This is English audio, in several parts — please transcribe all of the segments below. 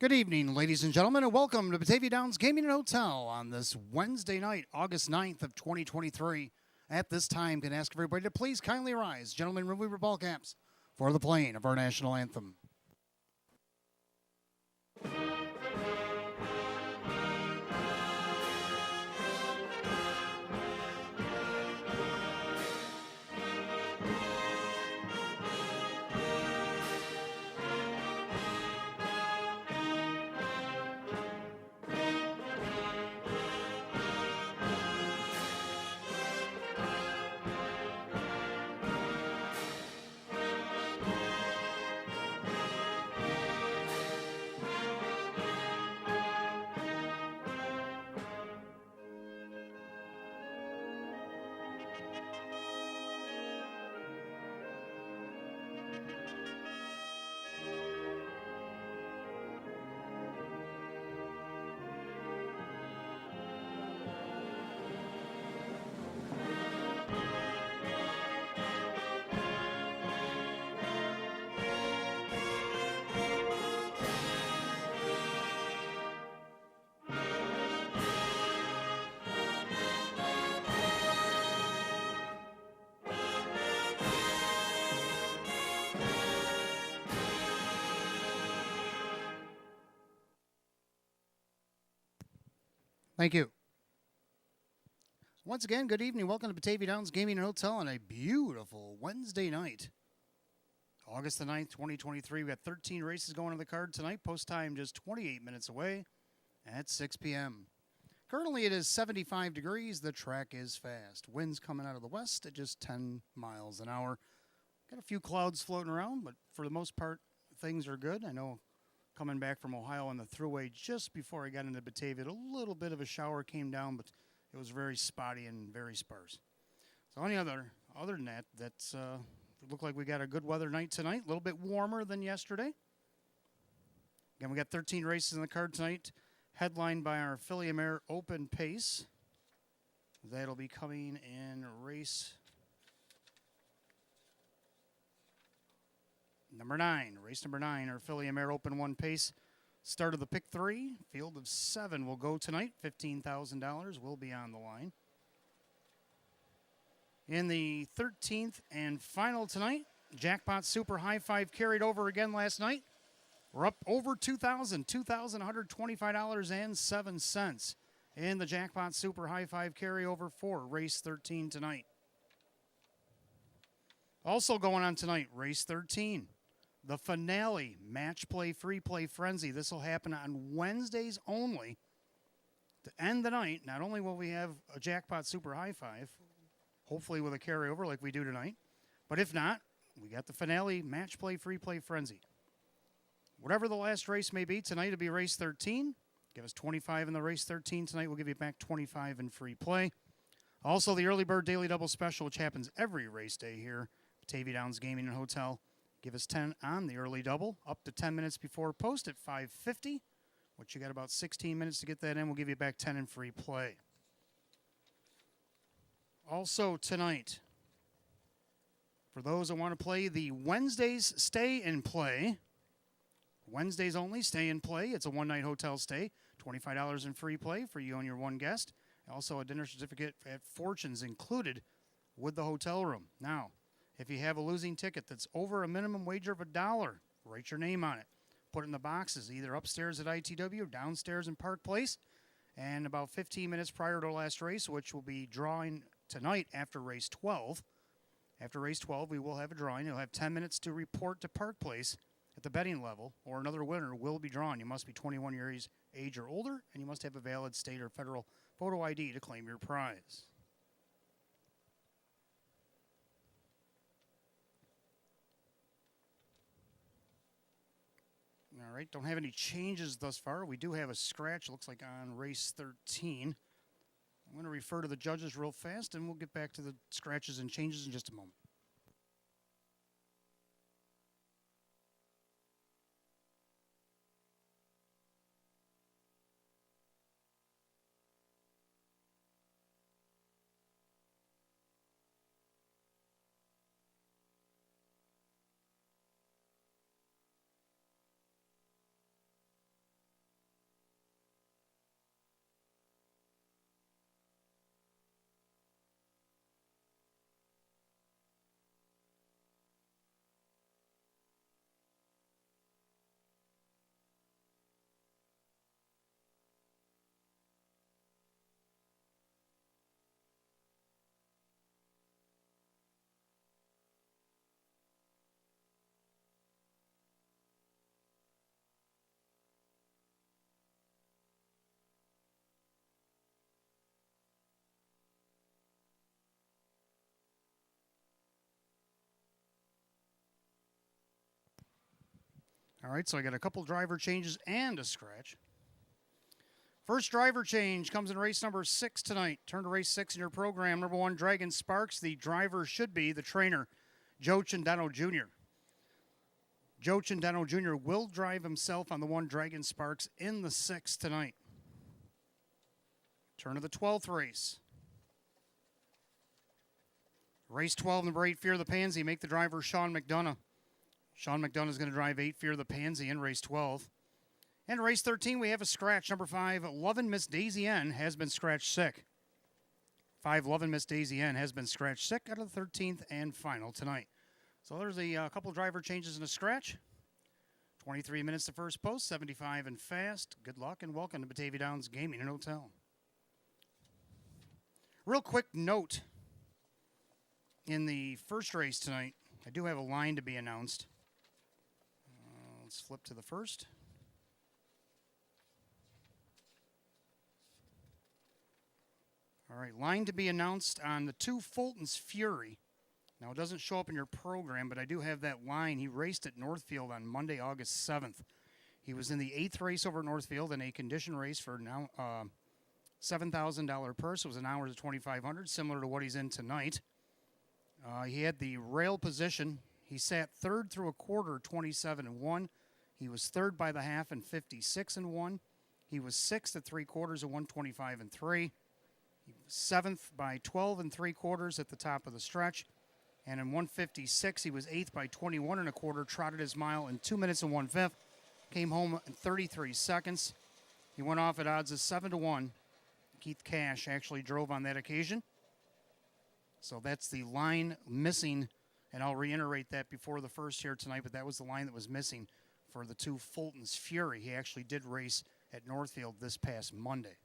Good evening, ladies and gentlemen, and welcome to Batavia Downs Gaming and Hotel on this Wednesday night, August 9th of 2023. At this time, can I ask everybody to please kindly rise. Gentlemen, remove your ball caps for the playing of our national anthem. Thank you. Once again, good evening. Welcome to Batavia Downs Gaming and Hotel on a beautiful Wednesday night. August the 9th, 2023. We got 13 races going on the card tonight. Post time just 28 minutes away at 6 p.m. Currently, it is 75 degrees. The track is fast. Winds coming out of the west at just 10 miles an hour. Got a few clouds floating around, but for the most part, things are good. I know coming back from Ohio on the thruway just before I got into Batavia, a little bit of a shower came down, but it was very spotty and very sparse. So other than that, it looked like we got a good weather night tonight, a little bit warmer than yesterday. Again, we got 13 races in the card tonight, headlined by our Philly Mare Open Pace. That'll be coming in race number 9, race number 9, our Philly Mare Open 1 Pace. Start of the pick 3, field of 7 will go tonight. $15,000 will be on the line. In the 13th and final tonight, Jackpot Super High 5 carried over again last night. We're up over $2,125.07 in the Jackpot Super High 5 carryover for race 13 tonight. Also going on tonight, race 13. The finale, match play, free play frenzy. This will happen on Wednesdays only. To end the night, not only will we have a Jackpot Super High 5, hopefully with a carryover like we do tonight, but if not, we got the finale, match play, free play frenzy. Whatever the last race may be, tonight will be race 13. Give us 25 in the race 13 tonight. We'll give you back 25 in free play. Also, the early bird daily double special, which happens every race day here, Batavia Downs Gaming and Hotel. Give us 10 on the early double, up to 10 minutes before post at $5.50, which you got about 16 minutes to get that in. We'll give you back 10 in free play. Also tonight, for those that want to play the Wednesdays Stay and Play, Wednesdays only, stay and play. It's a one-night hotel stay, $25 in free play for you and your one guest. Also a dinner certificate at Fortunes included with the hotel room. Now, if you have a losing ticket that's over a minimum wager of $1, write your name on it. Put it in the boxes, either upstairs at ITW or downstairs in Park Place. And about 15 minutes prior to the last race, which will be drawing tonight after race 12. After race 12, we will have a drawing. You'll have 10 minutes to report to Park Place at the betting level, or another winner will be drawn. You must be 21 years age or older, and you must have a valid state or federal photo ID to claim your prize. All right, don't have any changes thus far. We do have a scratch, looks like on race 13. I'm going to refer to the judges real fast, and we'll get back to the scratches and changes in just a moment. All right, so I got a couple driver changes and a scratch. First driver change comes in race number 6 tonight. Turn to race 6 in your program. Number 1, Dragon Sparks. The driver should be the trainer, Joe Cindano Jr. Joe Cindano Jr. will drive himself on the 1, Dragon Sparks, in the 6 tonight. Turn to the 12th race. Race 12, number 8, Fear the Pansy. Make the driver Sean McDonough. Sean McDonough is going to drive 8, Fear the Pansy, in race 12. And race 13, we have a scratch. Number 5, Lovin' Miss Daisy N has been scratched sick. 5, Lovin' Miss Daisy N has been scratched sick out of the 13th and final tonight. So there's a couple driver changes and a scratch. 23 minutes to first post, 75 and fast. Good luck and welcome to Batavia Downs Gaming and Hotel. Real quick note. In the first race tonight, I do have a line to be announced. Let's flip to the first. All right, line to be announced on the 2 Fulton's Fury. Now, it doesn't show up in your program, but I do have that line. He raced at Northfield on Monday, August 7th. He was in the 8th race over at Northfield in a condition race for now $7,000 purse. It was an hour to 2,500, similar to what he's in tonight. He had the rail position. He sat 3rd through a quarter, 27-1. He was 3rd by the half and 56-1. He was 6th at 3/4 at 125-3. He was 7th by 12 3/4 at the top of the stretch. And in 156, he was 8th by 21 1/4, trotted his mile in 2 minutes and 1/5. Came home in 33 seconds. He went off at odds of 7-1. Keith Cash actually drove on that occasion. So that's the line missing, and I'll reiterate that before the first here tonight, but that was the line that was missing for the 2 Fulton's Fury. He actually did race at Northfield this past Monday.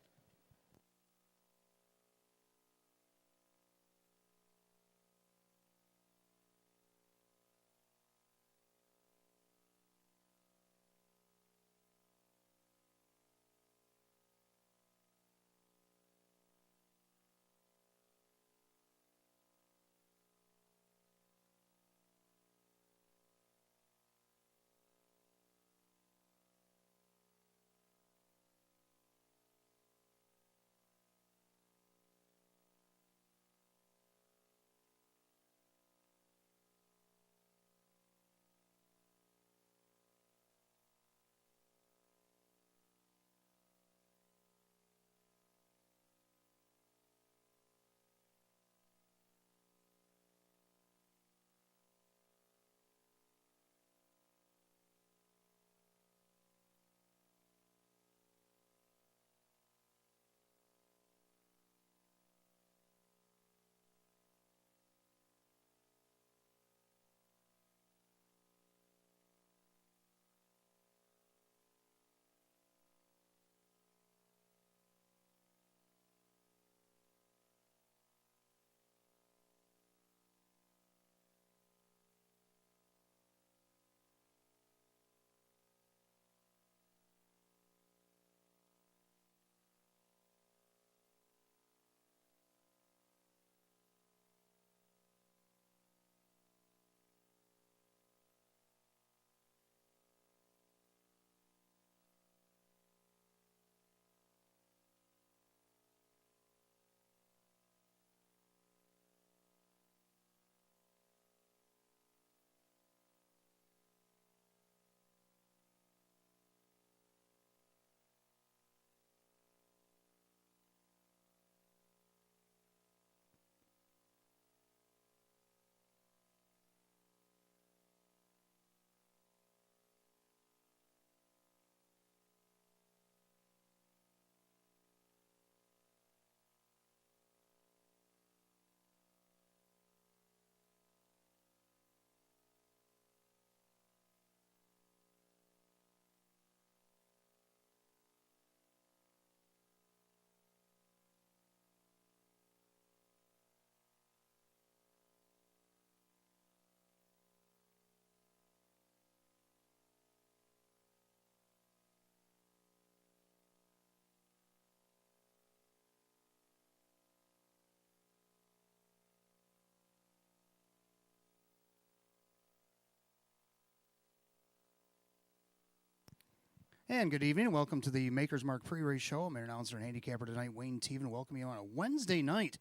And good evening. Welcome to the Maker's Mark pre-race show. I'm your announcer and handicapper tonight, Wayne Teven. Welcome you on a Wednesday night.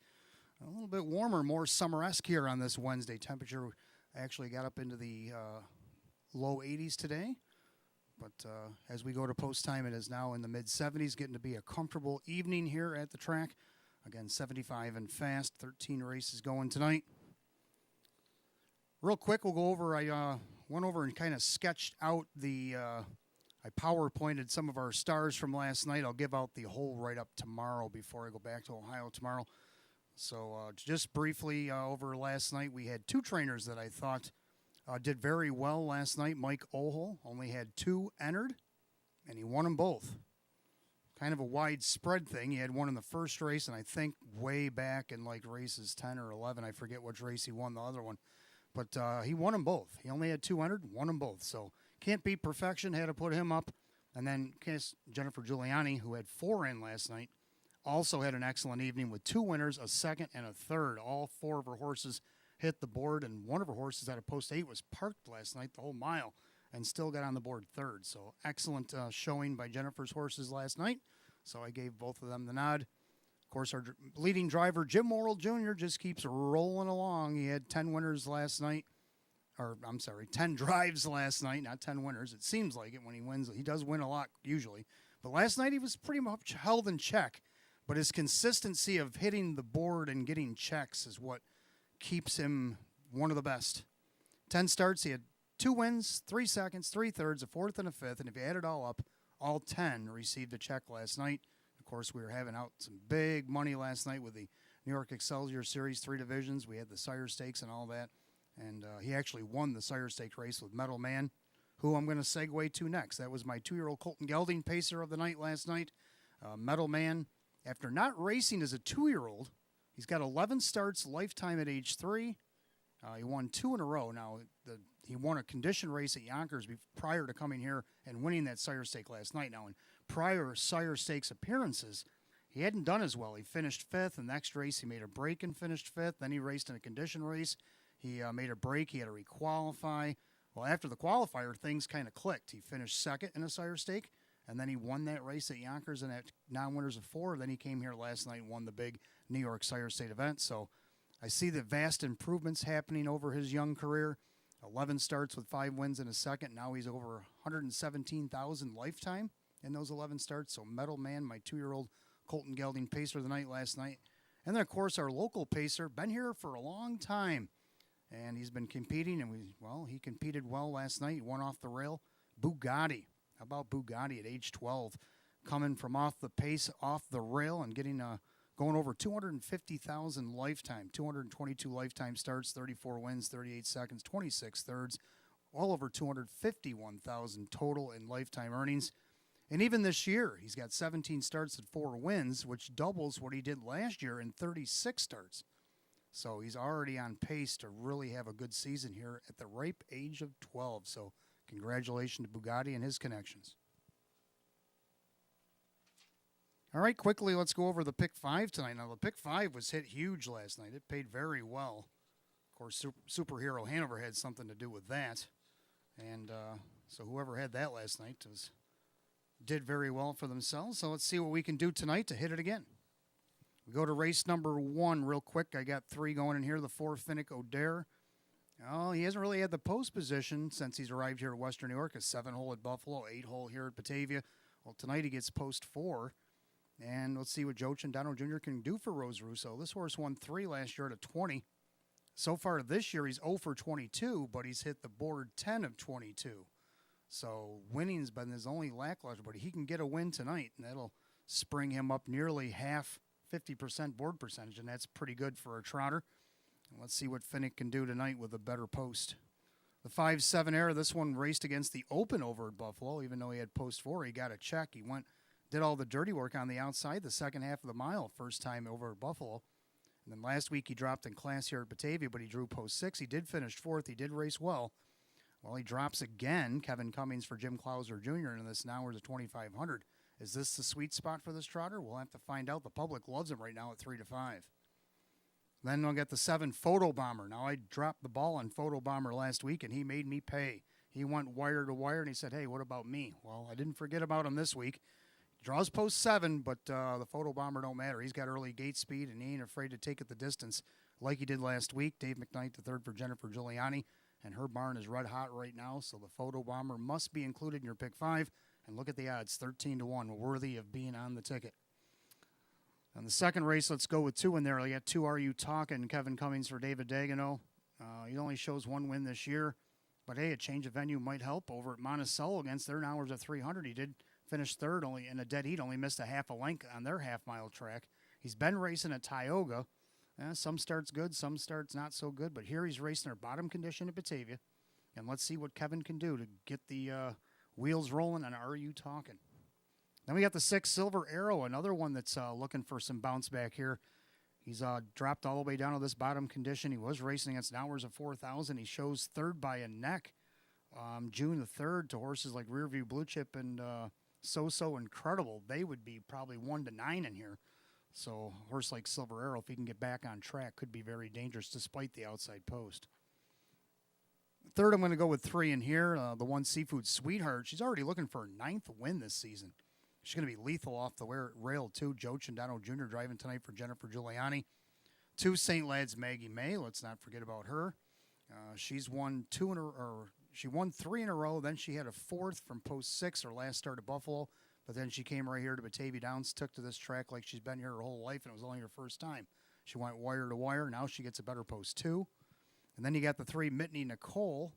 A little bit warmer, more summer-esque here on this Wednesday. Temperature actually got up into the low 80s today. But as we go to post time, it is now in the mid-70s, getting to be a comfortable evening here at the track. Again, 75 and fast, 13 races going tonight. Real quick, we'll go over, I went over and kind of sketched out the... I PowerPointed some of our stars from last night. I'll give out the whole write-up tomorrow before I go back to Ohio tomorrow. So just briefly over last night, we had two trainers that I thought did very well last night. Mike Ohol only had two entered, and he won them both. Kind of a widespread thing. He had one in the first race, and I think way back in like races 10 or 11, I forget which race he won the other one. But he won them both. He only had two entered, won them both. So can't beat perfection, had to put him up. And then Jennifer Giuliani, who had four in last night, also had an excellent evening with two winners, a second and a third. All four of her horses hit the board, and one of her horses at a post 8 was parked last night the whole mile and still got on the board third. So excellent showing by Jennifer's horses last night. So I gave both of them the nod. Of course, our leading driver, Jim Morrill Jr., just keeps rolling along. He had 10 winners last night. 10 drives last night, not 10 winners. It seems like it when he wins. He does win a lot usually. But last night he was pretty much held in check. But his consistency of hitting the board and getting checks is what keeps him one of the best. 10 starts, he had 2 wins, 3 seconds, 3 thirds, a fourth, and a fifth. And if you add it all up, all 10 received a check last night. Of course, we were having out some big money last night with the New York Excelsior Series 3 divisions. We had the Sire Stakes and all that. And he actually won the Sire Stake race with Metal Man, who I'm going to segue to next. That was my 2-year-old Colton Gelding pacer of the night last night. Metal Man, after not racing as a 2-year-old, he's got 11 starts lifetime at age 3. He won 2 in a row. Now, he won a condition race at Yonkers prior to coming here and winning that Sire Stake last night. Now, in prior Sire Stakes appearances, he hadn't done as well. He finished 5th. The next race, he made a break and finished 5th. Then he raced in a condition race. He made a break. He had to requalify. Well, after the qualifier, things kind of clicked. He finished 2nd in a Sire Stake, and then he won that race at Yonkers and at non-winners of 4. Then he came here last night and won the big New York Sire State event. So I see the vast improvements happening over his young career. 11 starts with 5 wins in a second. Now he's over 117,000 lifetime in those 11 starts. So Metal Man, my 2-year-old Colton Gelding pacer of the night last night. And then, of course, our local pacer, been here for a long time. And he's been competing, and he competed well last night. He won off the rail. Bugatti. How about Bugatti at age 12? Coming from off the pace, off the rail, and getting going over 250,000 lifetime. 222 lifetime starts, 34 wins, 38 seconds, 26 thirds. All over 251,000 total in lifetime earnings. And even this year, he's got 17 starts and 4 wins, which doubles what he did last year in 36 starts. So he's already on pace to really have a good season here at the ripe age of 12. So congratulations to Bugatti and his connections. All right, quickly, let's go over the pick 5 tonight. Now, the pick 5 was hit huge last night. It paid very well. Of course, Superhero Hanover had something to do with that. And so whoever had that last night did very well for themselves. So let's see what we can do tonight to hit it again. We go to race number 1 real quick. I got 3 going in here. The 4, Finnick O'Dare. Oh, he hasn't really had the post position since he's arrived here at Western New York. A 7-hole at Buffalo, 8-hole here at Batavia. Well, tonight he gets post 4. And let's see what Joe Chandano Jr. can do for Rose Russo. This horse won 3 last year at a 20. So far this year, he's 0 for 22, but he's hit the board 10 of 22. So winning's been his only lackluster, but he can get a win tonight, and that'll spring him up nearly half, 50% board percentage, and that's pretty good for a trotter. And let's see what Finnick can do tonight with a better post. The 5-7 error, this one raced against the Open over at Buffalo. Even though he had post 4, he got a check. He did all the dirty work on the outside the second half of the mile, first time over at Buffalo. And then last week he dropped in class here at Batavia, but he drew post 6. He did finish 4th. He did race well. Well, he drops again. Kevin Cummings for Jim Clouser Jr. in this now is a 2,500. Is this the sweet spot for this trotter? We'll have to find out. The public loves him right now at 3-5. Then we'll get the 7, Photo Bomber. Now, I dropped the ball on Photo Bomber last week, and he made me pay. He went wire to wire, and he said, hey, what about me? Well, I didn't forget about him this week. Draws post 7, but the photo bomber don't matter. He's got early gate speed, and he ain't afraid to take it the distance like he did last week. Dave McKnight, the third for Jennifer Giuliani, and her barn is red hot right now, so the photo bomber must be included in your pick 5. And look at the odds, 13-1, worthy of being on the ticket. On the second race, let's go with 2 in there. I got 2 Are You Talking? Kevin Cummings for David Dagano. He only shows 1 win this year, but hey, a change of venue might help. Over at Monticello against their hours at 300, he did finish third only in a dead heat, only missed a half a length on their half-mile track. He's been racing at Tioga. Some starts good, some starts not so good, but here he's racing our bottom condition at Batavia. And let's see what Kevin can do to get the wheels rolling on Are You Talking? Then we got the 6 Silver Arrow, another one that's looking for some bounce back here. He's dropped all the way down to this bottom condition. He was racing against hours of 4,000. He shows third by a neck. June the 3rd to horses like Rearview Blue Chip and So Incredible. They would be probably 1-9 in here. So a horse like Silver Arrow, if he can get back on track, could be very dangerous despite the outside post. Third, I'm going to go with 3 in here. The 1 Seafood Sweetheart. She's already looking for her 9th win this season. She's going to be lethal off the rail, too. Joe Chandano Jr. driving tonight for Jennifer Giuliani. 2 St. Lad's Maggie May. Let's not forget about her. She's won 3 in a row. Then she had a 4th from post 6, her last start at Buffalo. But then she came right here to Batavia Downs, took to this track like she's been here her whole life, and it was only her first time. She went wire to wire. Now she gets a better post 2. And then you got the 3 Mitney Nicole.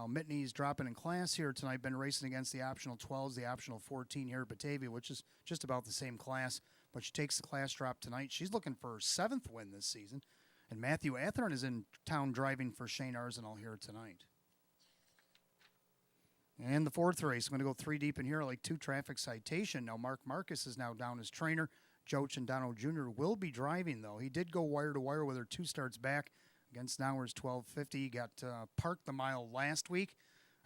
Mitney's dropping in class here tonight. Been racing against the optional 12s, the optional 14 here at Batavia, which is just about the same class. But she takes the class drop tonight. She's looking for her 7th win this season. And Matthew Atherin is in town driving for Shane Arsenal here tonight. And the 4th race, I'm going to go 3 deep in here, like 2 Traffic Citation. Now, Mark Marcus is now down as trainer. Joe Chandano Jr. will be driving, though. He did go wire to wire with her 2 starts back against Nauer's 1250. He got parked the mile last week.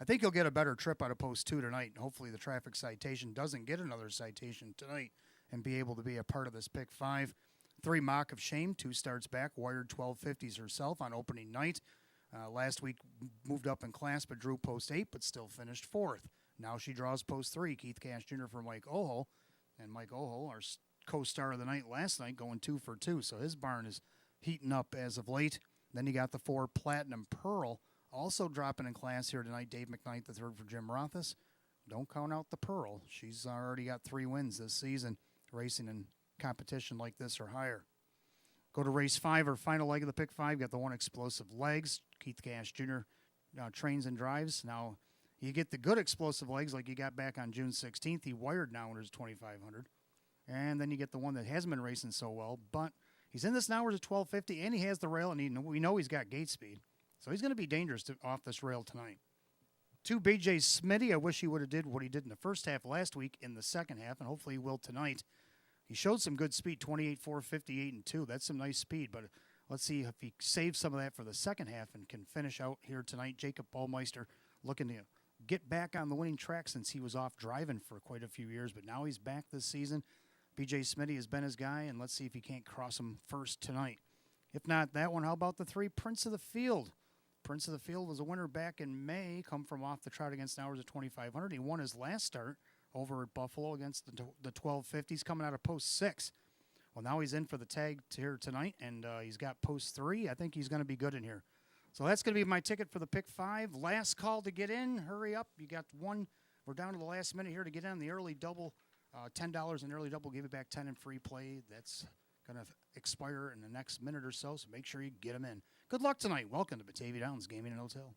I think he'll get a better trip out of post 2 tonight. Hopefully the Traffic Citation doesn't get another citation tonight and be able to be a part of this pick 5. 3 Mock of Shame, 2 starts back, wired 1250s herself on opening night. Last week moved up in class, but drew post 8, but still finished 4th. Now she draws post 3. Keith Cash Jr. for Mike Oho. And Mike Oho, our co-star of the night last night, going 2 for 2. So his barn is heating up as of late. Then you got the 4 Platinum Pearl, also dropping in class here tonight. Dave McKnight, the 3rd for Jim Rothus. Don't count out the Pearl. She's already got 3 wins this season, racing in competition like this or higher. Go to race 5, or final leg of the pick 5. Got the 1 Explosive Legs. Keith Cash Jr. Trains and drives. Now, you get the good explosive legs like you got back on June 16th. He wired Nauer's 2,500. And then you get the one that hasn't been racing so well, but he's in this Nauer's at 1250, and he has the rail, and we know he's got gate speed. So he's going to be dangerous off this rail tonight. 2 BJ Smitty. I wish he would have did what he did in the first half last week in the second half, and hopefully he will tonight. He showed some good speed, 28.4, 58, and 2. That's some nice speed, but let's see if he saves some of that for the second half and can finish out here tonight. Jacob Baumeister looking to get back on the winning track since he was off driving for quite a few years, but now he's back this season. BJ Smitty has been his guy, and let's see if he can't cross him first tonight. If not that one, how about the 3 Prince of the Field? Prince of the Field was a winner back in May, come from off the trot against Nauer's at 2,500. He won his last start over at Buffalo against the 1250s, coming out of post 6. Well, now he's in for the tag here tonight, and he's got post 3. I think he's going to be good in here. So that's going to be my ticket for the pick 5. Last call to get in. Hurry up. You got 1. We're down to the last minute here to get in. The early double, $10 in early double, give you back 10 in free play. That's going to expire in the next minute or so make sure you get them in. Good luck tonight. Welcome to Batavia Downs Gaming and Hotel.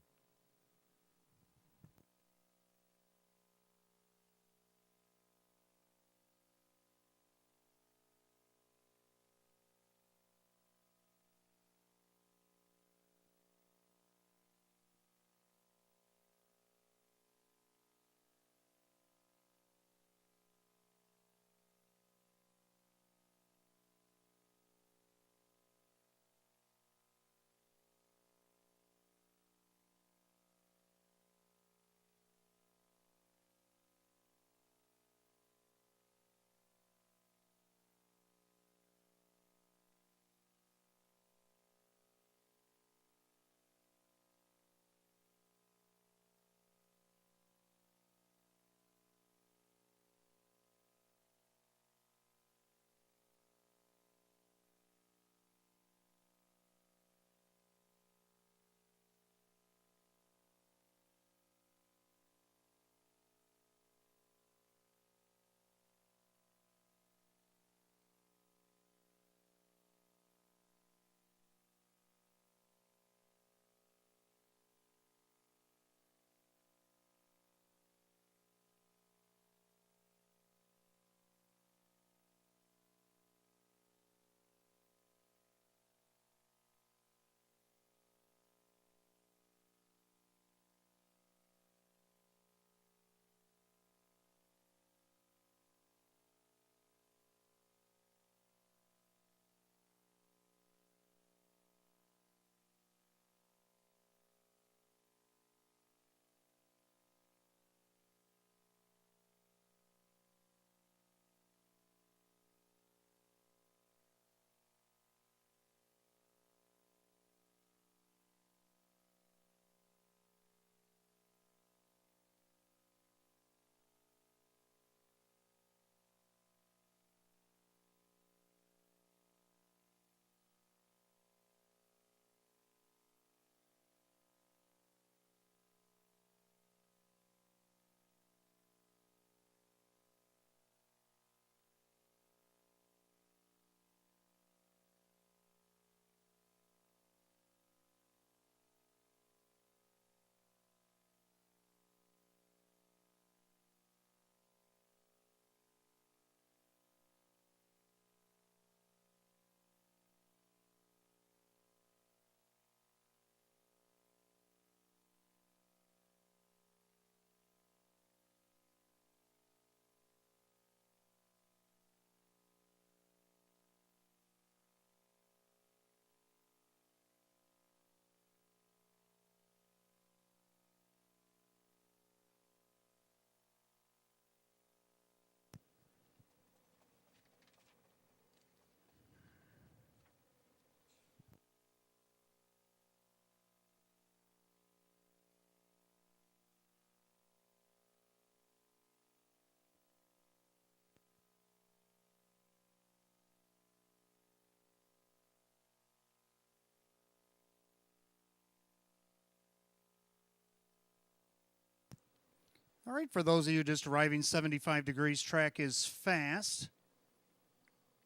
All right, for those of you just arriving, 75 degrees track is fast.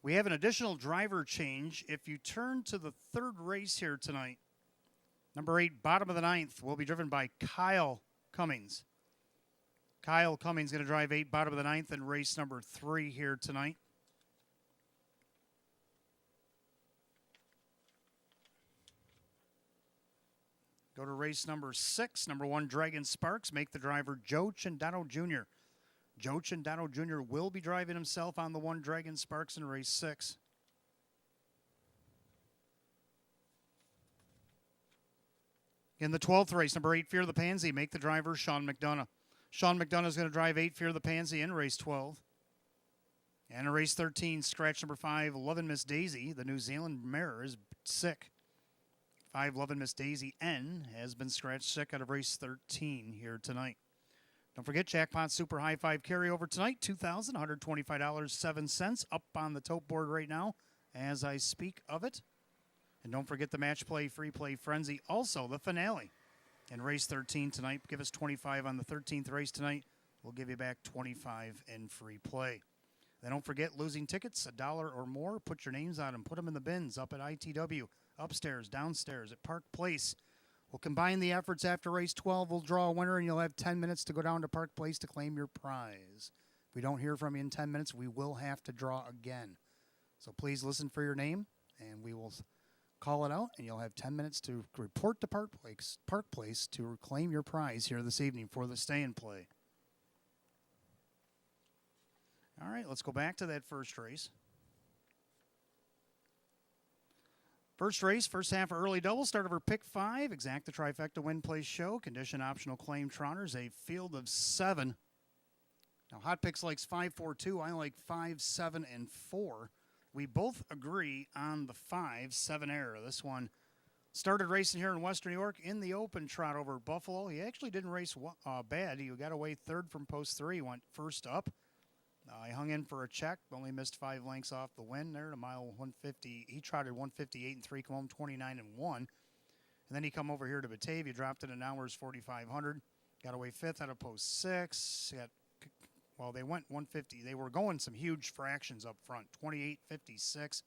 We have an additional driver change. If you turn to the third race here tonight, number 8, bottom of the ninth, will be driven by Kyle Cummings. Kyle Cummings going to drive 8, bottom of the ninth, in race number 3 here tonight. Go to race number 6, number 1, Dragon Sparks. Make the driver Joe Cindano Jr. Joe Cindano Jr. will be driving himself on the 1, Dragon Sparks, in race 6. In the 12th race, number 8, Fear the Pansy. Make the driver Sean McDonough. Sean McDonough is going to drive 8, Fear the Pansy, in race 12. And in race 13, scratch number 5, Lovin' Miss Daisy. The New Zealand mare is sick. 5, Lovin' Miss Daisy N has been scratched sick out of race 13 here tonight. Don't forget, Jackpot Super High 5 carryover tonight, $2,125.07 up on the tote board right now as I speak of it. And don't forget the Match Play Free Play Frenzy, also the finale in race 13 tonight. Give us 25 on the 13th race tonight. We'll give you back 25 in free play. Then don't forget, losing tickets, $1 or more. Put your names on them. Put them in the bins up at ITW, upstairs, downstairs, at Park Place. We'll combine the efforts after race 12. We'll draw a winner, and you'll have 10 minutes to go down to Park Place to claim your prize. If we don't hear from you in 10 minutes, we will have to draw again. So please listen for your name, and we will call it out, and you'll have 10 minutes to report to Park Place to claim your prize here this evening for the stay and play. All right, let's go back to that first race. First race, first half early double, start over pick 5, exact the trifecta win place show, condition optional claim trotters, a field of 7. Now, Hot Picks likes 5, 4, 2. I like 5, 7, and 4. We both agree on the 5, 7 error. This one started racing here in Western New York in the open trot over Buffalo. He actually didn't race bad. He got away third from post 3, went first up. He hung in for a check, only missed 5 lengths off the win there, to mile 150. He trotted 158 and 3, come home 29 and 1. And then he come over here to Batavia, dropped it in hours 4,500, got away 5th out of post 6. They went 150. They were going some huge fractions up front, 28, 56.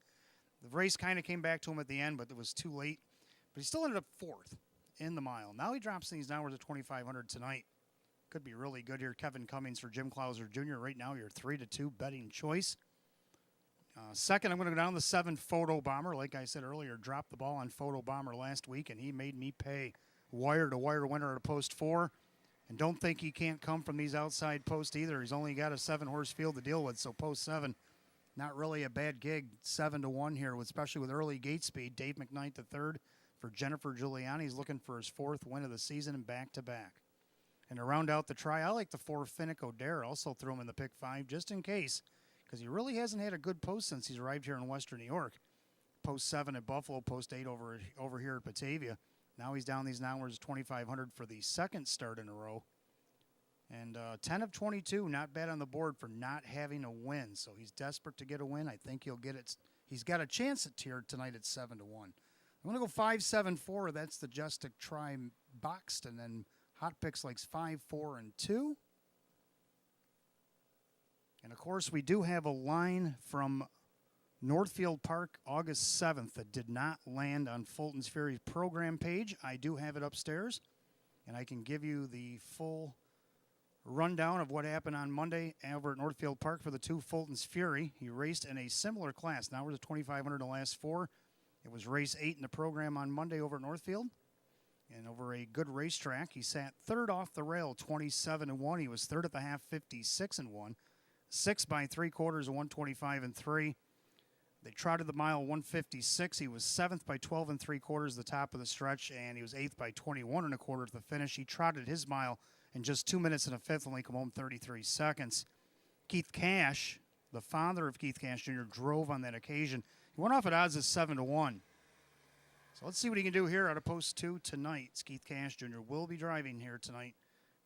The race kind of came back to him at the end, but it was too late. But he still ended up 4th in the mile. Now he drops these hours at 2,500 tonight. Could be really good here. Kevin Cummings for Jim Clouser Jr. Right now, your 3-2 betting choice. Second, I'm going to go down the 7, Photo Bomber. Like I said earlier, dropped the ball on Photo Bomber last week, and he made me pay. Wire-to-wire winner at a post 4. And don't think he can't come from these outside posts either. He's only got a 7-horse field to deal with, so post 7, not really a bad gig. 7-1 here, especially with early gate speed. Dave McKnight III for Jennifer Giuliani. He's looking for his 4th win of the season and back-to-back. And to round out the try, I like the 4, Finnick O'Dare. Also throw him in the pick 5 just in case, because he really hasn't had a good post since he's arrived here in Western New York. Post 7 at Buffalo, post 8 over here at Batavia. Now he's down these hours 2,500 for the second start in a row. And 10 of 22, not bad on the board for not having a win. So he's desperate to get a win. I think he'll get it. He's got a chance at here tonight at 7-1. I'm going to go 5, 7, 4. That's the Justic try boxed, and then Hot Picks likes 5, 4, and 2. And, of course, we do have a line from Northfield Park August 7th that did not land on Fulton's Fury program page. I do have it upstairs, and I can give you the full rundown of what happened on Monday over at Northfield Park for the 2 Fulton's Fury. He raced in a similar class. Now we're at 2,500 the last 4. It was race 8 in the program on Monday over at Northfield. And over a good racetrack, he sat 3rd off the rail, 27-1. He was 3rd at the half, 56-1. 6 by 3/4, 125 and 3. They trotted the mile 156. He was 7th by 12 3/4, the top of the stretch, and he was 8th by 21 1/4 at the finish. He trotted his mile in just 2 minutes and a fifth, only come home 33 seconds. Keith Cash, the father of Keith Cash Jr., drove on that occasion. He went off at odds of 7-1. So let's see what he can do here out of post 2 tonight. Keith Cash Jr. will be driving here tonight.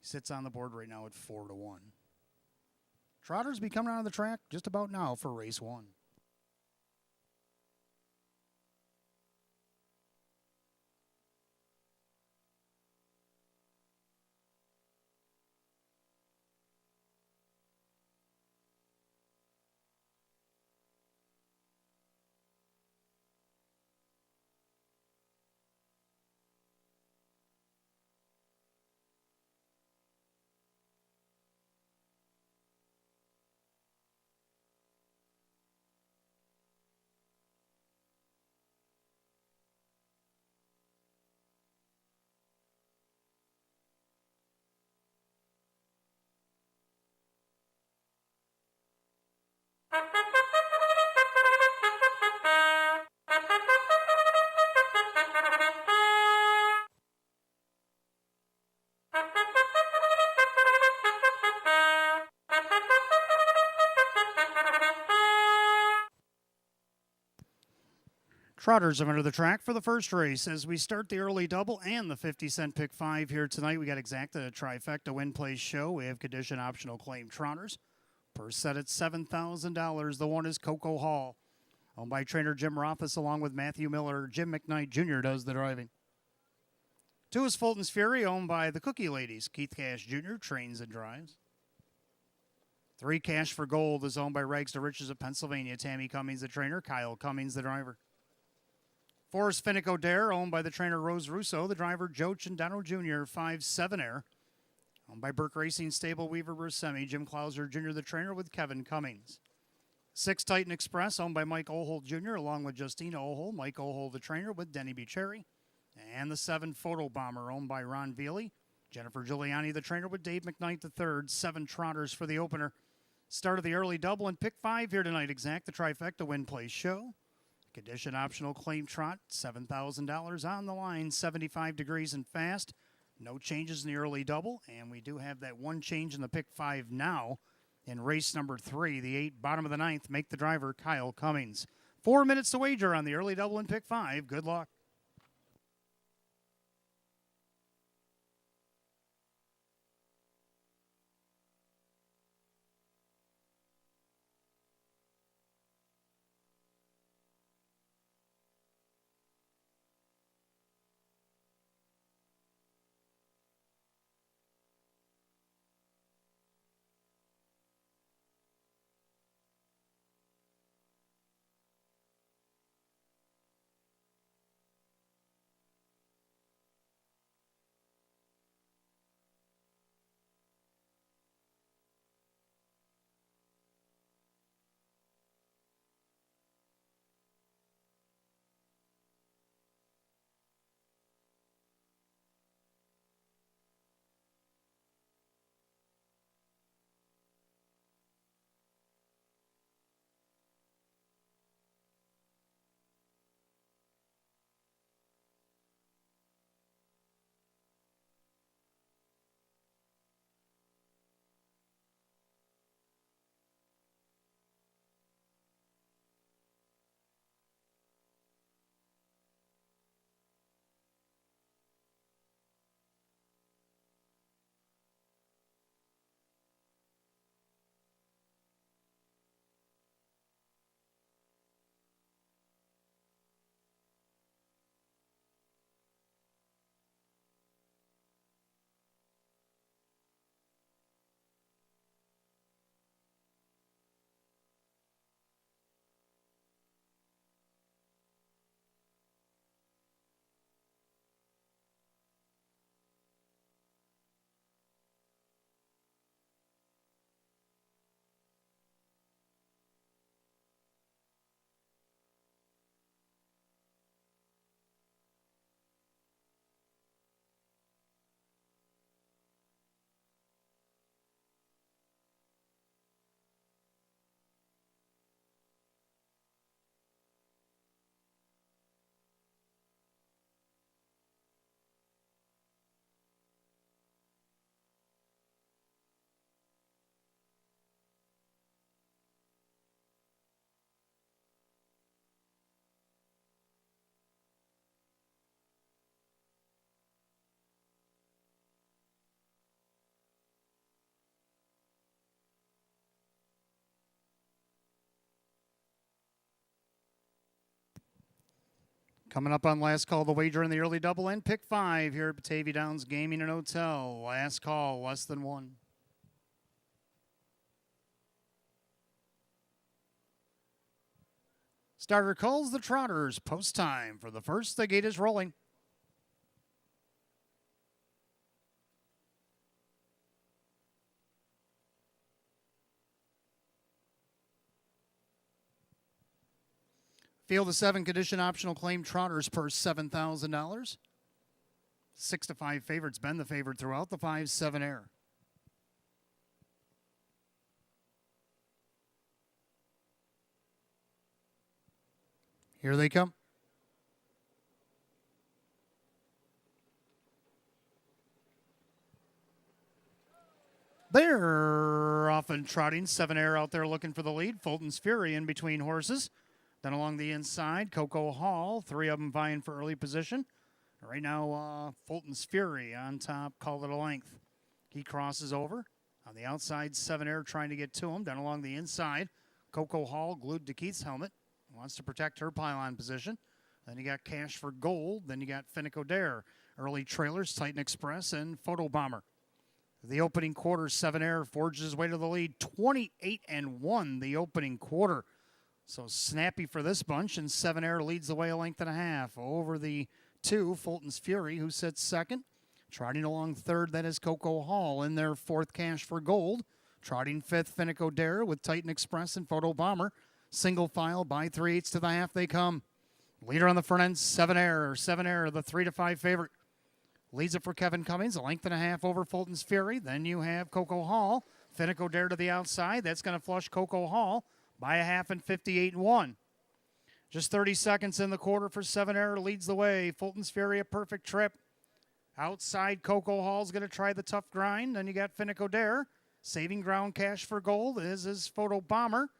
He sits on the board right now at 4-1. Trotters be coming out of the track just about now for race 1. Trotters have entered the track for the first race as we start the early double and the 50-cent pick 5 here tonight. We got exacta, a trifecta win place show. We have condition optional claim trotters. Per set at $7,000. The one is Coco Hall, owned by trainer Jim Rothfuss along with Matthew Miller. Jim McKnight Jr. does the driving. 2 is Fulton's Fury, owned by the Cookie Ladies. Keith Cash Jr. trains and drives. 3 Cash for Gold is owned by Rags to Riches of Pennsylvania. Tammy Cummings, the trainer. Kyle Cummings, the driver. 4 is Finnick O'Dare, owned by the trainer Rose Russo. The driver Joe Chandano Jr. 5-7 Air, owned by Burke Racing Stable Weaver Buscemi. Jim Clauser Jr. the trainer with Kevin Cummings. 6 Titan Express, owned by Mike Ohold Jr. along with Justina Ohold. Mike Ohold the trainer with Denny Bicheri. And the 7 Photo Bomber, owned by Ron Veely. Jennifer Giuliani the trainer with Dave McKnight III. 7 Trotters for the opener. Start of the early double and pick 5 here tonight. Exact the trifecta win place show. Condition optional claim trot, $7,000 on the line, 75 degrees and fast. No changes in the early double, and we do have that one change in the pick 5 now in race number 3. The 8, bottom of the 9th, make the driver Kyle Cummings. 4 minutes to wager on the early double and pick 5. Good luck. Coming up on last call, the wager in the early double and pick 5 here at Batavia Downs Gaming and Hotel. Last call, less than 1. Starter calls the Trotters. Post time for the first. The gate is rolling. Field of 7 condition optional claim Trotters per $7,000. 6-5 favorites. Been the favorite throughout. The 5-7 Air. Here they come. They're off and trotting. 7 Air out there looking for the lead. Fulton's Fury in between horses. Then along the inside, Coco Hall. 3 of them vying for early position. Right now, Fulton's Fury on top, called it a length. He crosses over. On the outside, 7 Air trying to get to him. Then along the inside, Coco Hall glued to Keith's helmet. Wants to protect her pylon position. Then you got Cash for Gold. Then you got Finnick O'Dare. Early trailers, Titan Express and Photo Bomber. The opening quarter, 7 Air forges his way to the lead. 28-1 the opening quarter. So snappy for this bunch, and 7 Air leads the way a length and a half over the 2, Fulton's Fury, who sits second. Trotting along third, that is Coco Hall in their 4th, Cash for Gold. Trotting 5th, Finnick O'Dare with Titan Express and Photo Bomber. Single file by 3/8 to the half they come. Leader on the front end, 7 Air. 7 Air, the 3-5 favorite. Leads it for Kevin Cummings, a length and a half over Fulton's Fury. Then you have Coco Hall. Finnick O'Dare to the outside. That's going to flush Coco Hall by a half and 58-1. Just 30 seconds in the quarter for 7 Air. Leads the way. Fulton's Fury, a perfect trip. Outside, Coco Hall's going to try the tough grind. Then you got Finnick O'Dare. Saving ground, Cash for Gold is his Photo Bomber.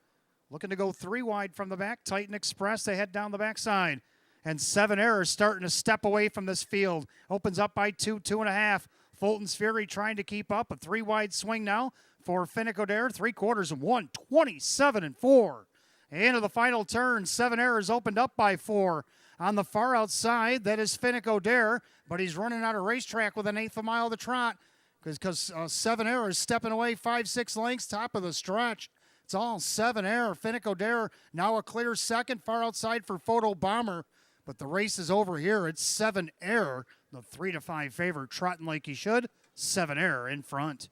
Looking to go 3 wide from the back. Titan Express, they head down the backside. And 7 Air is starting to step away from this field. Opens up by 2, 2.5. Fulton's Fury trying to keep up. A 3 wide swing now for Finnick O'Dare. 3/4 and 1, 27-4. Into the final turn, 7 Air is opened up by 4. On the far outside, that is Finnick O'Dare, but he's running out of racetrack with an 1/8 mile to trot because 7 Air is stepping away 5-6 lengths, top of the stretch. It's all 7 Air. Finnick O'Dare now a clear second, far outside for Photo Bomber. But the race is over here. It's 7 Air, the 3-5 favorite, trotting like he should. 7 Air in front.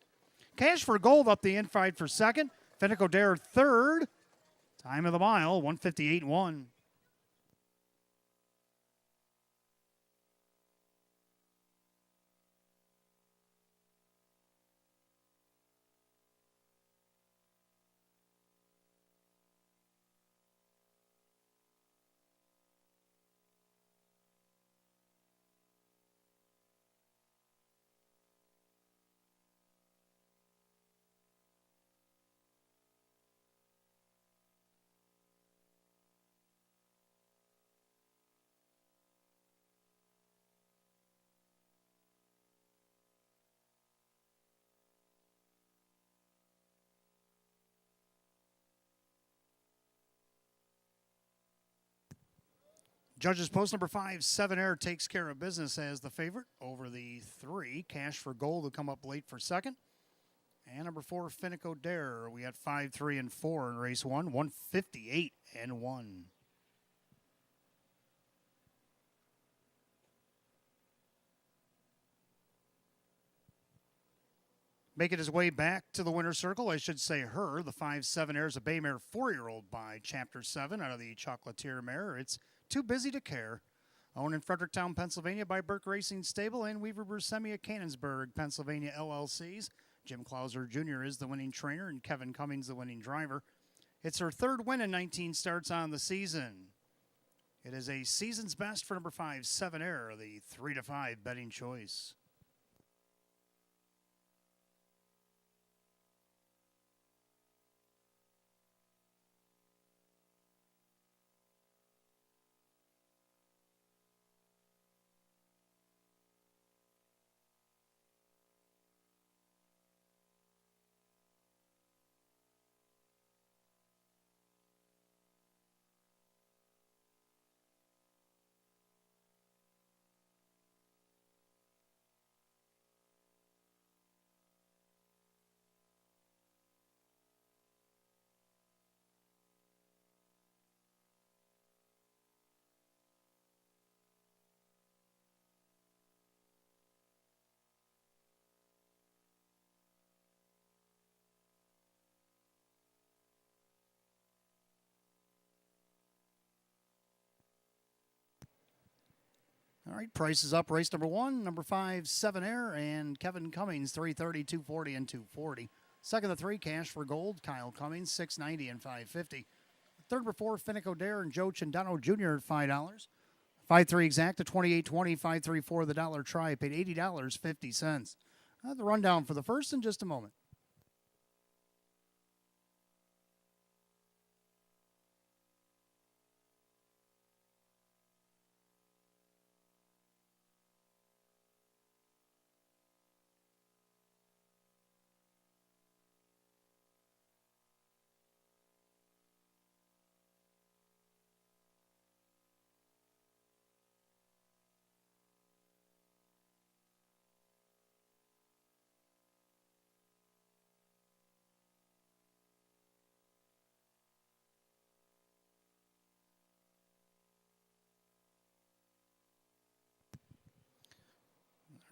Cash for Gold up the inside for second. Finnick O'Dare third. Time of the mile, 158-1. Judges post number 5, 7 Air takes care of business as the favorite over the 3. Cash for Gold will come up late for second. And number 4, Finnick O'Dare. We had 5, 3, and 4 in race 1, 158-1. Making his way back to the winner's circle, I should say her. The 5, 7 Air's a bay mare 4-year-old by Chapter 7 out of the Chocolatier mare. It's Too Busy to Care. Owned in Fredericktown, Pennsylvania by Burke Racing Stable and Weaver Brusemi at Canonsburg, Pennsylvania LLCs. Jim Clauser Jr. is the winning trainer and Kevin Cummings the winning driver. It's her 3rd win in 19 starts on the season. It is a season's best for number 5, 7 Air, the 3-5 betting choice. All right, price is up. Race number 1, number 5, 7 Air, and Kevin Cummings, 330, 240, and 240. Second to 3, Cash for Gold, Kyle Cummings, 690 and 550. Third number 4, Finico Dare and Joe Chindano Jr. at $5. 5-3 exact to 28.20. 5-3-4 the dollar try paid $80.50. The rundown for the first in just a moment.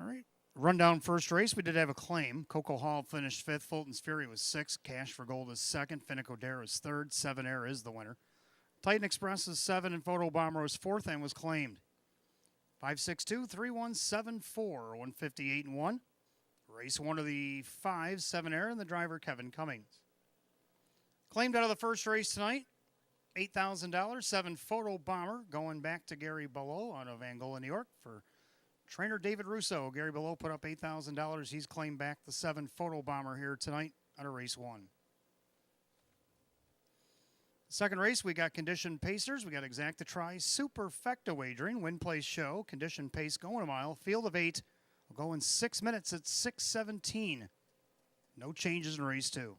All right. Rundown first race, we did have a claim. Coco Hall finished 5th. Fulton's Fury was 6th. Cash for Gold is 2nd. Finico Dare is 3rd. 7 Air is the winner. Titan Express is 7, and Photo Bomber was 4th and was claimed. 562-3174, 158 and 1. Race 1 of the 5, 7 Air, and the driver Kevin Cummings. Claimed out of the first race tonight, $8,000. 7 Photo Bomber going back to Gary Below out of Angola, New York for trainer David Russo. Gary Below put up $8,000. He's claimed back the 7 Photo Bomber here tonight out of race 1. Second race, we got Condition Pacers. We got Exacta Try, Superfecta Wagering, Win Place Show, Condition Pace going a mile, Field of 8. We'll go in 6 minutes at 6:17. No changes in race 2.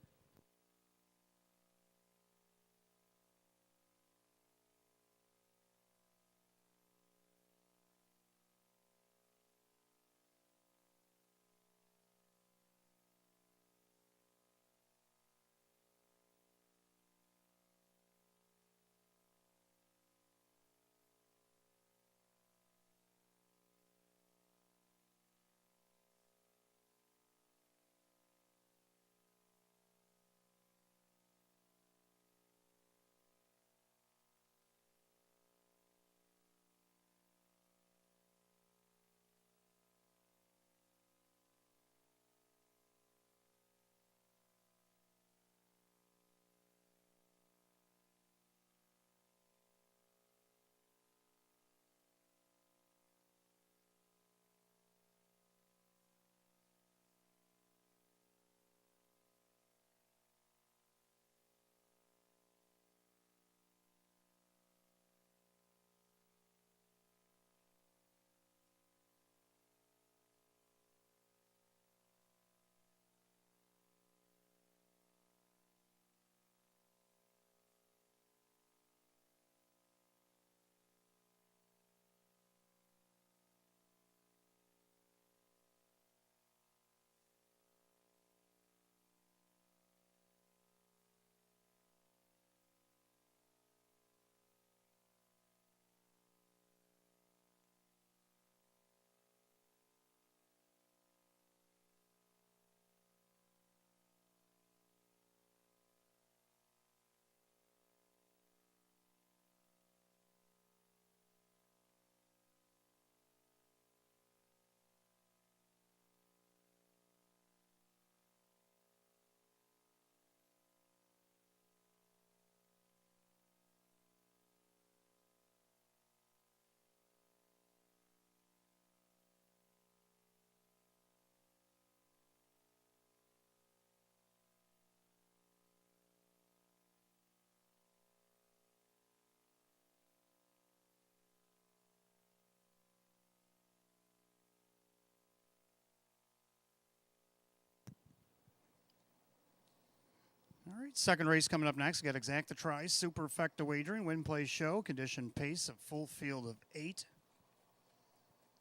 All right, second race coming up next. We got Exacta Try, Superfecta Wagering, Win Play Show, Condition Pace, a full field of 8.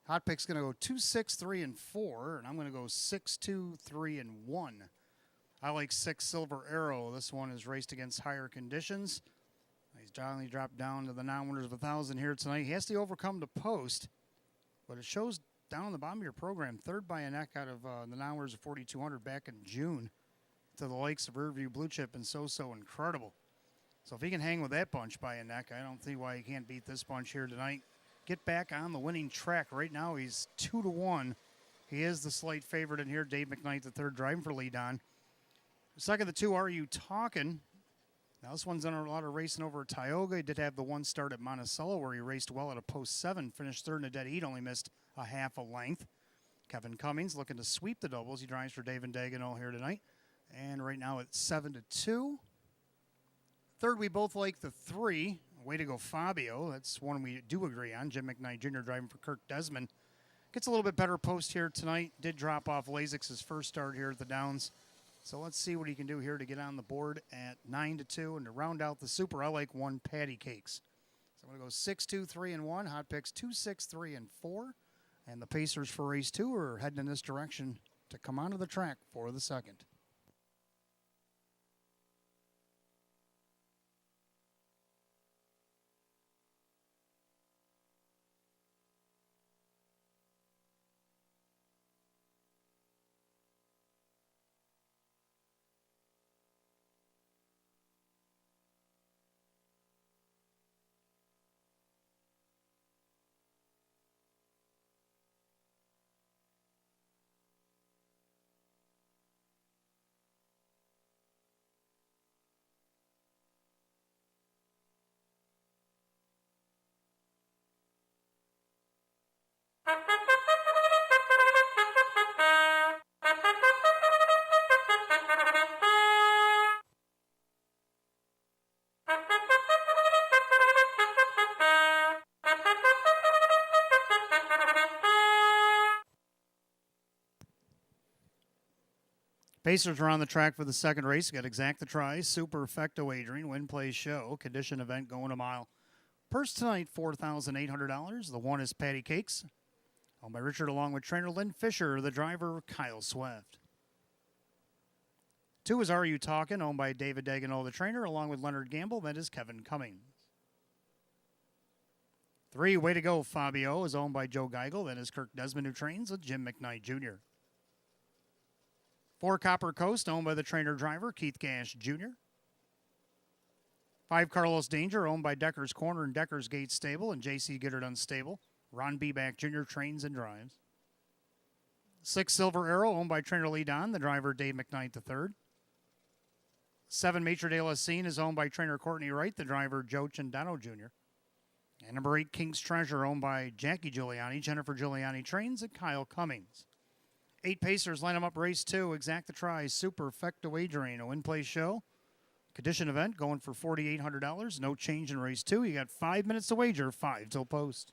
Hot Pick's going to go 2, 6, 3, and 4, and I'm going to go 6, 2, 3, and 1. I like 6 Silver Arrow. This one is raced against higher conditions. He's finally dropped down to the non-winners of 1,000 here tonight. He has to overcome the post, but it shows down on the bottom of your program, 3rd by a neck out of the non-winners of 4,200 back in June to the likes of Riverview Blue Chip and So Incredible. So if he can hang with that bunch by a neck, I don't see why he can't beat this bunch here tonight. Get back on the winning track. Right now he's 2-1. He is the slight favorite in here. Dave McKnight, the 3rd, driving for lead on. Second, the 2, Are You Talking? Now, this one's done a lot of racing over at Tioga. He did have the one start at Monticello where he raced well at a post 7, finished third in a dead heat, only missed a half a length. Kevin Cummings looking to sweep the doubles. He drives for David Dagenall here tonight. And right now it's 7-2. Third, we both like the 3. Way to go, Fabio. That's one we do agree on. Jim McKnight Jr. driving for Kirk Desmond. Gets a little bit better post here tonight. Did drop off Lasix' first start here at the Downs. So let's see what he can do here to get on the board at 9-2. And to round out the super, I like 1 Patty Cakes. So I'm going to go 6, 2, 3, and 1. Hot picks 2, 6, 3, and 4. And the Pacers for race 2 are heading in this direction to come onto the track for the second. Pacers are on the track for the second race. Got Exact the Try, Super Effecto Wagering, Win Play Show, Condition Event going a mile. Purse tonight, $4,800. The 1 is Patty Cakes. Owned by Richard along with trainer Lynn Fisher, the driver Kyle Swift. 2 is Are You Talking? Owned by David Dagenall, the trainer, along with Leonard Gamble. That is Kevin Cummings. 3, Way to Go, Fabio, is owned by Joe Geigel. That is Kirk Desmond, who trains with Jim McKnight Jr. 4, Copper Coast, owned by the trainer-driver, Keith Gash Jr. 5, Carlos Danger, owned by Decker's Corner and Decker's Gate Stable and J.C. Gittard Unstable. Ron Beback Jr. trains and drives. 6, Silver Arrow, owned by trainer Lee Don, the driver Dave McKnight III. 7, Maitre de la Scene is owned by trainer Courtney Wright, the driver Joe Chandano Jr. And number 8, King's Treasure, owned by Jackie Giuliani, Jennifer Giuliani trains, and Kyle Cummings. 8 Pacers line them up race 2. Exact the Try, Super Effecto Wagering, a Win Play Show. Condition event going for $4,800. No change in race 2. You got 5 minutes to wager, 5 till post.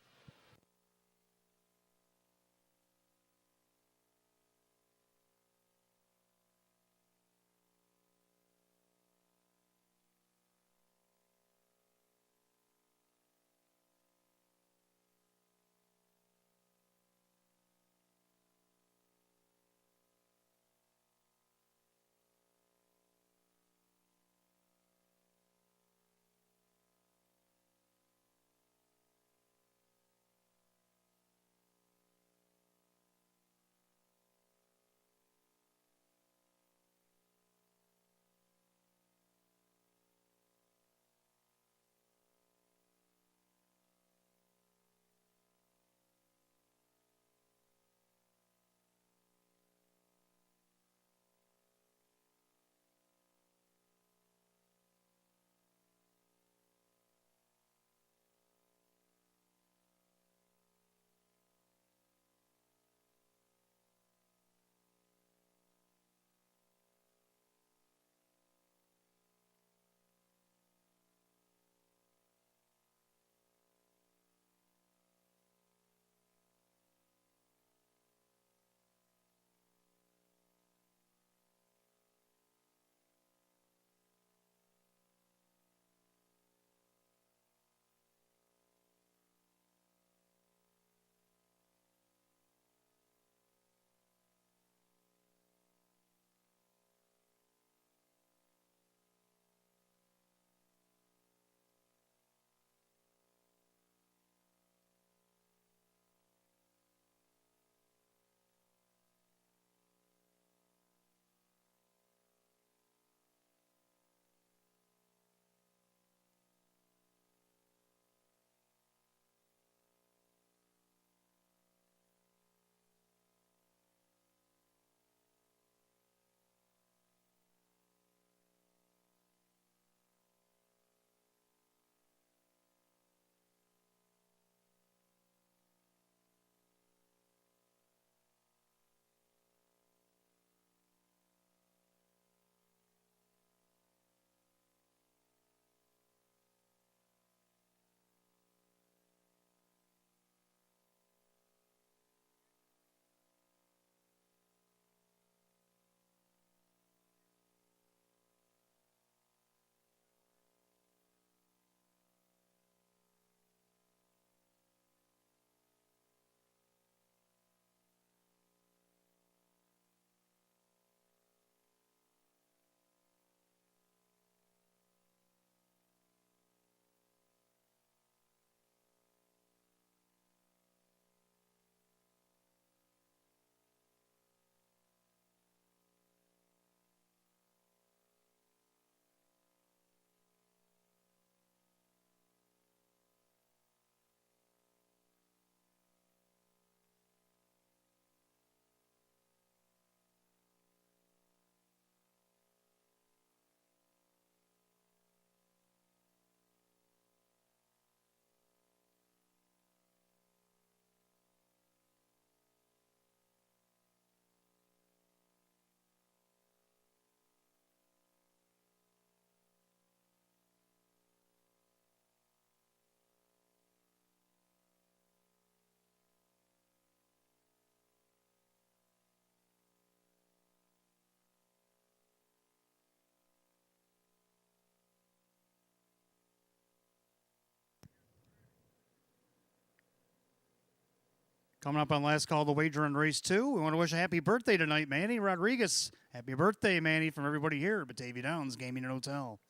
Coming up on last call, the wager on race 2. We want to wish a happy birthday tonight, Manny Rodriguez. Happy birthday, Manny, from everybody here at Batavia Downs Gaming and Hotel.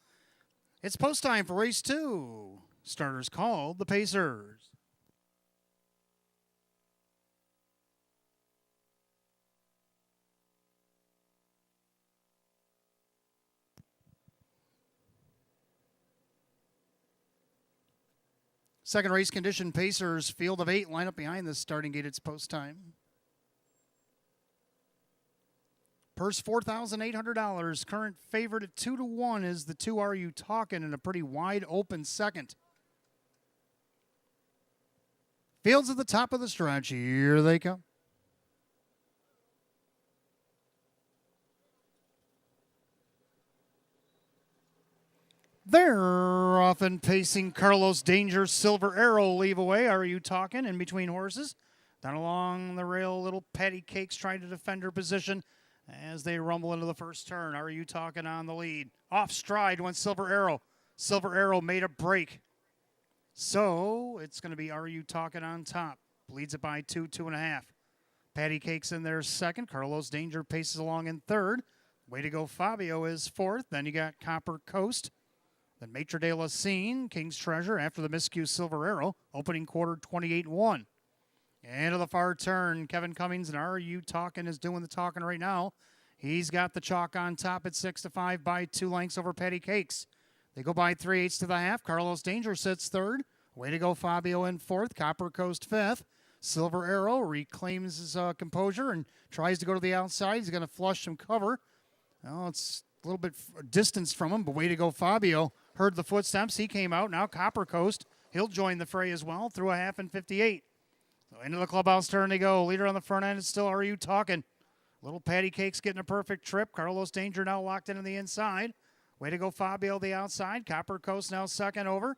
It's post time for race 2. Starters called the Pacers. Second race condition, Pacers, field of 8, line up behind the starting gate. It's post time. Purse $4,800. Current favorite at 2-1 is the 2 Are You Talking in a pretty wide open second. Fields at the top of the stretch. Here they come. They're often pacing. Carlos Danger, Silver Arrow leave away. Are You Talking in between horses? Down along the rail, little Patty Cakes trying to defend her position as they rumble into the first turn. Are You Talking on the lead? Off stride went Silver Arrow. Silver Arrow made a break. So it's going to be Are You Talking on top. Leads it by 2, 2.5. Patty Cakes in there second. Carlos Danger paces along in third. Way to go, Fabio is fourth. Then you got Copper Coast. Then Maitre de la Scene, King's Treasure, after the miscue Silver Arrow, opening quarter 28-1. Into the far turn, Kevin Cummings and Are You Talking is doing the talking right now. He's got the chalk on top at 6-5 by 2 lengths over Patty Cakes. They go by 3/8 to the half. Carlos Danger sits third. Way to go, Fabio in fourth. Copper Coast fifth. Silver Arrow reclaims his composure and tries to go to the outside. He's going to flush some cover. Well, it's a little bit distance from him, but way to go, Fabio. Heard the footsteps. He came out. Now Copper Coast. He'll join the fray as well through a half and 58. So into the clubhouse turn they go. Leader on the front end is still Are You Talking. Little Patty Cakes getting a perfect trip. Carlos Danger now locked into the inside. Way to go, Fabio, the outside. Copper Coast now second over.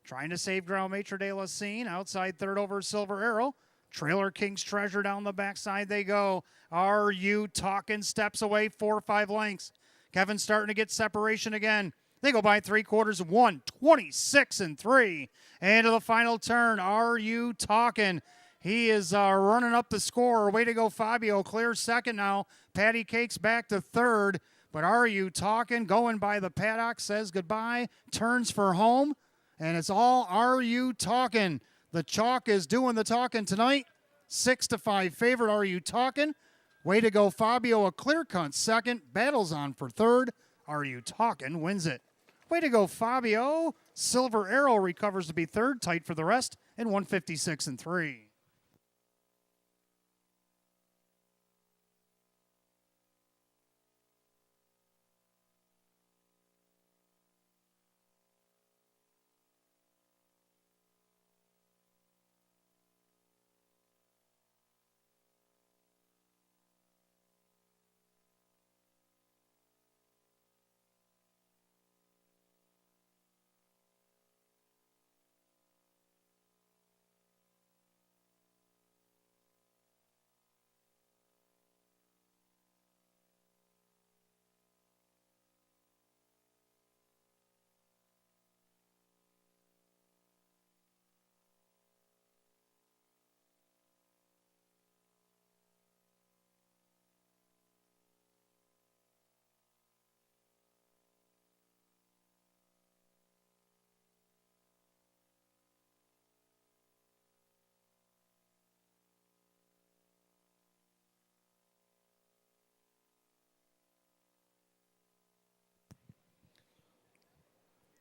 Trying to save ground, Maitre de la Scene. Outside third over, Silver Arrow. Trailer King's Treasure down the backside they go. Are You Talking? Steps away 4 or 5 lengths. Kevin's starting to get separation again. They go by 3/4 of 1, 26-3. And to the final turn, Are You Talking? He is running up the score. Way to go, Fabio. Clear second now. Patty Cakes back to third. But Are You Talking? Going by the paddock, says goodbye, turns for home. And it's all Are You Talking? The chalk is doing the talking tonight. 6-5 favorite, Are You Talking? Way to go, Fabio. A clear cut second. Battles on for third. Are You Talking? Wins it. Way to go, Fabio. Silver Arrow recovers to be third. Tight for the rest in 156-3.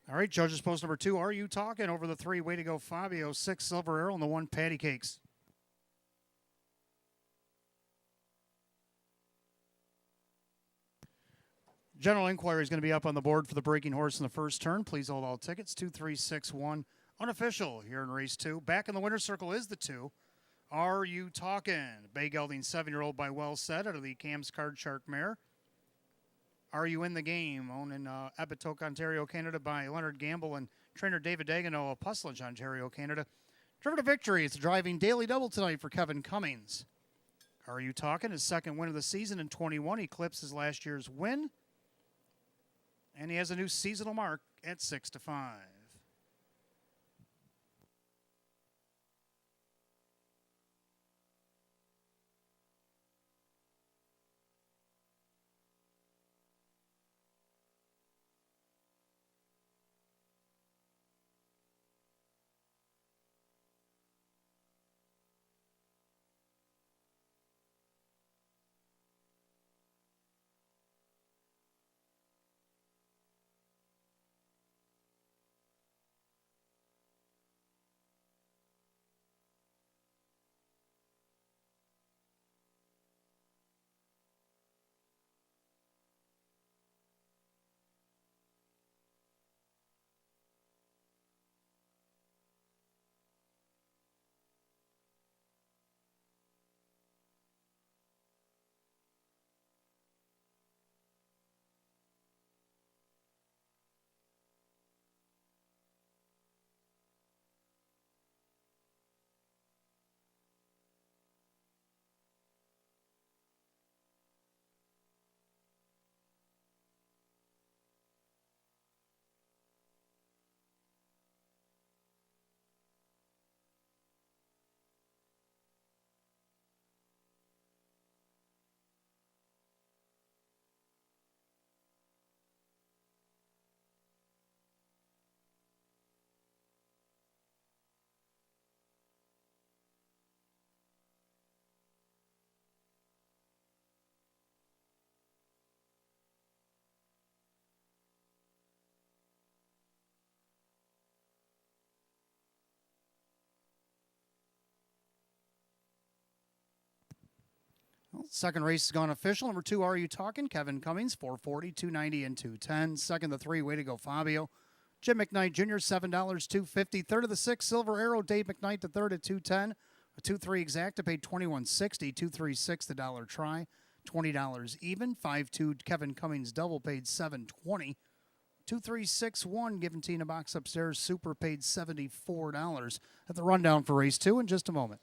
All right, judges post number 2. Are You Talking? Over the 3. Way to go, Fabio. 6 Silver Arrow and the 1 Patty Cakes. General inquiry is going to be up on the board for the breaking horse in the first turn. Please hold all tickets. 2-3-6-1. Unofficial here in race 2. Back in the winner's circle is the 2. Are You Talking? Bay Gelding 7-year-old by Well Said out of the Cam's Card Shark mare. Are You in the Game? Owned in Etobicoke, Ontario, Canada by Leonard Gamble and trainer David Dagenot of Pusledge, Ontario, Canada. Driven to victory. It's a driving daily double tonight for Kevin Cummings. Are You Talking? His second win of the season in 21. He eclipses last year's win. And he has a new seasonal mark at 6-5. Second race has gone official. Number 2, Are You Talking? Kevin Cummings, 440, 290, and 210. Second, the 3, Way to Go Fabio. Jim McKnight Jr., $7, 250. Third of the 6, Silver Arrow, Dave McKnight, the third at 210. A 2-3 Exacta paid $21.60. 2-3-6, the dollar try, $20 even. 5-2 Kevin Cummings double paid $7.20. 2-3-6-1 given Tina box upstairs super paid $74. At the rundown for race 2 in just a moment.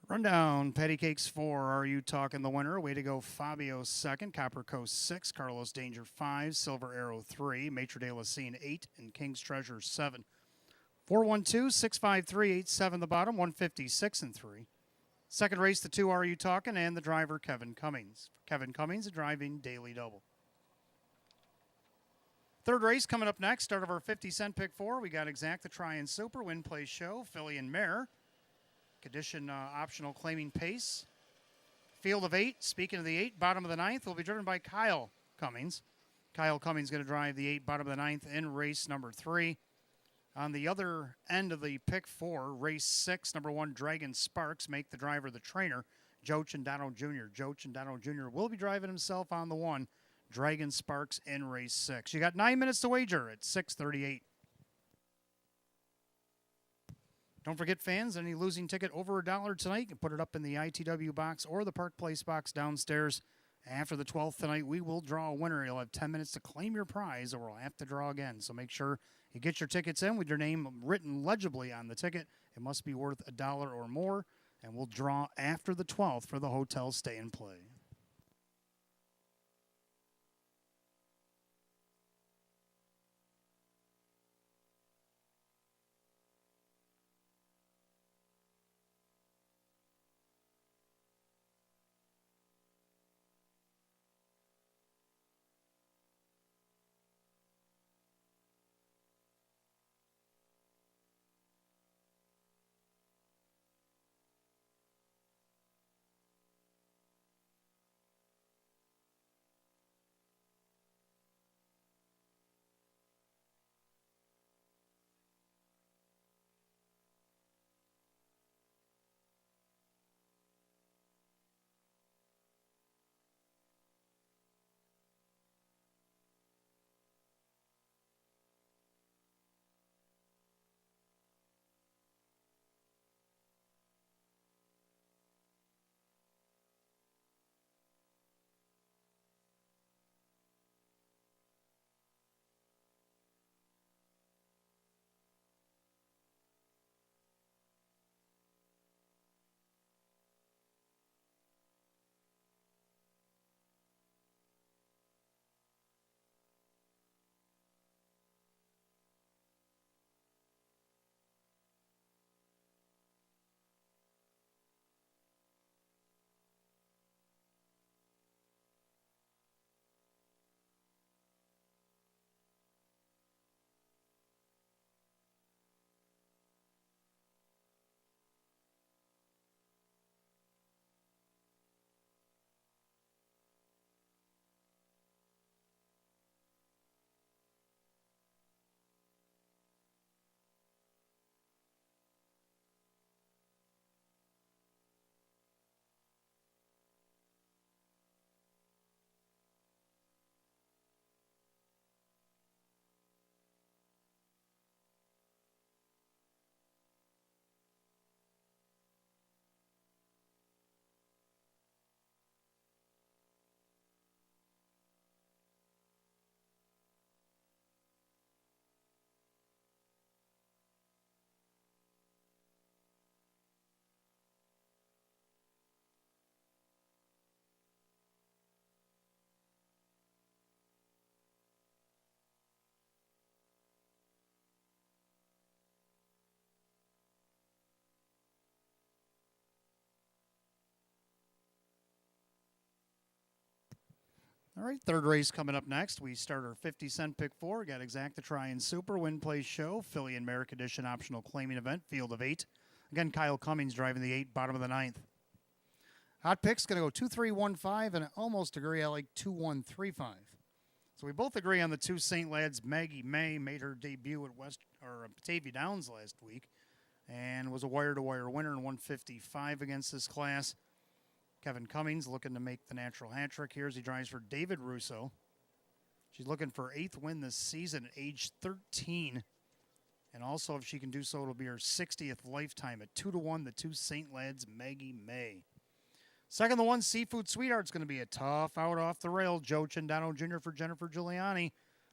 Rundown, Patty Cakes 4, Are You Talking? The winner, Way to Go Fabio 2nd, Copper Coast 6, Carlos Danger 5, Silver Arrow 3, Maitre de la Scene 8, and King's Treasure 7. 412-653-87 the bottom, 156 and 3. Second race, the 2, Are You Talking? And the driver, Kevin Cummings. Kevin Cummings, a driving daily double. Third race coming up next, start of our 50-cent pick 4. We got Exacta Try and Super, Win Play Show, Filly and Mare. Condition optional claiming pace. Field of 8. Speaking of the 8, bottom of the 9th will be driven by Kyle Cummings. Kyle Cummings going to drive the 8, bottom of the 9th in race number 3. On the other end of the pick 4, race 6, number 1, Dragon Sparks, make the driver the trainer, Joe Chandano Jr. Joe Chandano Jr. will be driving himself on the 1, Dragon Sparks in race 6. You got 9 minutes to wager at 6:38. Don't forget, fans, any losing ticket over $1 tonight, you can put it up in the ITW box or the Park Place box downstairs. After the 12th tonight, we will draw a winner. You'll have 10 minutes to claim your prize, or we'll have to draw again. So make sure you get your tickets in with your name written legibly on the ticket. It must be worth $1 or more, and we'll draw after the 12th for the hotel stay and play. All right, third race coming up next. We start our 50-cent pick four. Got Exact to Try and Super, Win Play Show, Philly and Merrick Edition optional claiming event, field of 8. Again, Kyle Cummings driving the 8, bottom of the 9th. Hot picks going to go 2-3-1-5, and I almost agree I like 2-1-3-5. So we both agree on the 2 St. Lads. Maggie May made her debut at Batavia Downs last week and was a wire-to-wire winner in 155 against this class. Kevin Cummings looking to make the natural hat trick here as he drives for David Russo. She's looking for her 8th win this season at age 13. And also, if she can do so, it'll be her 60th lifetime at 2-1, the 2 St. Lads, Maggie May. Second, the 1 Seafood Sweetheart's going to be a tough out off the rail. Joe Cindano Jr. for Jennifer Giuliani.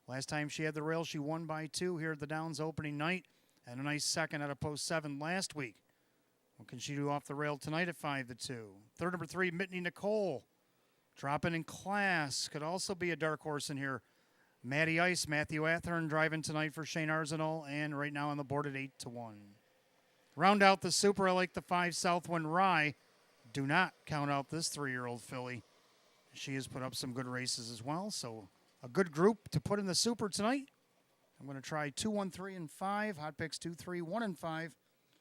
Last time she had the rail, she won by 2 here at the Downs opening night. And a nice second at a post 7 last week. What can she do off the rail tonight at 5-2? Third, number 3, Mitney Nicole. Dropping in class. Could also be a dark horse in here. Matty Ice, Matthew Athern driving tonight for Shane Arsenault. And right now on the board at 8-1. Round out the Super, I like the 5 Southwind Rye. Do not count out this 3-year-old filly. She has put up some good races as well. So a good group to put in the Super tonight. I'm going to try 2, 1, 3, and 5. Hot picks 2, 3, 1, and 5.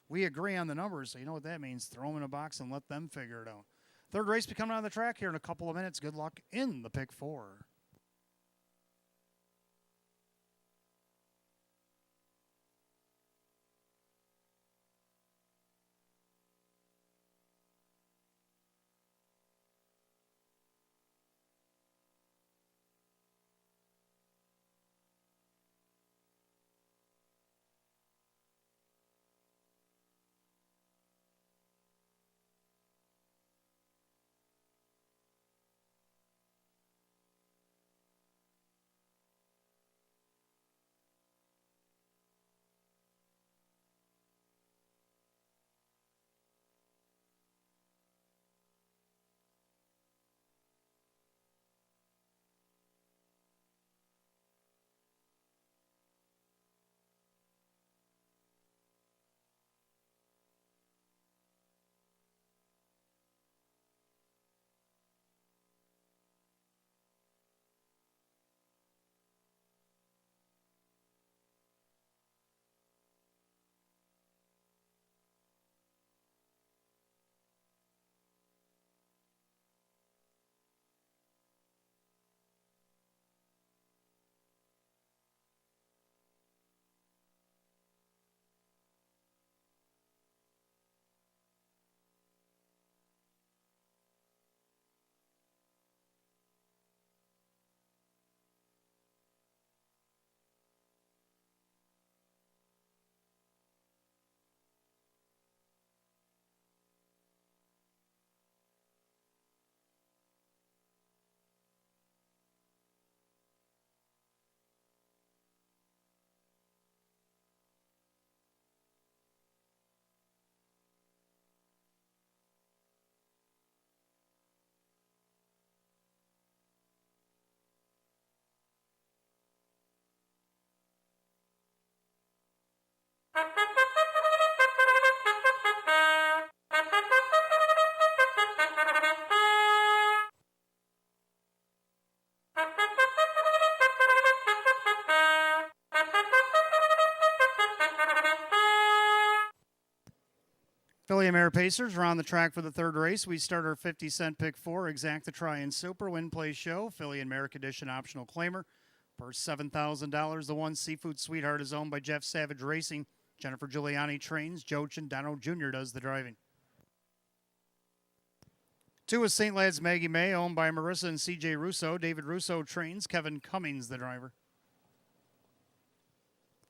We agree on the numbers, so you know what that means. Throw them in a box and let them figure it out. Third race be coming on the track here in a couple of minutes. Good luck in the pick 4. Philly and Mare Pacers are on the track for the third race. We start our 50-cent pick 4, Exact to Try and Super, Win Play Show, Philly and Merrick Edition optional claimer. Purse $7,000. The 1 Seafood Sweetheart is owned by Jeff Savage Racing. Jennifer Giuliani trains. Joe Cindano Jr. does the driving. 2 is St. Lads Maggie May, owned by Marissa and C.J. Russo. David Russo trains. Kevin Cummings, the driver.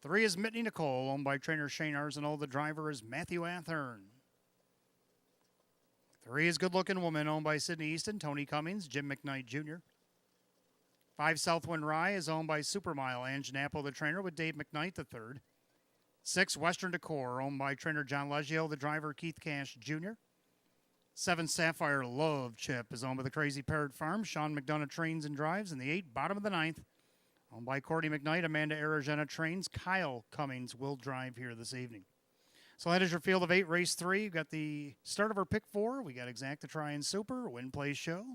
3 is Mitney Nicole, owned by trainer Shane Arsenault. The driver is Matthew Athern. 3 is Good Looking Woman, owned by Sydney Easton, Tony Cummings, Jim McKnight Jr. 5 Southwind Rye is owned by Supermile, Ange Nappo, the trainer, with Dave McKnight III. 6 Western Decor, owned by trainer John Leggio, the driver Keith Cash Jr. 7 Sapphire Love Chip is owned by the Crazy Parrot Farm, Sean McDonough trains and drives. And the 8, bottom of the 9th, owned by Courtney McKnight, Amanda Aragena trains. Kyle Cummings will drive here this evening. So that is your field of 8, race 3. You've got the start of our pick 4. We got Exact to Try and Super, Win Play Show,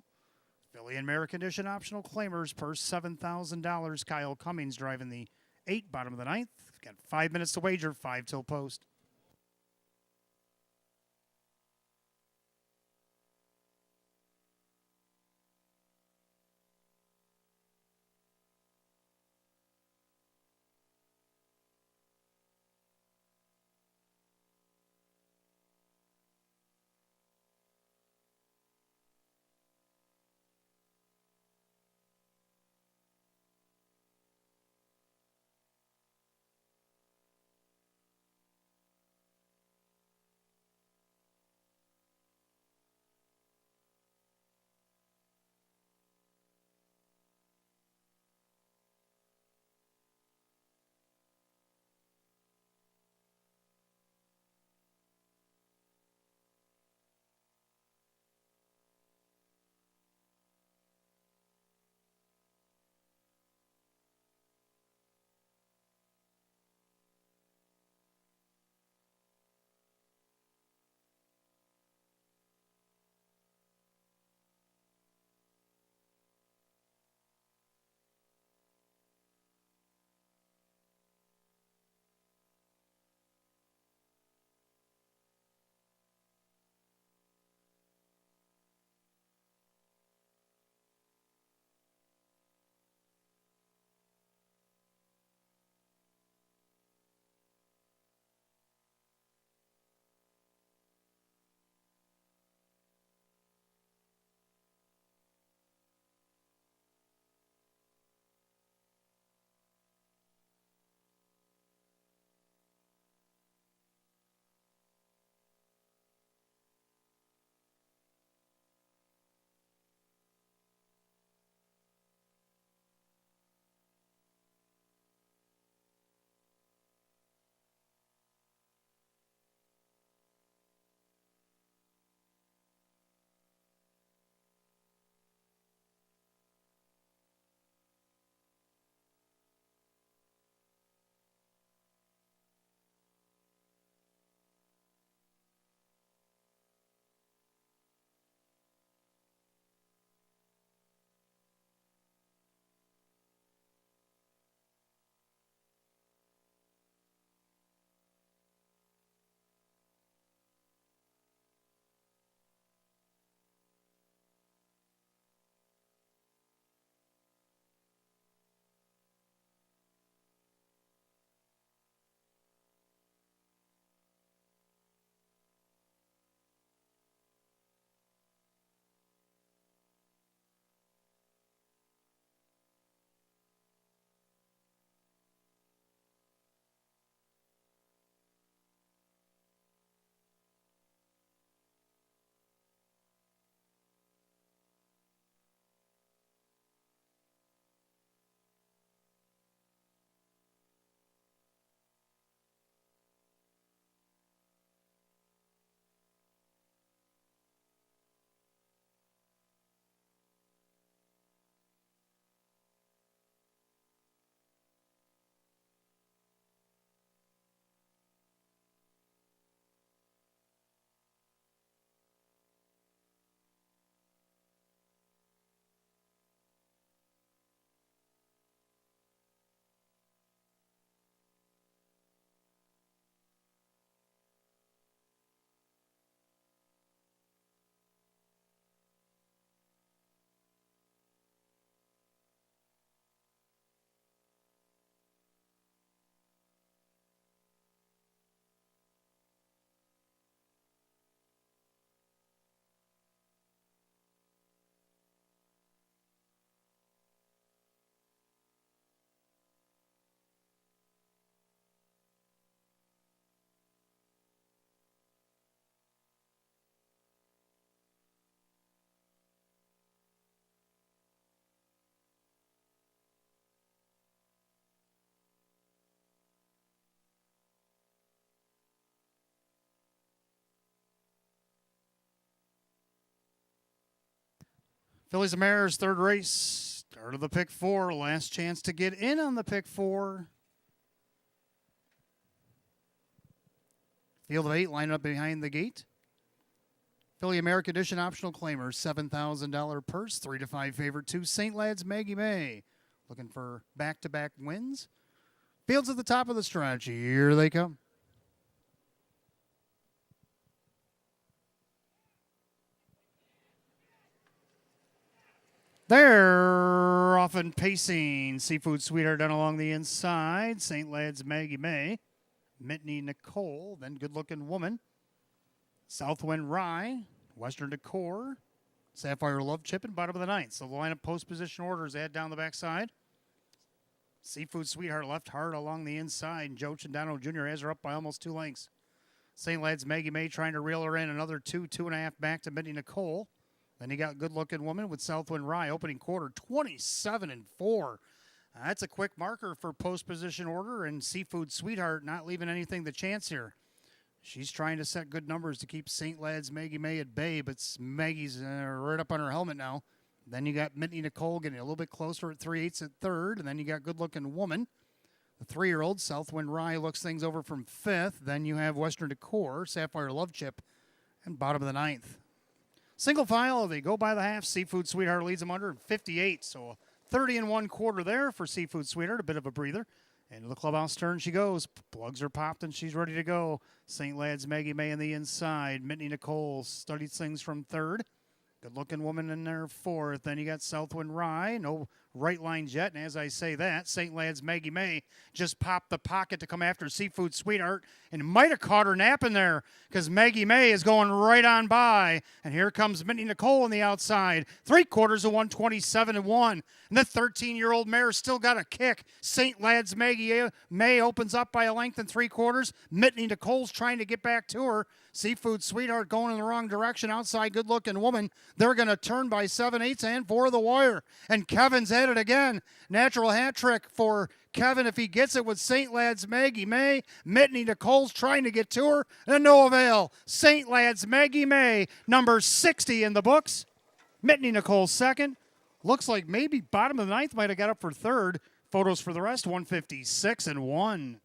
Philly and Mare Condition optional claimers per $7,000. Kyle Cummings driving the 8, bottom of the 9th. Got 5 minutes to wager, 5 till post. Phillies and Mares, third race. Start of the pick 4. Last chance to get in on the pick 4. Field of 8 lined up behind the gate. Philly American Edition optional claimer, $7,000 purse, 3 to 5 favorite 2, St. Lad's Maggie May. Looking for back-to-back wins. Fields at the top of the stretch. Here they come. They're often pacing. Seafood Sweetheart down along the inside. St. Lad's Maggie May. Mitney Nicole, then Good Looking Woman. Southwind Rye. Western Decor. Sapphire Love Chip and bottom of the ninth. So the lineup post position orders add down the backside. Seafood Sweetheart left hard along the inside. And Joe Chandano Jr. has her up by almost 2 lengths. St. Lad's Maggie May trying to reel her in. Another 2.5 back to Mitney Nicole. Then you got Good Looking Woman with Southwind Rye opening quarter 27-4. That's a quick marker for post position order, and Seafood Sweetheart not leaving anything to chance here. She's trying to set good numbers to keep St. Lad's Maggie May at bay, but Maggie's right up on her helmet now. Then you got Mitney Nicole getting a little bit closer at 3/8 at third, and then you got Good Looking Woman. The 3-year-old Southwind Rye looks things over from fifth. Then you have Western Decor, Sapphire Love Chip, and bottom of the ninth. Single file, they go by the half. Seafood Sweetheart leads them under 58, so 30 1/4 there for Seafood Sweetheart, a bit of a breather. Into the clubhouse turn she goes. Plugs are popped and she's ready to go. St. Lad's Maggie May on the inside. Mitney Nicole studied things from third. Good Looking Woman in there fourth. Then you got Southwind Rye. No right lines yet. And as I say that, St. Lad's Maggie May just popped the pocket to come after Seafood Sweetheart and might have caught her napping there because Maggie May is going right on by. And here comes Mitney Nicole on the outside. 3/4 of 127-1. And the 13-year-old mare still got a kick. St. Lad's Maggie May opens up by a length and 3/4. Mitney Nicole's trying to get back to her. Seafood Sweetheart going in the wrong direction outside Good Looking Woman. They're going to turn by 7/8 and 4 of the wire. And Kevin's at it again. Natural hat trick for Kevin if he gets it with St. Lad's Maggie May. Mitney Nicole's trying to get to her and no avail. St. Lad's Maggie May, number 60 in the books. Mitney Nicole second. Looks like maybe bottom of the ninth might have got up for third. Photos for the rest, 156-1.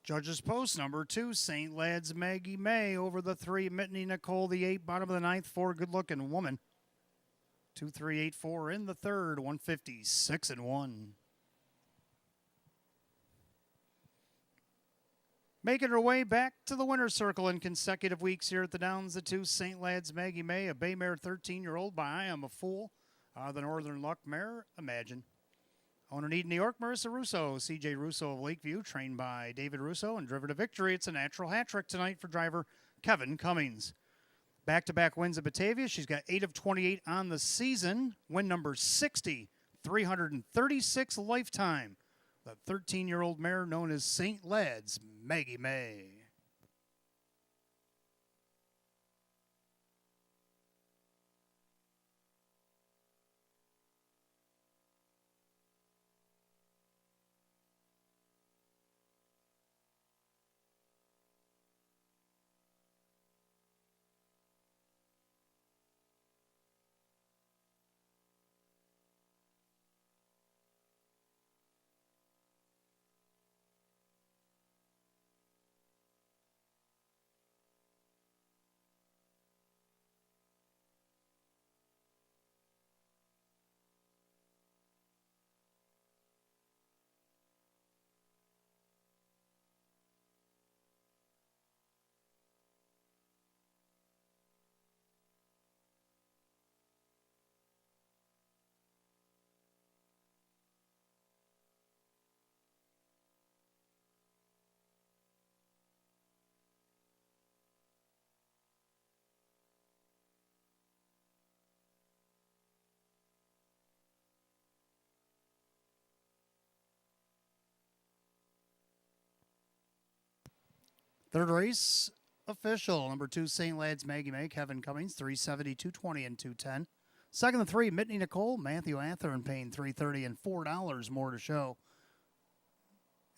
Judges post number 2, St. Lad's Maggie May over the 3, Mitney Nicole the 8, bottom of the ninth, 4, Good Looking Woman. 2-3-8-4 in the third, 156-1. Making her way back to the winner's circle in consecutive weeks here at the Downs, the 2, St. Lad's Maggie May, a bay mare 13-year-old by I Am a Fool. The Northern Luck mare, Imagine. Owner Need New York, Marissa Russo. C.J. Russo of Lakeview, trained by David Russo and driven to victory. It's a natural hat trick tonight for driver Kevin Cummings. Back-to-back wins at Batavia. She's got 8 of 28 on the season. Win number 60, 336 lifetime. The 13-year-old mare known as St. Lad's Maggie May. Third race official, number 2, St. Lad's Maggie May, Kevin Cummings, 370, 220, and 210. Second and 3, Mitney Nicole, Matthew Ather and Payne, 330 and $4 more to show.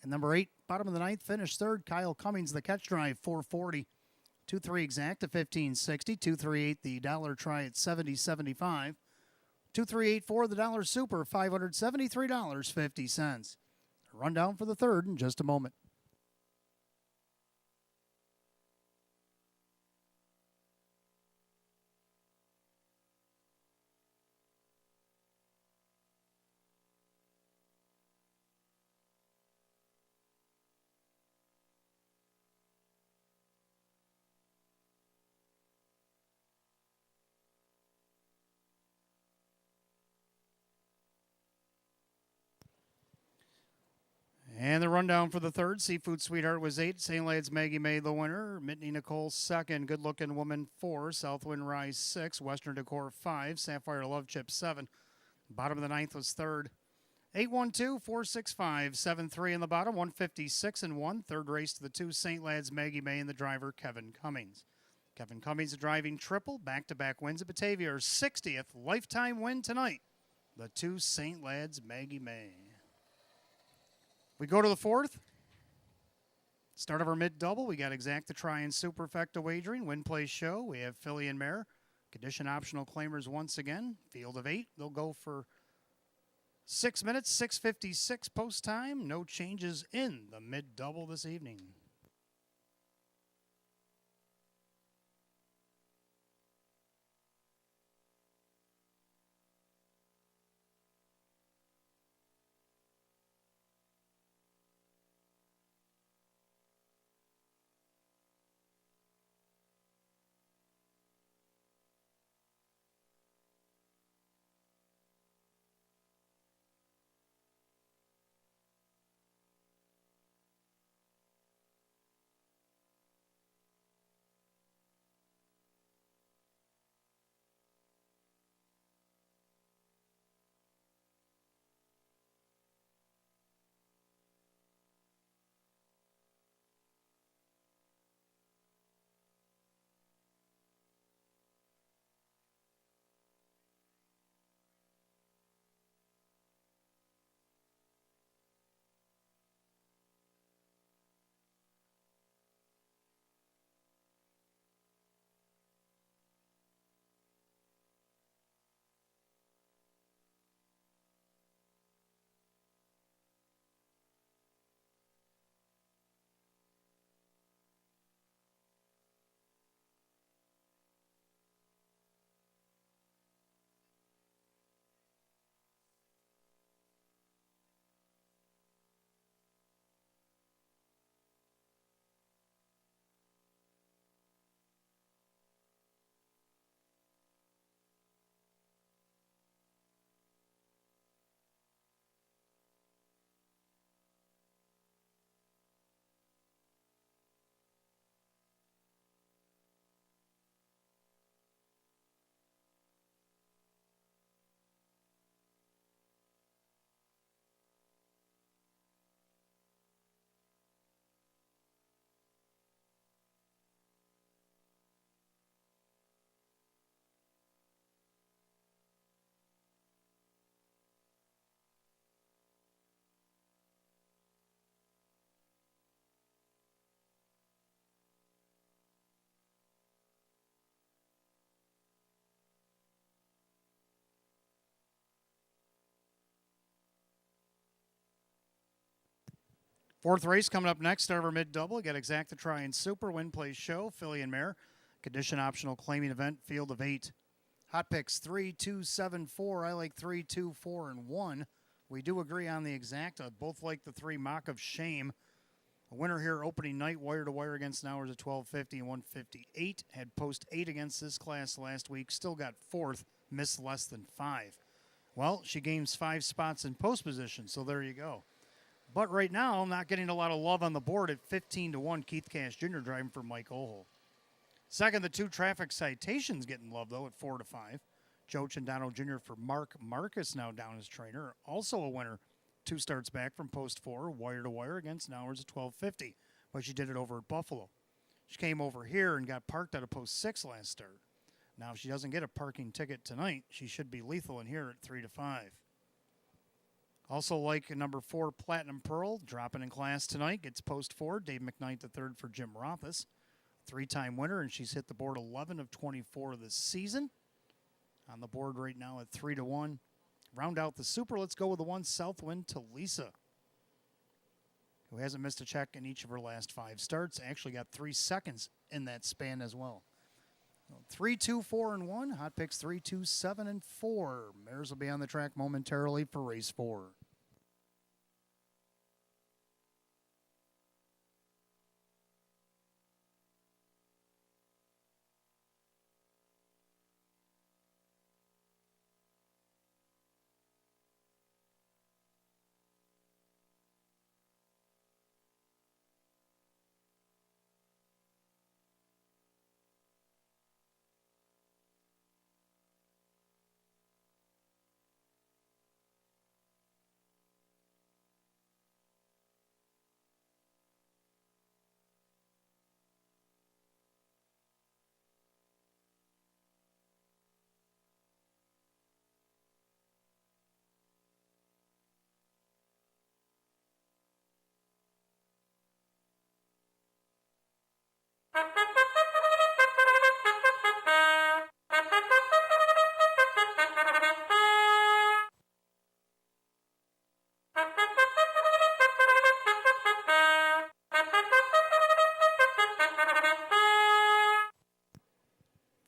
And number 8, bottom of the ninth, finished third, Kyle Cummings, the catch drive, 440. 2-3 exact at 1560. 2-3-8 the dollar try at 70.75. 2-3-8-4 the dollar super, $573.50. Rundown for the third in just a moment. And the rundown for the third, Seafood Sweetheart was 8. St. Lad's Maggie May the winner. Mitney Nicole second. Good Looking Woman 4. Southwind Rise 6. Western Decor 5. Sapphire Love Chip 7. Bottom of the ninth was third. 8-1-2, 4-6-5, 7-3 in the bottom. 156 and 1. Third race to the 2, St. Lad's Maggie May and the driver Kevin Cummings. Kevin Cummings, a driving triple. Back-to-back wins at Batavia. Her 60th lifetime win tonight. The 2, St. Lad's Maggie May. We go to the fourth. Start of our mid-double. We got Exacta Try and Superfecta wagering. Win, play, show. We have filly and mare. Condition optional claimers once again. Field of 8. They'll go for 6 minutes, 6:56 post time. No changes in the mid-double this evening. Fourth race coming up next. Start of our mid-double. Got Exacta Try and Super. Win, play, show. Filly and mare. Condition optional claiming event. Field of 8. Hot picks 3, 2, 7, 4. I like 3, 2, 4, and 1. We do agree on the Exacta. Both like the 3 Mock of Shame. A winner here opening night, wire to wire against Nowers at 12:50 and 158. Had post 8 against this class last week. Still got 4th. Missed less than 5. Well, she gains 5 spots in post position, so there you go. But right now, not getting a lot of love on the board at 15-1. Keith Cash Jr. driving for Mike Ohl. Second, the 2 Traffic Citations getting love, though, at 4-5. Joe Chandano Jr. for Mark Marcus now down as trainer. Also a winner 2 starts back from post 4, wire to wire against Nowers at 12:50. But she did it over at Buffalo. She came over here and got parked at a post 6 last start. Now, if she doesn't get a parking ticket tonight, she should be lethal in here at 3-5. Also like number 4, Platinum Pearl, dropping in class tonight. Gets post 4, Dave McKnight III for Jim Rothus. 3-time winner, and she's hit the board 11 of 24 this season. On the board right now at 3-1. Round out the Super, let's go with the 1, Southwind to Lisa, who hasn't missed a check in each of her last 5 starts. Actually got 3 seconds in that span as well. 3, 2, 4, and 1. Hot picks 3, 2, 7, and 4. Mares will be on the track momentarily for race 4.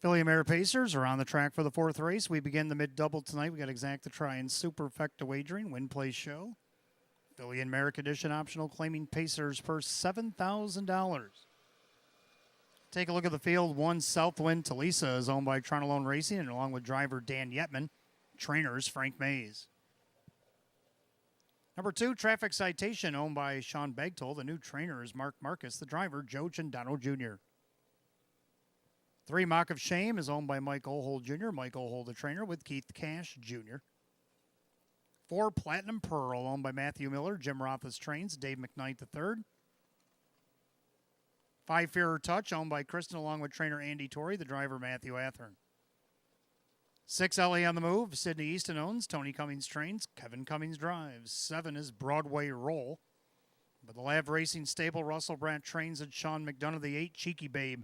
Philly Mare Pacers are on the track for the 4th race. We begin the mid-double tonight. We got Exacta Try and Superfecta wagering, win, play, show. Philly and Merrick Edition optional, claiming Pacers per $7,000. Take a look at the field. 1, Southwind to Lisa is owned by Tronolone Racing, and along with driver Dan Yetman, trainers Frank Mays. Number 2, Traffic Citation, owned by Sean Bagtol. The new trainer is Mark Marcus, the driver Joe Chandano Jr. 3, Mock of Shame is owned by Mike Ohold Jr. Mike Ohold, the trainer, with Keith Cash Jr. 4, Platinum Pearl, owned by Matthew Miller. Jim Rothus trains, Dave McKnight III. 5, Fear or Touch, owned by Kristen, along with trainer Andy Torrey, the driver Matthew Athern. 6, LA on the Move, Sydney Easton owns, Tony Cummings trains, Kevin Cummings drives. 7 is Broadway Roll. But the Lav Racing Stable, Russell Brandt trains at Sean McDonough, the 8, Cheeky Babe,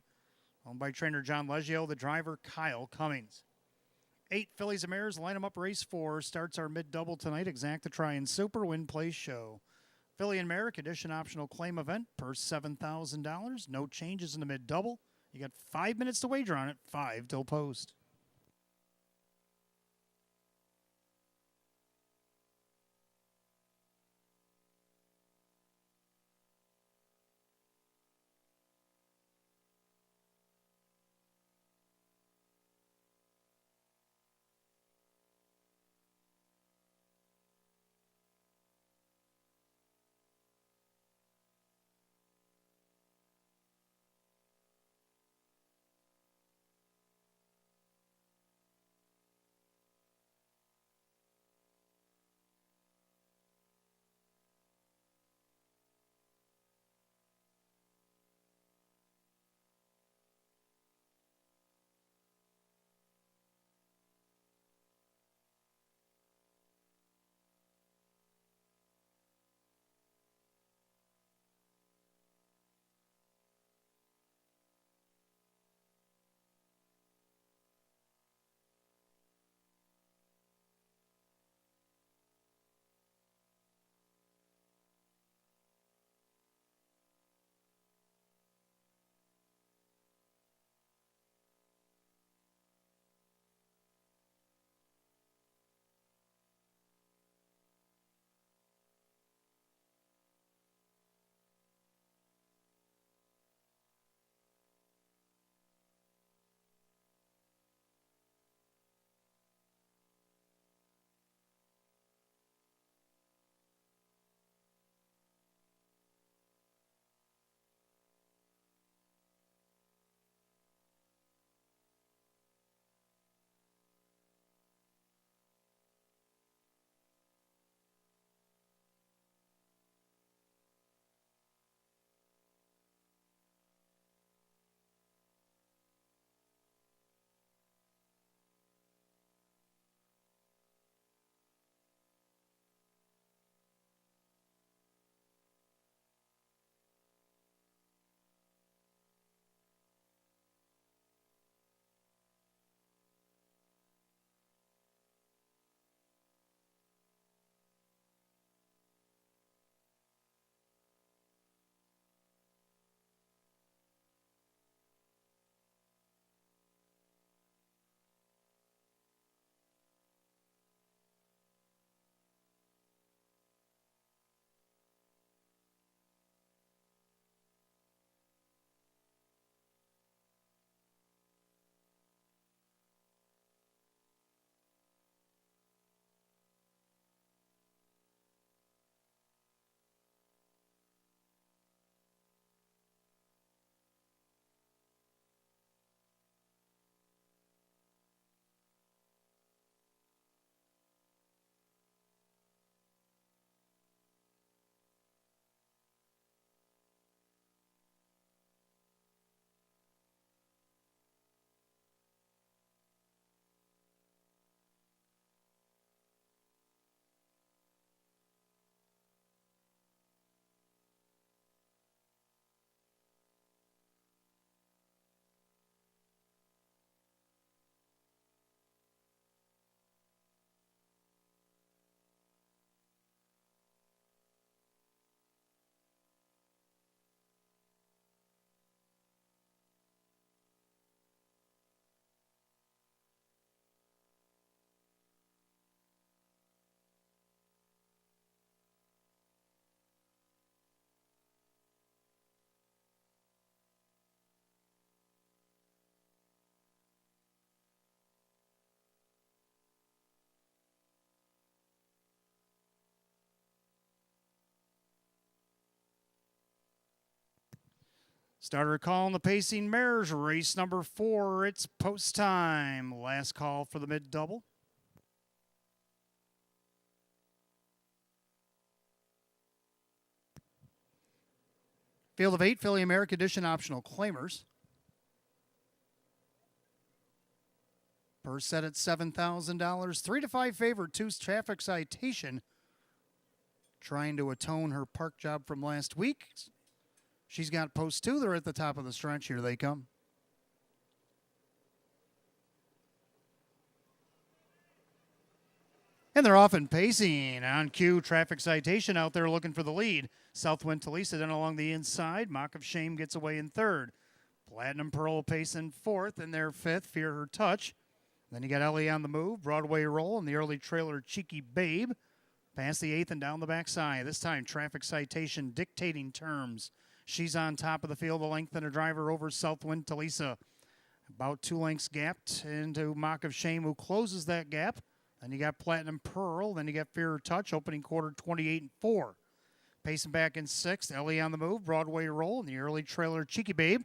owned by trainer John Leggio, the driver Kyle Cummings. 8, Fillies and Mares, line them up race 4. Starts our mid-double tonight. Exacta Try and Super, win, play, show. Philly and Merrick Edition optional claim event per $7,000. No changes in the mid-double. You got 5 minutes to wager on it, 5 till post. Starter call on the Pacing Mares, race number 4. It's post time. Last call for the mid double. Field of 8, Philly America Edition optional claimers. Purse set at $7,000. 3 to 5 favorite, 2's Traffic Citation. Trying to atone her park job from last week. She's got post 2. They're at the top of the stretch. Here they come. And they're off and pacing. On cue, Traffic Citation out there looking for the lead. Southwind Talisa then along the inside. Mock of Shame gets away in 3rd. Platinum Pearl pacing 4th, and they're 5th. Fear Her Touch. Then you got Ellie on the move. Broadway Roll and the early trailer Cheeky Babe. Past the 8th and down the backside. This time, Traffic Citation dictating terms. She's on top of the field, a length and a driver over Southwind Talisa. About 2 lengths gapped into Mock of Shame, who closes that gap. Then you got Platinum Pearl. Then you got Fear Her Touch, opening quarter 28-4. Pacing back in 6th, Ellie on the move, Broadway Roll, and the early trailer Cheeky Babe.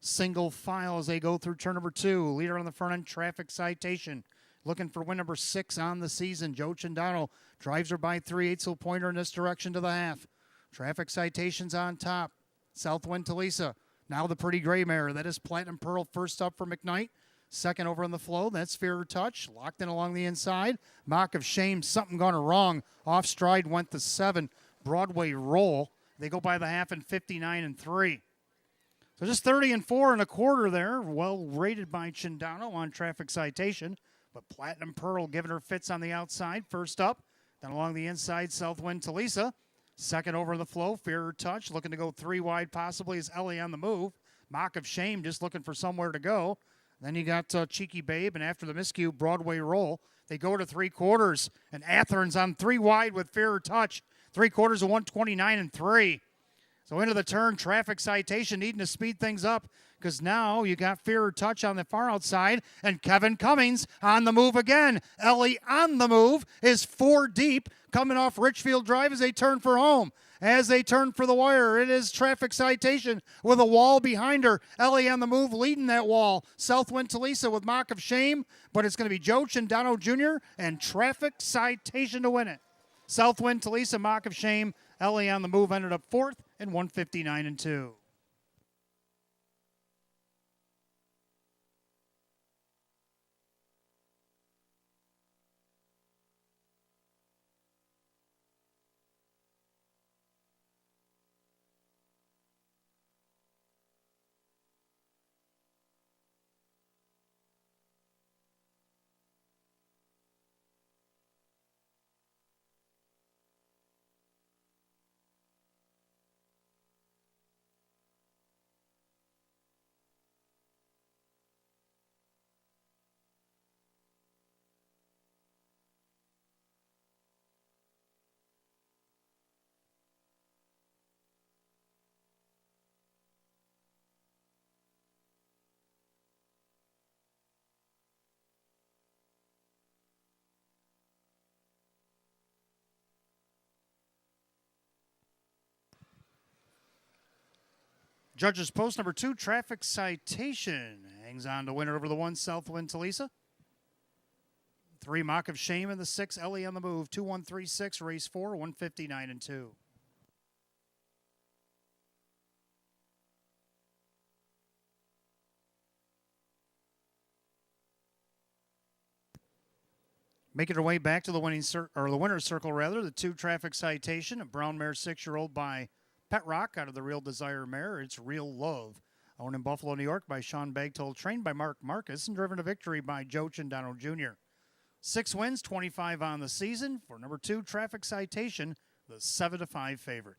Single file as they go through turn number 2. Leader on the front end, Traffic Citation. Looking for win number 6 on the season. Joe Cindano drives her by 3/8, so pointer in this direction to the half. Traffic Citation's on top. Southwind Talisa. Now the pretty gray mare. That is Platinum Pearl first up for McKnight. Second over on the flow. That's Fear Her Touch. Locked in along the inside. Mock of Shame. Something gone wrong. Off stride went the 7. Broadway Roll. They go by the half in 59-3. So just 30-4 and a quarter there. Well rated by Cindano on Traffic Citation. But Platinum Pearl giving her fits on the outside. First up. Then along the inside, Southwind Talisa. Second over the flow, Fear Her Touch. Looking to go 3 wide possibly is Ellie on the move. Mock of Shame just looking for somewhere to go. Then you got Cheeky Babe, and after the miscue, Broadway Roll. They go to 3/4, and Atherin's on 3 wide with Fear Her Touch. 3/4 of 129-3. So into the turn, Traffic Citation needing to speed things up because now you got Fear Her Touch on the far outside and Kevin Cummings on the move again. Ellie on the move is 4 deep coming off Richfield Drive as they turn for home. As they turn for the wire, it is Traffic Citation with a wall behind her. Ellie on the move leading that wall. Southwind Talisa with Mock of Shame, but it's going to be Joe Cindano Jr. and Traffic Citation to win it. Southwind Talisa, Mock of Shame. Ellie on the move ended up 4th in 159-2. Judges post number 2, Traffic Citation. Hangs on to win it over the 1, Southwind Talisa. 3, Mock of Shame, and the 6, Ellie on the move. 2-1-3-6, race 4, 159-2. Making her way back to the winner's circle, the 2, Traffic Citation, a brown mare 6-year-old by Pet Rock out of the Real Desire mare. It's Real Love. Owned in Buffalo, New York by Sean Bagtold, trained by Mark Marcus, and driven to victory by Joe Cindano Jr. 6 wins, 25 on the season. For number 2, Traffic Citation, the 7-5 favorite.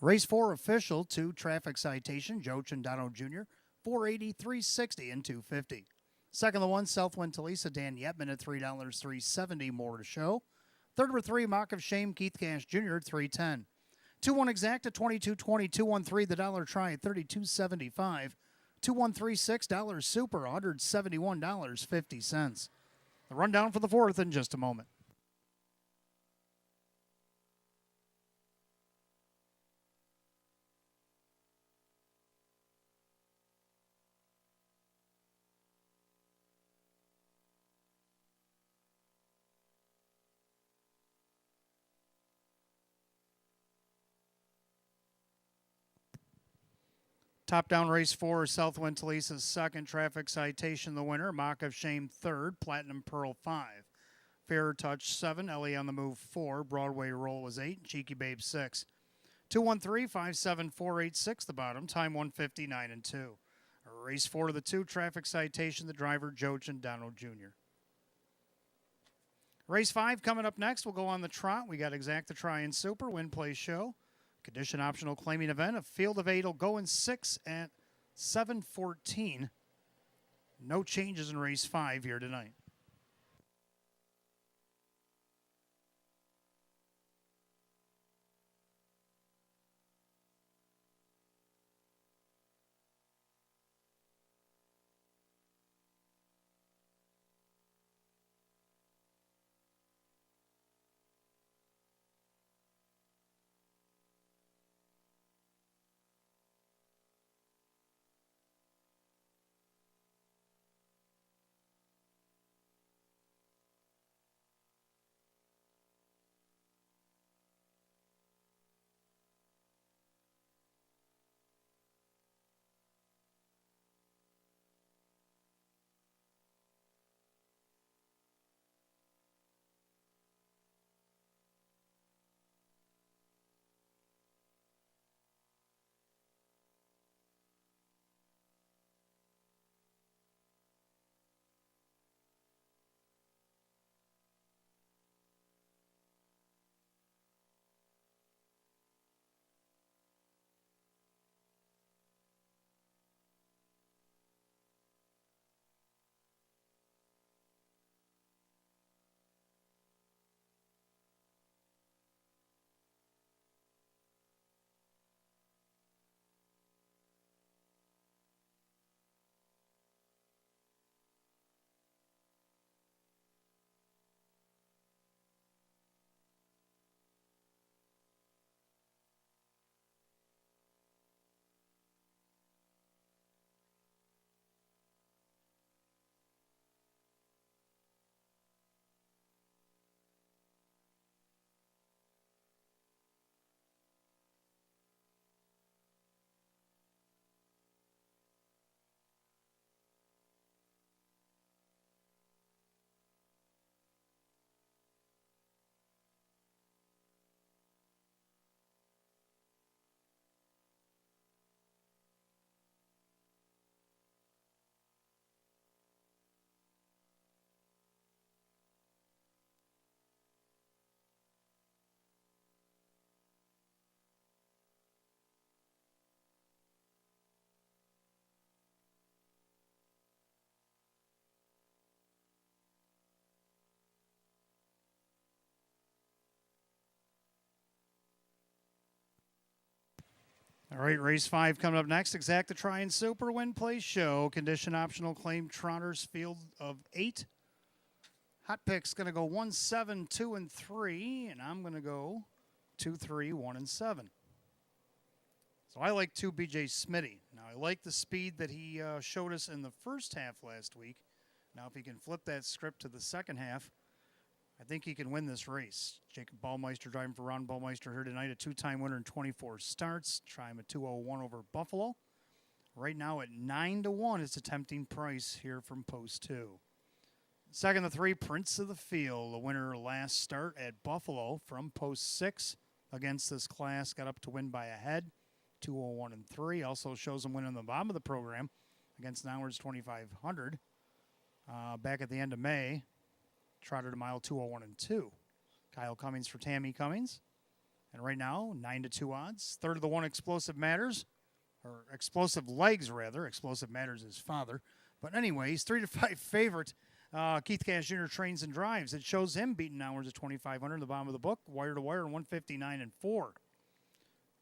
Race 4 official, 2 traffic citation, Joe Chandano Jr., 480, 360, and 250. Second to 1, Southwind Talisa, Dan Yetman at $3, 370, more to show. Third for 3, Mock of Shame, Keith Cash Jr. at 310. 2-1 exact at 22.20, 2-1-3, the dollar try at 32.75. 2-1-3, $6 super, $171.50. The rundown for the fourth in just a moment. Top down race 4, Southwind Talisa's second, traffic citation the winner, Mock of Shame third, Platinum Pearl 5. Fair Touch 7, Ellie on the Move 4, Broadway Roll was 8, Cheeky Babe 6. 2-1-3, 5-7-4-8-6 the bottom, time 159 and 2. Race 4 to the 2, traffic citation the driver, Joe Chandano Jr. Race 5 coming up next. We'll go on the trot. We got Exact the Try and Super, Win Play Show. Condition optional claiming event. A field of 8 will go in 6 at 7:14. No changes in race 5 here tonight. All right, race 5 coming up next. Exact the Try and Super, Win Play Show. Condition optional claim trotters, field of 8. Hot pick's going to go 1, 7, 2, and 3. And I'm going to go 2, 3, 1, and 7. So I like 2 BJ Smitty. Now, I like the speed that he showed us in the first half last week. Now, if he can flip that script to the second half, I think he can win this race. Jacob Ballmeister driving for Ron Ballmeister here tonight, a 2-time winner in 24 starts. Try him at 201 over Buffalo. Right now at 9-1 is a tempting price here from Post 2. Second to 3, Prince of the Field, the winner last start at Buffalo from Post 6 against this class. Got up to win by a head, 201 and 3. Also shows him winning the bottom of the program against Noward's 2500 back at the end of May. Trotted a mile 201 and 2. Kyle Cummings for Tammy Cummings. And right now, 9-2 odds. Third of the one, Explosive Matters, or Explosive Legs, rather. Explosive Matters is father. But anyways, 3-5 favorite. Keith Cash Jr. trains and drives. It shows him beating hours at 2,500 in the bottom of the book. Wire to wire, 159-4.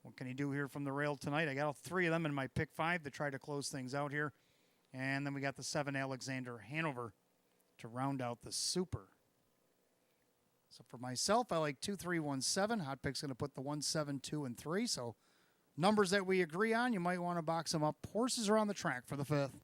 What can he do here from the rail tonight? I got all three of them in my pick 5 to try to close things out here. And then we got the 7 Alexander Hanover to round out the super. So for myself, I like 2, 3, 1, 7. Hot Pick's going to put the 1, 7, 2, and 3. So numbers that we agree on, you might want to box them up. Horses are on the track for the 5th.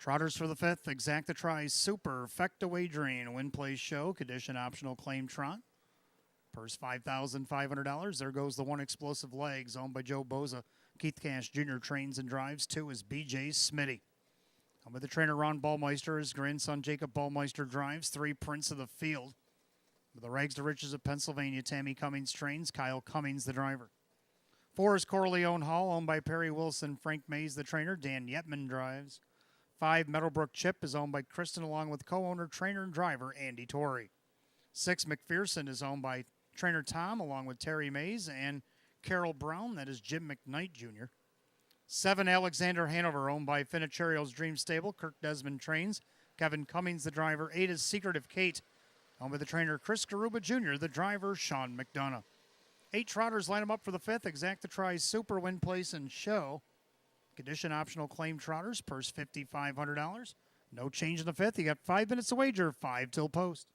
Trotters for the 5th, Exacta Tries Super, Fecta Wagering, Win Play Show, Condition Optional Claim Trot. Purse $5,500. There goes the 1 Explosive Legs, owned by Joe Boza. Keith Cash Jr. trains and drives. 2 is BJ Smitty. Owned by the trainer Ron Ballmeister. His grandson Jacob Ballmeister drives. 3 Prince of the Field. With the Rags to Riches of Pennsylvania, Tammy Cummings trains. Kyle Cummings the driver. 4 is Corleone Hall, owned by Perry Wilson. Frank Mays the trainer. Dan Yetman drives. 5 Meadowbrook Chip is owned by Kristen along with co-owner, trainer, and driver Andy Torrey. 6 McPherson is owned by trainer Tom along with Terry Mays and Carol Brown. That is Jim McKnight Jr. 7 Alexander Hanover owned by Finicherio's Dream Stable. Kirk Desmond trains. Kevin Cummings the driver. 8 is Secretive Kate owned by the trainer Chris Garuba Jr. The driver Sean McDonough. 8 Trotters line them up for the 5th. Exacta Tries Super, Win Place and Show. Condition Optional Claim Trotters, purse $5,500. No change in the 5th. You got 5 minutes to wager, 5 till post.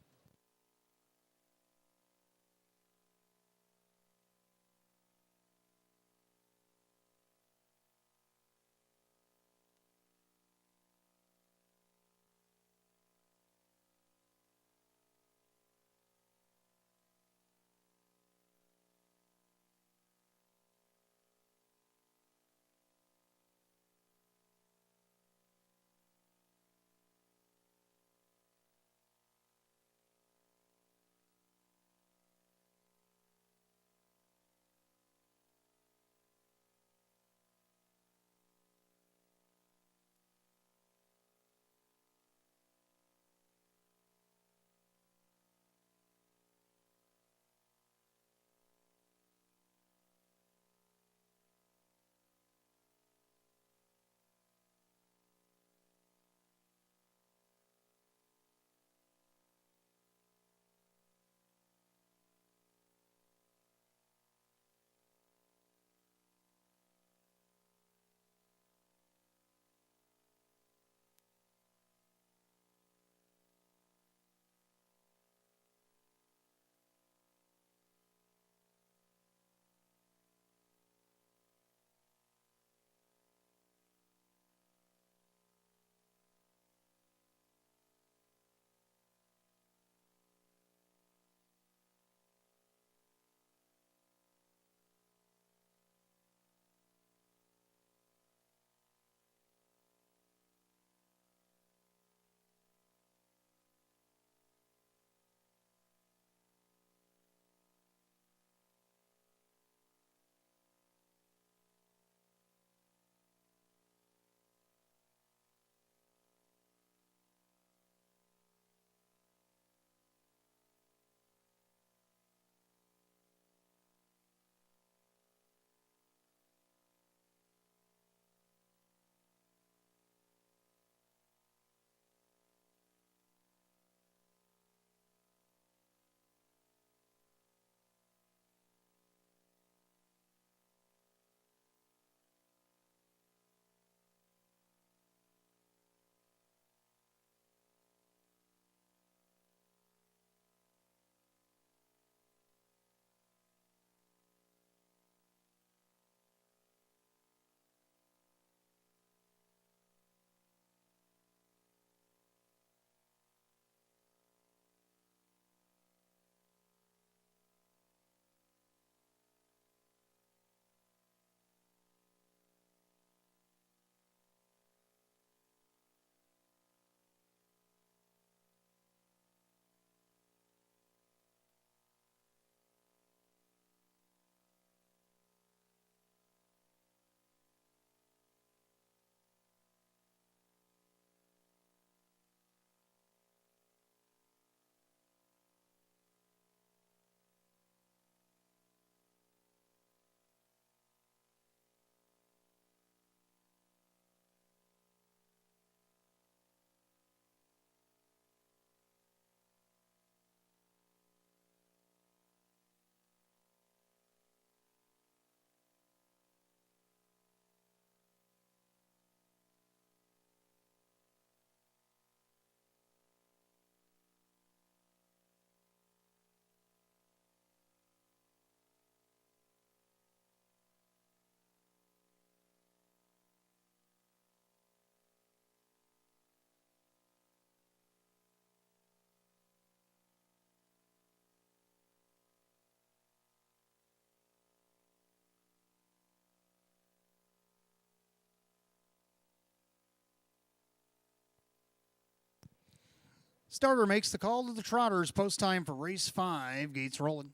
Starter makes the call to the Trotters. Post time for race 5. Gates rolling.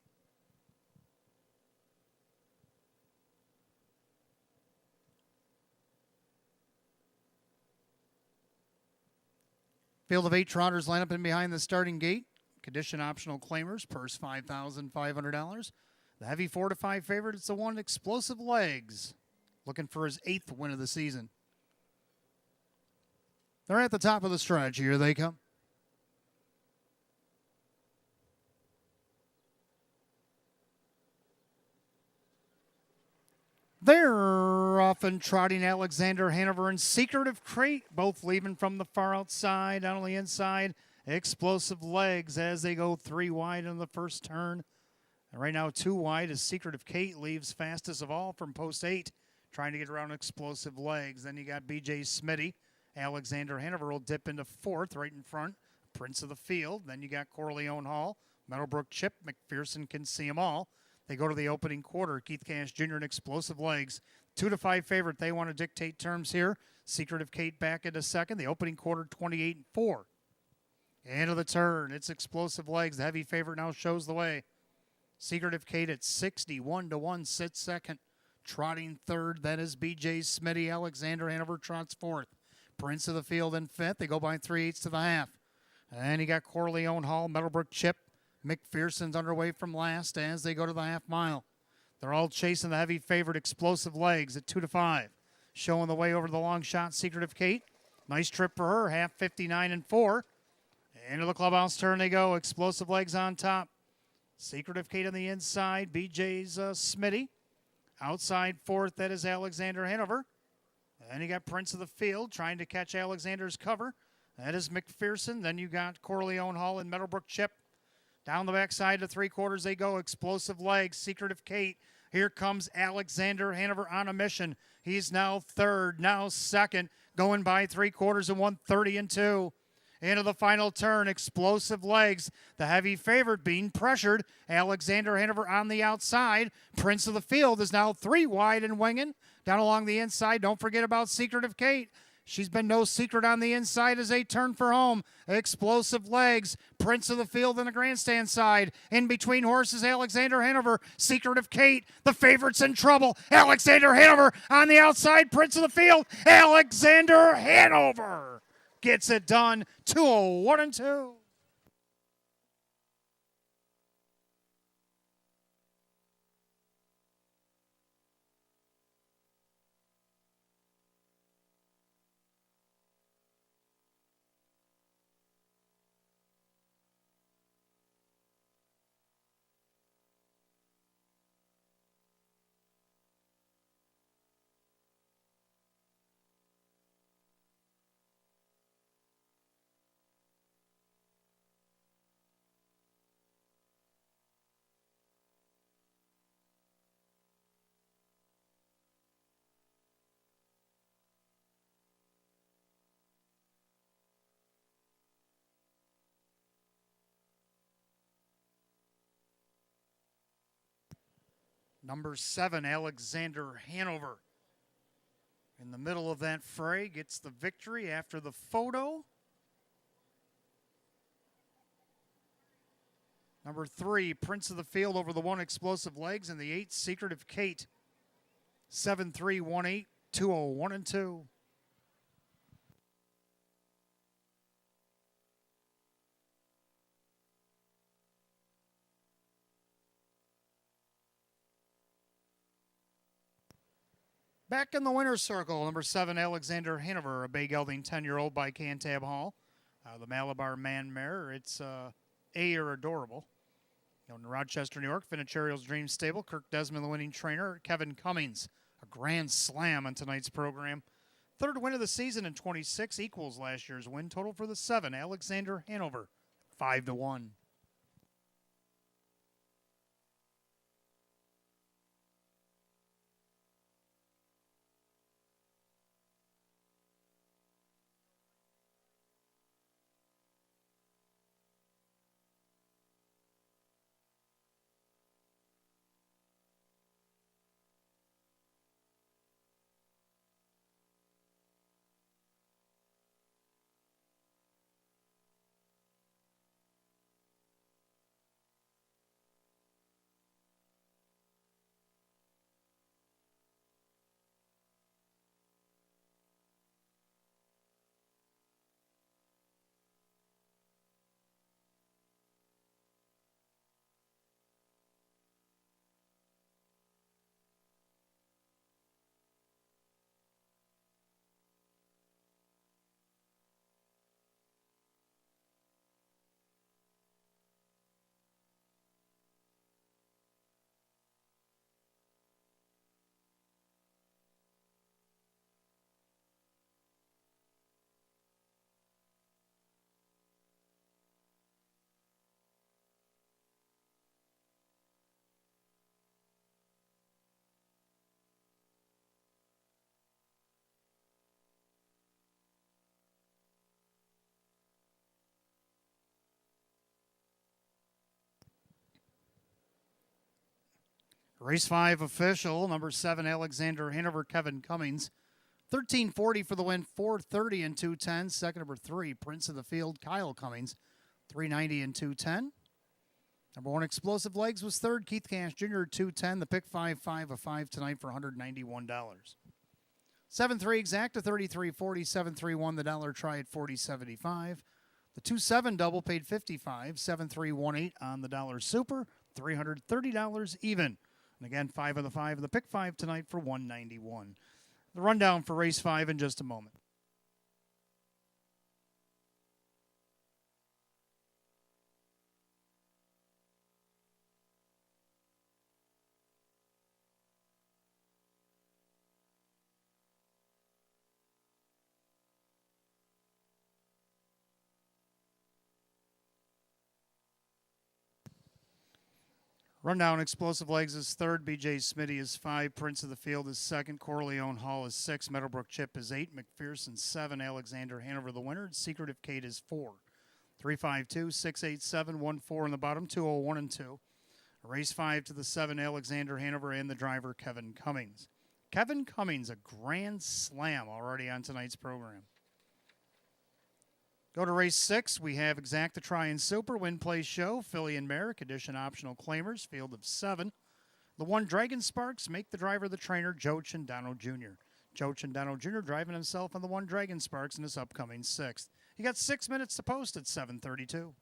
Field of 8 Trotters line up in behind the starting gate. Condition optional claimers. Purse $5,500. The heavy 4 to 5 favorite. It's the one Explosive Legs. Looking for his 8th win of the season. They're at the top of the stretch. Here they come. They're often trotting Alexander Hanover and Secretive Crate, both leaving from the far outside, down on the inside. Explosive Legs as they go 3 wide in the first turn. And right now 2 wide as Secretive Kate leaves fastest of all from post 8, trying to get around Explosive Legs. Then you got BJ Smitty. Alexander Hanover will dip into 4th right in front. Prince of the Field. Then you got Corleone Hall. Meadowbrook Chip. McPherson can see them all. They go to the opening quarter. Keith Cash Jr. and Explosive Legs. 2 to 5 favorite. They want to dictate terms here. Secretive Kate back into second. The opening quarter 28-4. End of the turn. It's Explosive Legs. The heavy favorite now shows the way. Secretive Kate at 61-1 sits second. Trotting third. That is BJ Smitty. Alexander Hanover trots 4th. Prince of the Field in 5th. They go by 3/8 to the half. And you got Corleone Hall, Meadowbrook Chip. McPherson's underway from last as they go to the half mile. They're all chasing the heavy favorite Explosive Legs at 2 to 5. Showing the way over the long shot, Secretive Kate. Nice trip for her, half 59-4. Into the clubhouse turn they go. Explosive Legs on top. Secretive Kate on the inside. BJ's Smitty. Outside 4th, that is Alexander Hanover. And you got Prince of the Field trying to catch Alexander's cover. That is McPherson. Then you got Corleone Hall and Meadowbrook Chip. Down the backside to 3/4 they go. Explosive Legs, Secretive Kate. Here comes Alexander Hanover on a mission. He's now 3rd, now 2nd, going by 3/4 and 1:30-2. Into the final turn, Explosive Legs, the heavy favorite being pressured. Alexander Hanover on the outside. Prince of the Field is now 3 wide and winging. Down along the inside, don't forget about Secretive Kate. She's been no secret on the inside as they turn for home. Explosive Legs, Prince of the Field on the grandstand side. In between horses, Alexander Hanover, Secretive Kate. The favorite's in trouble. Alexander Hanover on the outside, Prince of the Field. Alexander Hanover gets it done. 201-2. Number 7, Alexander Hanover. In the middle of that fray, gets the victory after the photo. Number 3, Prince of the Field over the 1, Explosive Legs, and the 8, Secretive Kate. 7-3-1-8, 201-2. Back in the winner's circle, number 7, Alexander Hanover, a bay gelding 10-year-old by Cantab Hall. The Malabar Man Mare, it's or adorable. In Rochester, New York, Finicherio's Dream Stable. Kirk Desmond, the winning trainer. Kevin Cummings, a grand slam on tonight's program. 3rd win of the season in 26, equals last year's win total for the 7, Alexander Hanover, 5-1. Race 5 official, number 7, Alexander Hanover, Kevin Cummings. 1340 for the win, 430 and 210. Second, number 3, Prince of the Field, Kyle Cummings, 390 and 210. Number 1, Explosive Legs was third, Keith Cash Jr., 210. The pick 5 of 5 tonight for $191. 7-3 exacta, 33.40. 7-3 won the dollar try at 40.75. The 2-7 double paid 55. 7-3 1-8 on the dollar super, $330 even. And again, 5 of the 5 of the pick 5 tonight for $191. The rundown for race 5 in just a moment. Rundown, Explosive Legs is third, BJ Smitty is 5, Prince of the Field is second, Corleone Hall is 6, Meadowbrook Chip is 8, McPherson 7, Alexander Hanover the winner, Secretive Kate is 4. 352, 687, 14 in the bottom, 201 and 2. Race 5 to the 7, Alexander Hanover and the driver Kevin Cummings. Kevin Cummings, a grand slam already on tonight's program. Go to race 6. We have Exacta Try and Super, Win Play Show, Philly and Merrick, Edition Optional Claimers, field of 7. The 1, Dragon Sparks, make the driver the trainer, Joe Chandano Jr. Joe Chandano Jr. driving himself on the 1, Dragon Sparks in this upcoming 6th. He got 6 minutes to post at 7:32.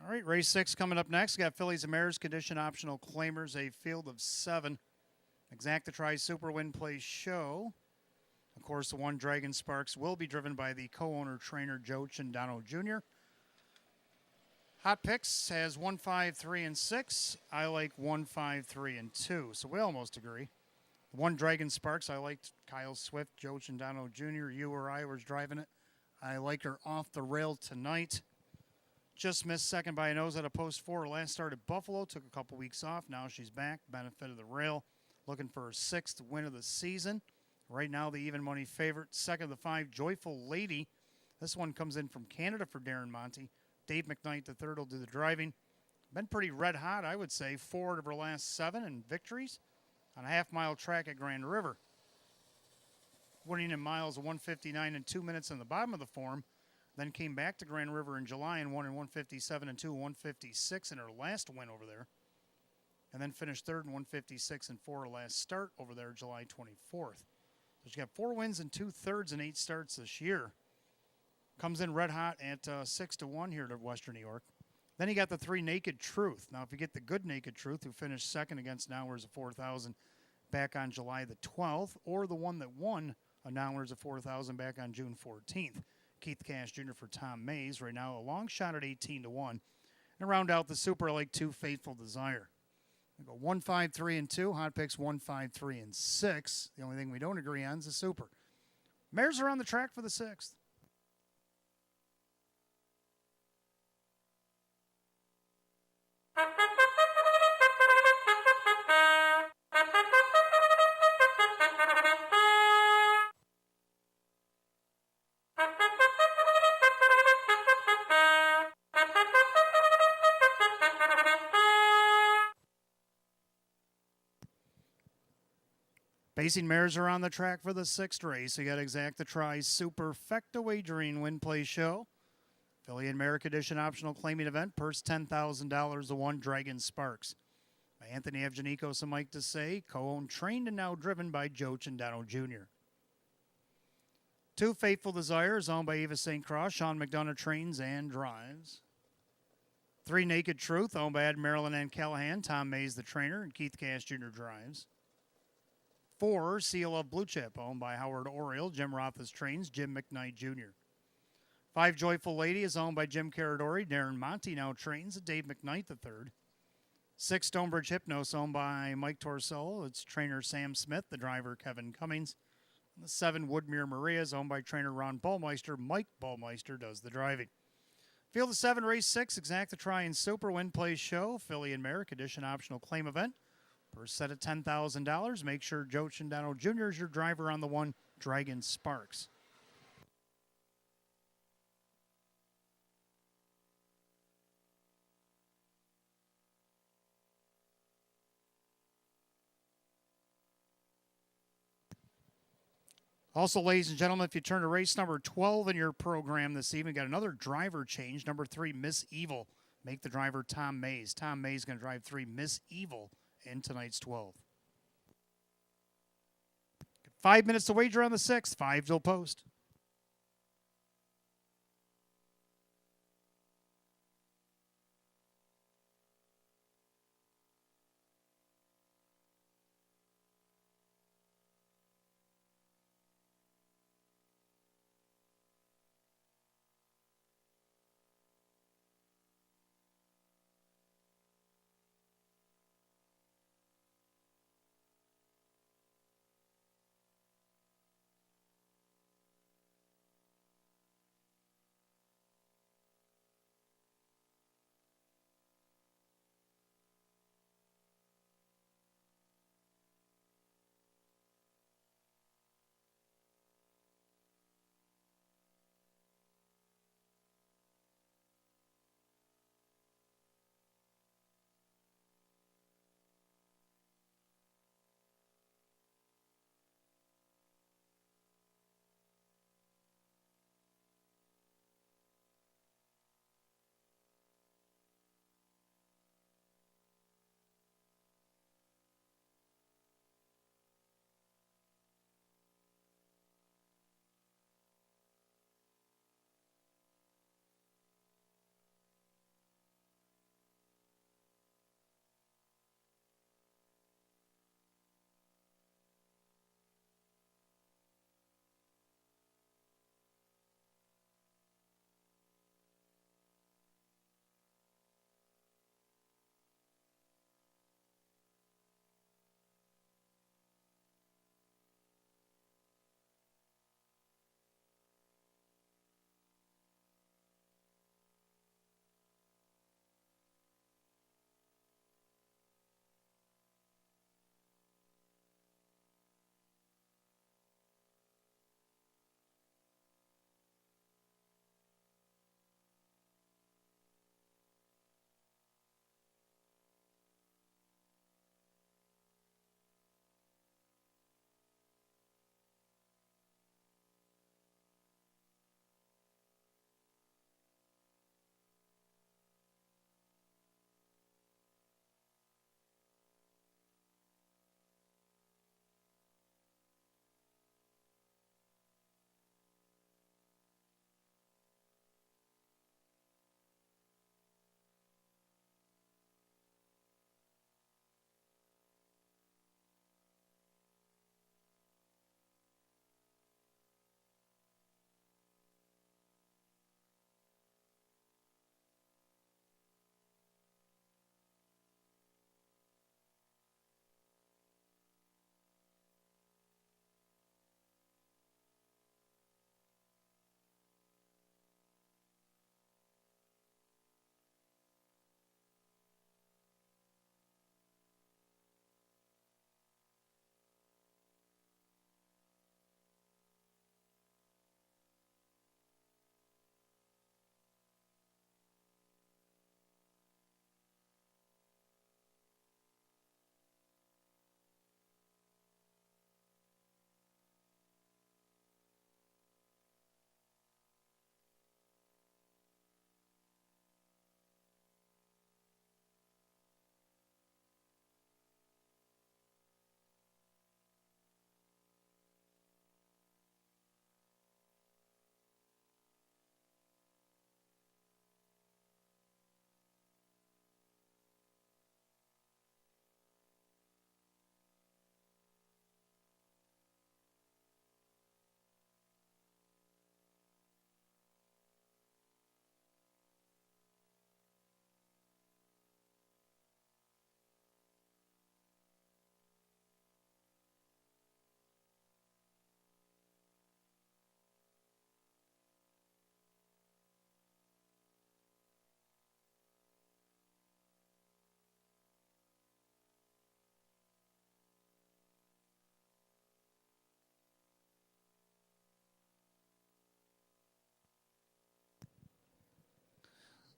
All right, race 6 coming up next. We got Phillies and Mares, Condition Optional Claimers, a field of 7. Exacta Try Super, Win Play Show. Of course, the 1, Dragon Sparks, will be driven by the co-owner trainer, Joe Chandano Jr. Hot Picks has 1, 5, 3, and 6. I like 1, 5, 3, and 2. So we almost agree. The 1, Dragon Sparks, I liked Kyle Swift, Joe Chandano Jr. You or I was driving it. I like her off the rail tonight. Just missed second by a nose at a post 4. Her last start at Buffalo. Took a couple weeks off. Now she's back. Benefit of the rail. Looking for her 6th win of the season. Right now, the even money favorite. Second of the 5, Joyful Lady. This one comes in from Canada for Darren Monty. Dave McKnight, the 3rd, will do the driving. Been pretty red hot, I would say. 4 of her last 7 in victories on a half-mile track at Grand River. Winning in miles of 1:59 and 2 minutes in the bottom of the form. Then came back to Grand River in July and won in 1:57 and 2, 1:56 in her last win over there. And then finished third in 1:56 and 4 her last start over there July 24th. So she got 4 wins and 2/3 in 8 starts this year. Comes in red hot at 6-1 here to Western New York. Then you got the 3 Naked Truth. Now, if you get the good Naked Truth, who finished second against Nowers of 4,000 back on July the 12th, or the one that won a Nowers of 4,000 back on June 14th, Keith Cash Jr. for Tom Mays, right now a long shot at 18-1. And round out the Super Lake 2 Faithful Desire. We go 1, 5, 3, and 2. Hot picks 1, 5, 3, and 6. The only thing we don't agree on is the Super. Mares are on the track for the 6th. Basing mares are on the track for the 6th race. You got Exact the Try Superfecta Wagering Win Play Show. Philly and Merrick Edition optional claiming event. Purse $10,000 to 1 Dragon Sparks. By Anthony Evgenikos and Mike Desai. Co-owned, trained, and now driven by Joe Cindano Jr. 2 Faithful Desires owned by Eva St. Cross. Sean McDonough trains and drives. 3 Naked Truth owned by Ed Marilyn and Callahan. Tom Mays the trainer and Keith Cash Jr. drives. 4 Seal of Blue Chip owned by Howard Oriole. Jim Roth's trains. Jim McKnight Jr. 5 Joyful Lady is owned by Jim Caradori. Darren Monty now trains. Dave McKnight III. 6 Stonebridge Hypnos owned by Mike Torsello. It's trainer Sam Smith, the driver Kevin Cummings. And the 7 Woodmere Maria is owned by trainer Ron Ballmeister. Mike Ballmeister does the driving. Field of 7, race 6, Exact the Try and Super Win Play Show. Philly and Merrick Edition optional claim event. First set of $10,000. Make sure Joe Cindano Jr. is your driver on the 1 Dragon Sparks. Also, ladies and gentlemen, if you turn to race number 12 in your program this evening, got another driver change. Number 3, Miss Evil. Make the driver Tom Mays. Tom Mays going to drive 3 Miss Evil in tonight's 12. 5 minutes to wager on the 6th. 5 till post.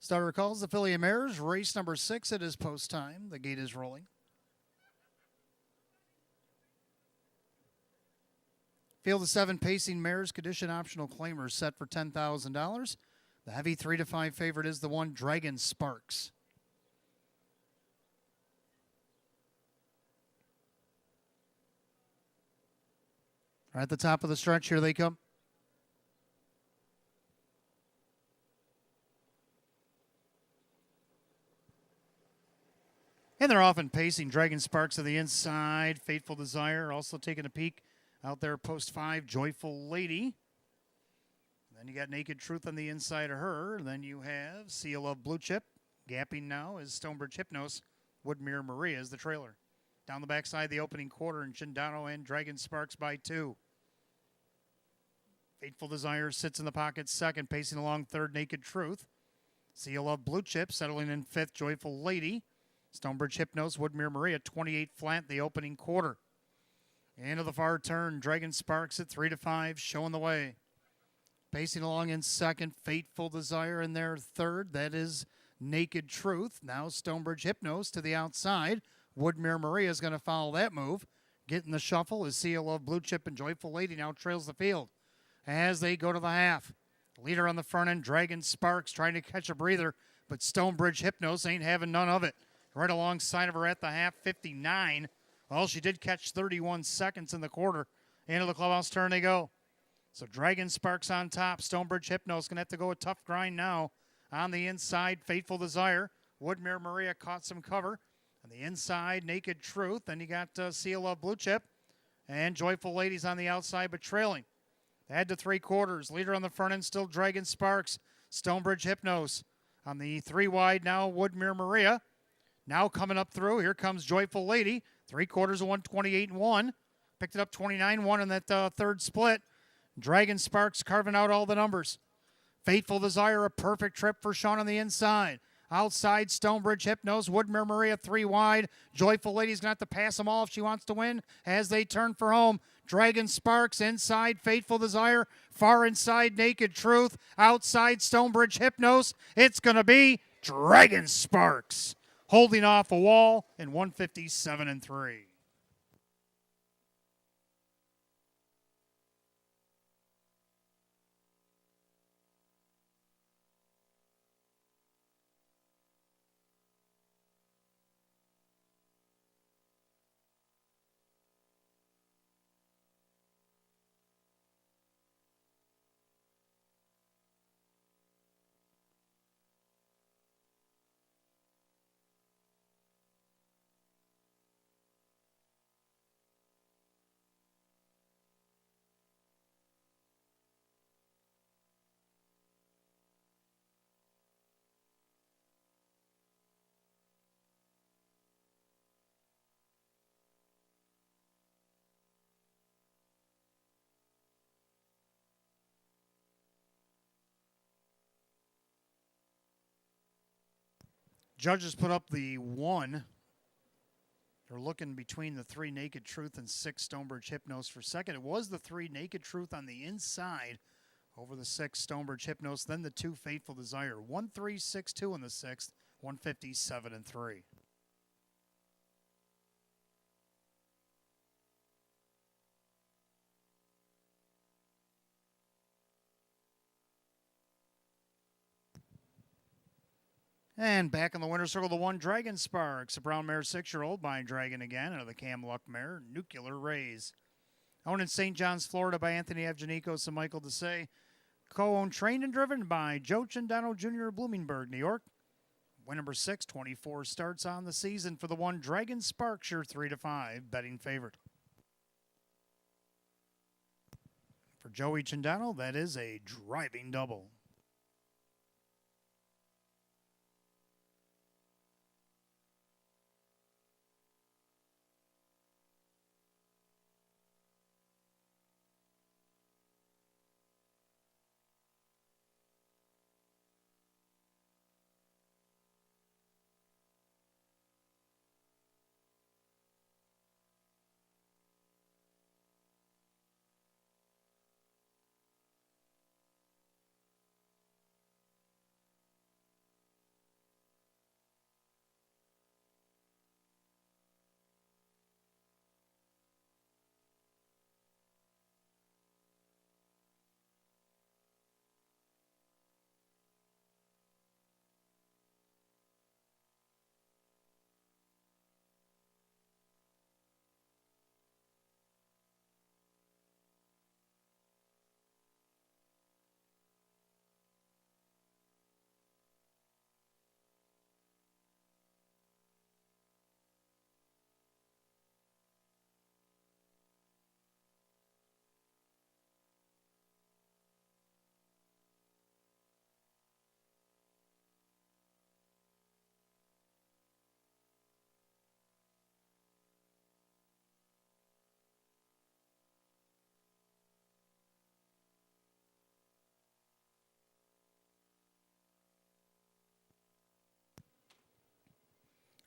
Starter calls the Filly Mares. Race number 6. It is post time. The gate is rolling. Field of 7 pacing mares, condition optional claimers set for $10,000. The heavy 3-5 favorite is the one Dragon Sparks. Right at the top of the stretch, here they come. And they're off and pacing. Dragon Sparks to the inside. Fateful Desire also taking a peek out there post 5. Joyful Lady. Then you got Naked Truth on the inside of her. And then you have Seal of Blue Chip. Gapping now is Stonebridge Hypnos. Woodmere Maria is the trailer. Down the backside, the opening quarter, and Chindano and Dragon Sparks by 2. Fateful Desire sits in the pocket second, pacing along third, Naked Truth. Seal of Blue Chip settling in 5th, Joyful Lady. Stonebridge Hypnos, Woodmere Maria, 28 flat, the opening quarter. Into the far turn, Dragon Sparks at 3-5, showing the way. Pacing along in second, Fateful Desire in there third. That is Naked Truth. Now Stonebridge Hypnos to the outside. Woodmere Maria is going to follow that move. Getting the shuffle is Seal of Blue Chip, and Joyful Lady now trails the field as they go to the half. Leader on the front end, Dragon Sparks, trying to catch a breather, but Stonebridge Hypnos ain't having none of it. Right alongside of her at the half, 59. Well, she did catch 31 seconds in the quarter. Into the clubhouse turn they go. So Dragon Sparks on top. Stonebridge Hypnos going to have to go a tough grind now. On the inside, Fateful Desire. Woodmere Maria caught some cover. On the inside, Naked Truth. Then you got Seal of Blue Chip. And Joyful Ladies on the outside, but trailing. They head to 3 quarters. Leader on the front end, still Dragon Sparks. Stonebridge Hypnos. On the 3 wide now, Woodmere Maria. Now coming up through, here comes Joyful Lady. 3 quarters of 128-1. Picked it up 29-1 in that third split. Dragon Sparks carving out all the numbers. Fateful Desire, a perfect trip for Sean on the inside. Outside, Stonebridge Hypnos, Woodmere Maria 3 wide. Joyful Lady's going to have to pass them all if she wants to win as they turn for home. Dragon Sparks inside, Fateful Desire. Far inside, Naked Truth. Outside, Stonebridge Hypnos. It's going to be Dragon Sparks holding off a wall in 157-3. Judges put up the 1. They're looking between the 3 Naked Truth and 6 Stonebridge Hypnos for second. It was the 3 Naked Truth on the inside over the 6 Stonebridge Hypnos, then the 2 Fateful Desire. 1-3-6-2 in the 6th, 157-3. And back in the winner's circle, the 1 Dragon Sparks, a brown mare 6-year-old by Dragon again, out of the Cam Luck mare, Nuclear Rays. Owned in St. John's, Florida by Anthony Evgenikos and Michael Desai. Co-owned, trained, and driven by Joe Chindano Jr. of Bloomingburg, New York. Win number 6, 24 starts on the season for the 1 Dragon Sparks, your 3-5 betting favorite. For Joey Chindano, that is a driving double.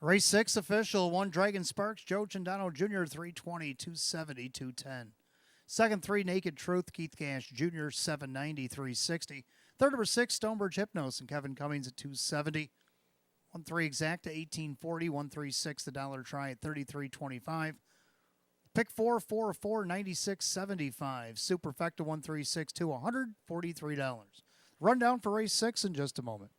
Race 6 official, 1 Dragon Sparks, Joe Chandano Jr., 320, 270, 210. Second, 3 Naked Truth, Keith Gash Jr., 790, 360. Third, number 6, Stonebridge Hypnos and Kevin Cummings at 270. 1-3 Exacta, 1840. 1-3-6 the Dollar Try at 33.25. Pick 4, 4-4, 96.75. Superfecta 1-3-6 to $143. Rundown for race 6 in just a moment.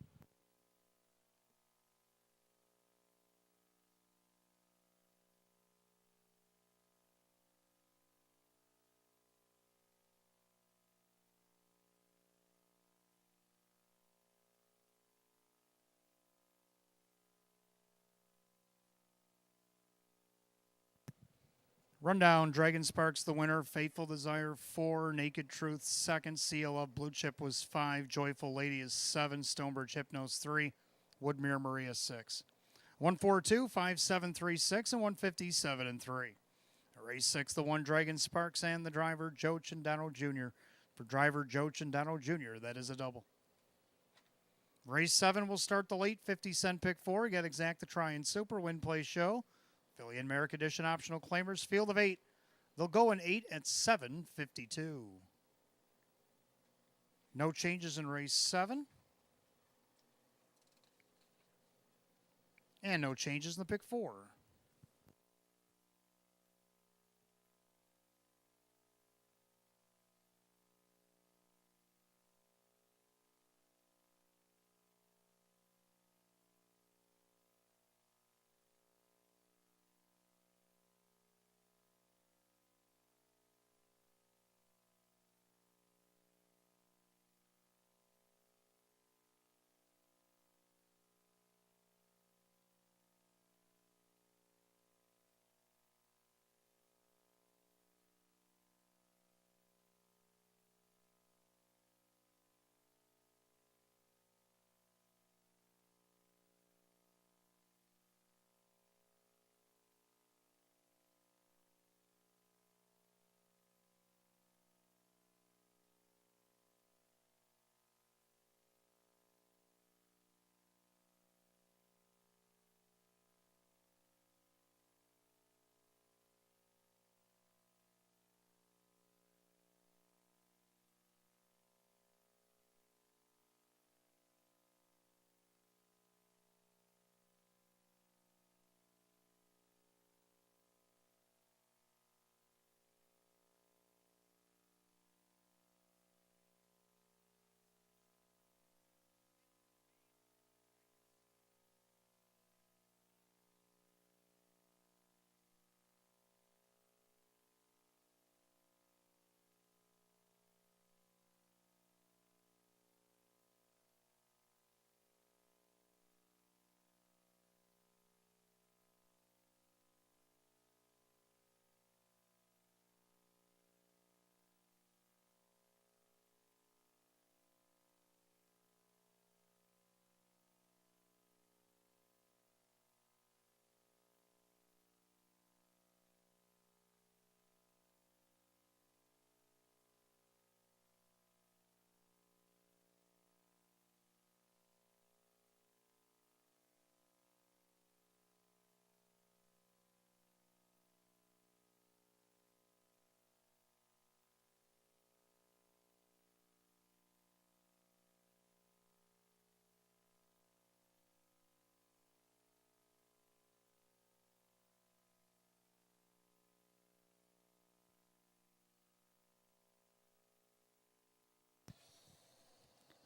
Rundown, Dragon Sparks the winner, Faithful Desire 4, Naked Truth 2nd, Seal of Blue Chip was 5, Joyful Lady is 7, Stonebridge Hypnos 3, Woodmere Maria 6. 142, 5736 and 157 and 3. Race 6, the 1 Dragon Sparks and the driver Joe Chandano Jr. For driver Joe Chandano Jr., that is a double. Race 7 will start the late 50-cent pick 4. You got Exacta Try and Super, Win Play Show. Philly and Merrick Edition optional claimers, field of 8. They'll go in 8 at 7:52. No changes in race 7. And no changes in the pick 4.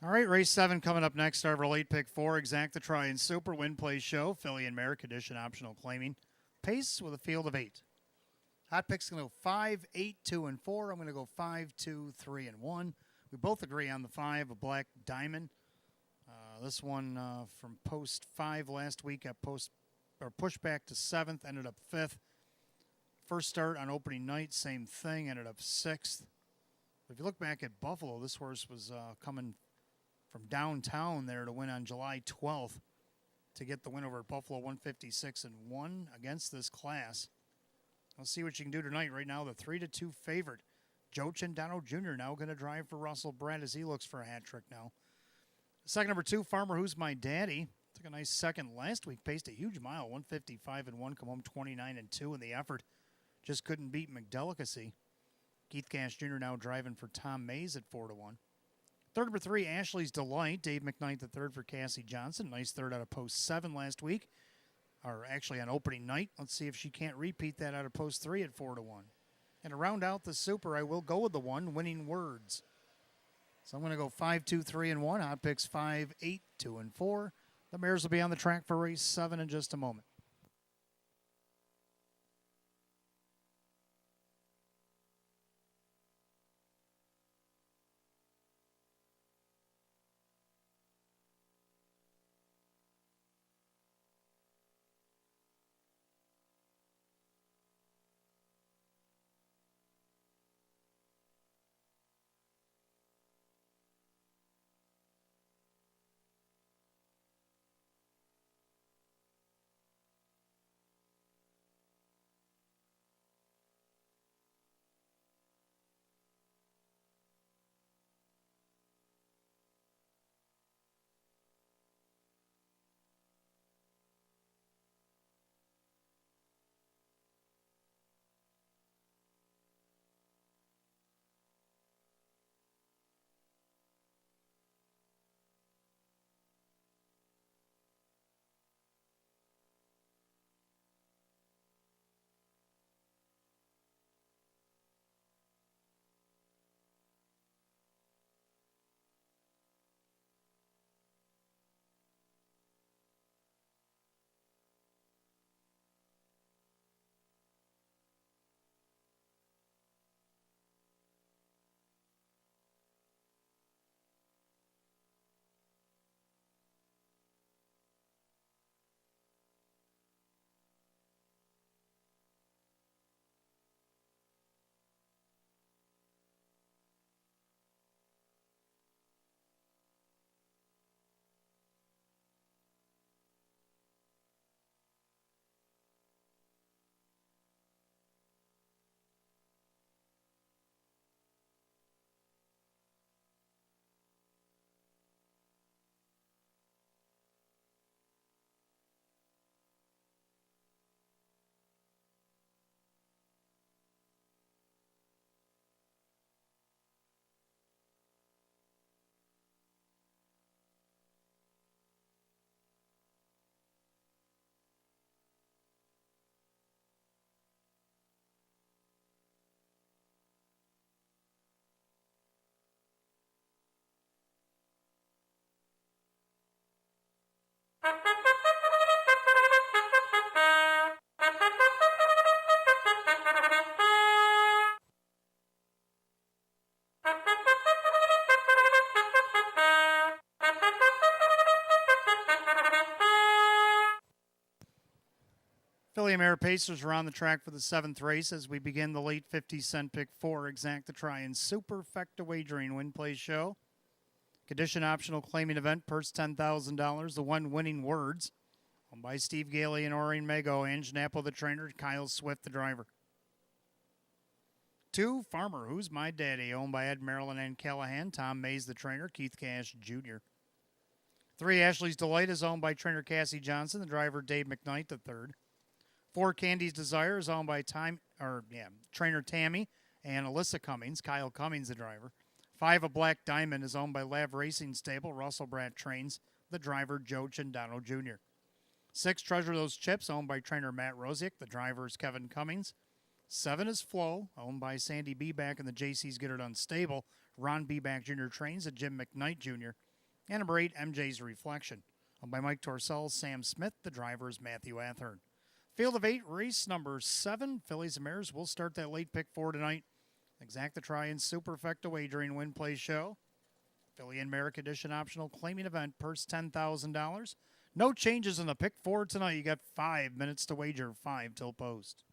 All right, race 7 coming up next. Our late pick 4, Exacta Try and Super, Win Play Show, Philly and Merrick Edition optional claiming. Pace with a field of 8. Hot pick's going to go 5, 8, 2, and 4. I'm going to go 5, 2, 3, and 1. We both agree on the 5, a Black Diamond. This one from post 5 last week got pushed back to 7th, ended up 5th. First start on opening night, same thing, ended up 6th. If you look back at Buffalo, this horse was coming from downtown there to win on July 12th to get the win over at Buffalo, 156 and 1 against this class. Let's see what you can do tonight. Right now, the 3-2 favorite, Joe Chandano Jr. now going to drive for Russell Brad as he looks for a hat trick now. Second, number 2, Farmer Who's My Daddy, Took a nice second last week, paced a huge mile, 155-1, come home 29-2 in the effort. Just couldn't beat McDelicacy. Keith Cash Jr. now driving for Tom Mays at 4-1. Third number 3, Ashley's Delight. Dave McKnight the third for Cassie Johnson. Nice third out of post 7 last week, or actually on opening night. Let's see if she can't repeat that out of post 3 at 4-1. And to round out the super, I will go with the 1, Winning Words. So I'm going to go 5, 2, 3, and 1. Hot picks 5, 8, 2, and 4. The mares will be on the track for race 7 in just a moment. Filly Mare Pacers are on the track for the 7th race as we begin the late 50-cent pick 4 Exacta Try and Superfecta Wagering Win Play Show. Condition optional claiming event, purse $10,000. The 1 Winning Words, owned by Steve Gailey and Orion Mago. Ange Napple, the trainer. Kyle Swift, the driver. 2 Farmer, Who's My Daddy, owned by Ed Maryland and Callahan. Tom Mays, the trainer. Keith Cash Jr. 3 Ashley's Delight is owned by trainer Cassie Johnson. The driver Dave McKnight, the third. 4 Candy's Desire is owned by trainer Tammy and Alyssa Cummings. Kyle Cummings, the driver. 5 A Black Diamond is owned by Lav Racing Stable. Russell Bratt trains. The driver Joe Chindano Jr. 6 Treasure Those Chips, owned by trainer Matt Rosiak. The driver is Kevin Cummings. 7 is Flow, owned by Sandy Beback and the JC's Get Her Done Stable. Ron Beback Jr. trains at Jim McKnight Jr. And number 8, MJ's Reflection, owned by Mike Torcell. Sam Smith. The driver is Matthew Athern. Field of 8, race number 7. Fillies and Mares will start that late pick 4 tonight. Exacta Try and Superfecta Wagering Win Play Show. Filly and Mare Condition optional claiming event, purse $10,000. No changes in the pick 4 tonight. You got 5 minutes to wager, 5 till post.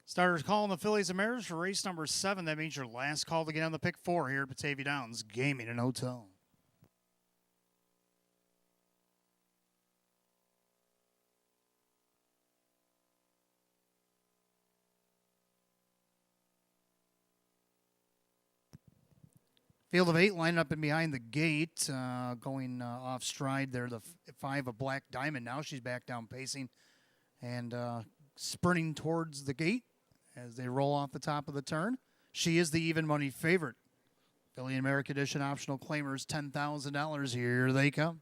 Starters calling the fillies and mares for race number 7. That means your last call to get on the pick 4 here at Batavia Downs Gaming and Hotel. Field of 8 lining up in behind the gate, going off stride there. The 5 of Black Diamond. Now she's back down pacing and sprinting towards the gate as they roll off the top of the turn. She is the even money favorite. Filly America Edition optional claimers, $10,000. Here they come.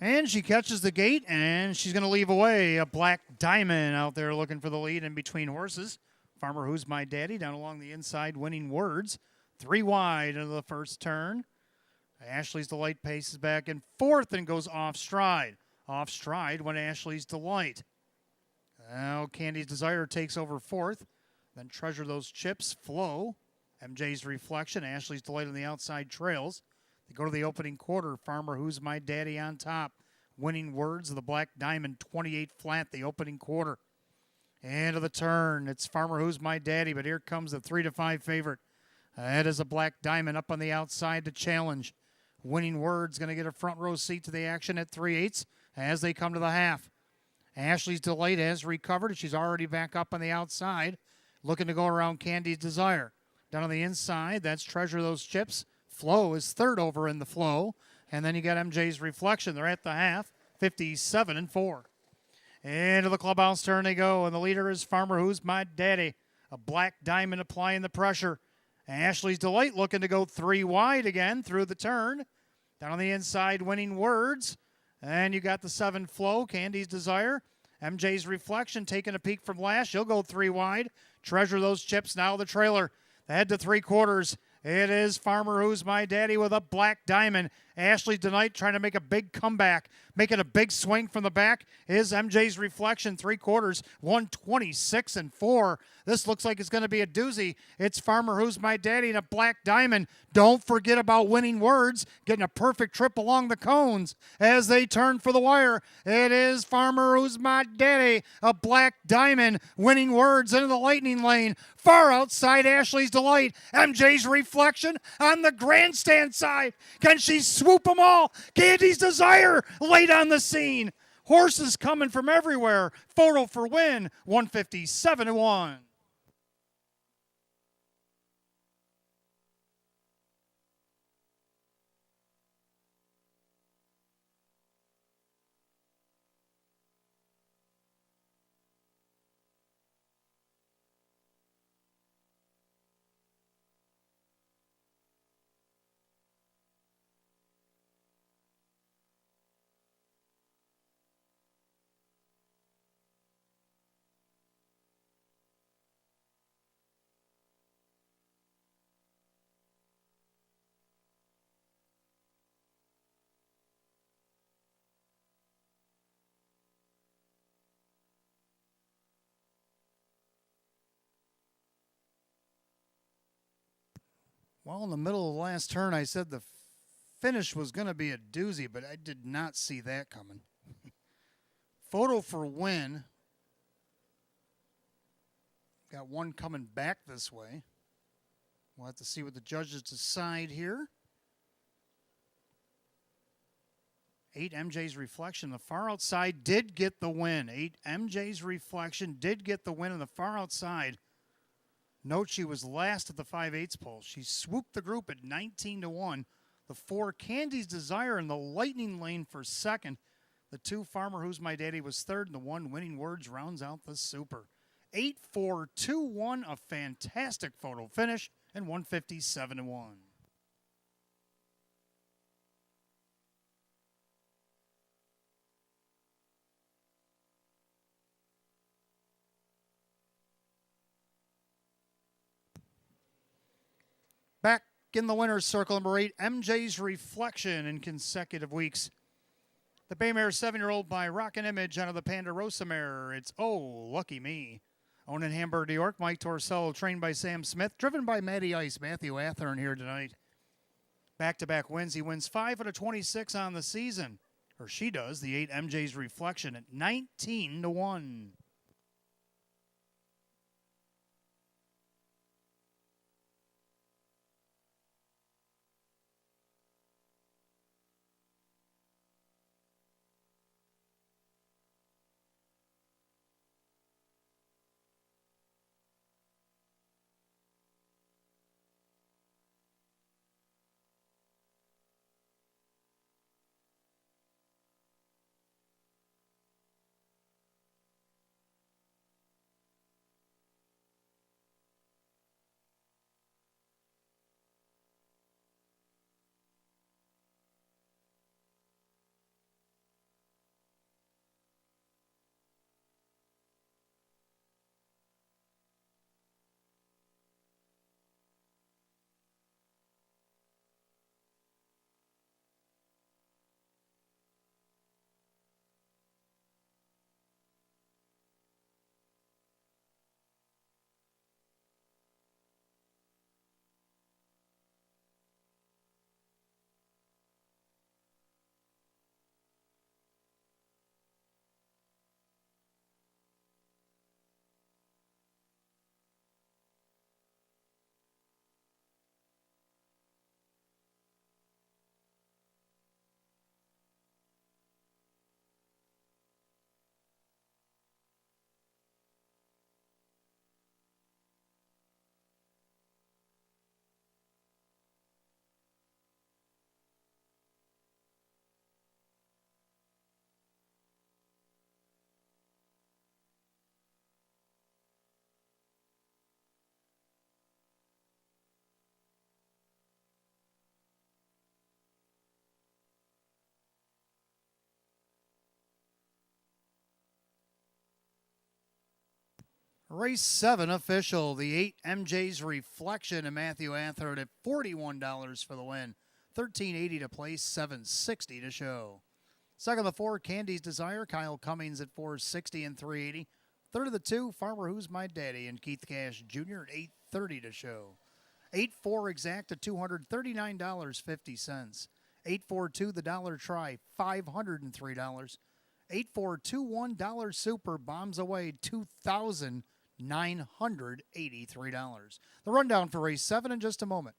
And she catches the gate, and she's going to leave away. A Black Diamond out there looking for the lead in between horses. Farmer Who's My Daddy down along the inside, Winning Words. 3 wide into the first turn. Ashley's Delight paces back in 4th and goes off stride. Off stride went Ashley's Delight. Now Candy's Desire takes over 4th. Then Treasure Those Chips, Flow. MJ's Reflection, Ashley's Delight on the outside trails. They go to the opening quarter. Farmer Who's My Daddy on top. Winning Words of the Black Diamond, 28 flat, the opening quarter. Into the turn, it's Farmer Who's My Daddy, but here comes the 3-5 favorite. That is a Black Diamond up on the outside to challenge. Winning Words going to get a front row seat to the action at 3/8 as they come to the half. Ashley's Delight has recovered. She's already back up on the outside, looking to go around Candy's Desire. Down on the inside, that's Treasure Those Chips. Flow is 3rd over in the flow. And then you got MJ's Reflection. They're at the half, 57-4. Into the clubhouse turn they go, and the leader is Farmer Who's My Daddy. A Black Diamond applying the pressure. Ashley's Delight looking to go 3 wide again through the turn. Down on the inside, Winning Words. And you got the 7 Flow, Candy's Desire. MJ's Reflection taking a peek from last. She'll go 3 wide. Treasure Those Chips, now the trailer. The head to 3/4. It is Farmer Who's My Daddy with a Black Diamond. Ashley Delight trying to make a big comeback. Making a big swing from the back is MJ's Reflection, 3/4, 126-4. This looks like it's going to be a doozy. It's Farmer Who's My Daddy and a Black Diamond. Don't forget about Winning Words, getting a perfect trip along the cones as they turn for the wire. It is Farmer Who's My Daddy, a Black Diamond, Winning Words into the lightning lane. Far outside Ashley's Delight. MJ's Reflection on the grandstand side. Can she swoop them all? Candy's Desire late on the scene. Horses coming from everywhere. Photo for win, 157-1. Well, in the middle of the last turn, I said the finish was going to be a doozy, but I did not see that coming. Photo for win. Got one coming back this way. We'll have to see what the judges decide here. 8 MJ's Reflection. The far outside did get the win. 8 MJ's Reflection did get the win on the far outside. Note she was last at the 5/8 pole. She swooped the group at 19-1. The 4 Candy's Desire in the lightning lane for 2nd. The 2 Farmer Who's My Daddy was 3rd, and the 1 Winning Words rounds out the super. 8-4-2-1, a fantastic photo finish, and 157-1. Back in the winner's circle, number 8, MJ's Reflection in consecutive weeks. The Baymare 7-year-old by Rockin' Image out of the Ponderosa mare. It's Oh, Lucky Me. Owned in Hamburg, New York. Mike Torsello, trained by Sam Smith. Driven by Matty Ice. Matthew Athern here tonight. Back-to-back wins. He wins 5 out of 26 on the season. or she does, the 8 MJ's Reflection at 19-1. Race 7 official, the 8 MJ's Reflection and Matthew Athern at $41 for the win. $13.80 to place, $7.60 to show. Second of the 4, Candy's Desire, Kyle Cummings at $4.60 and $3.80. Third of the 2, Farmer Who's My Daddy and Keith Cash Jr. at $8.30 to show. 8-4 exact at $239.50. 8-4-2 the Dollar Try, $503. 8-4-2-1 Dollar Super bombs away $2,983. The rundown for race 7 in just a moment.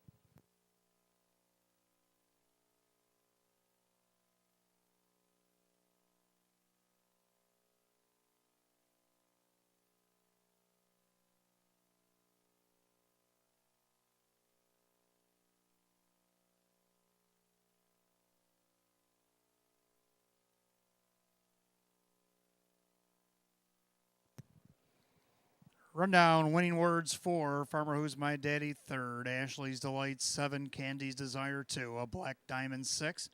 Rundown winning words for Farmer Who's My Daddy 3rd, Ashley's Delight 7, Candy's Desire 2, a Black Diamond 6,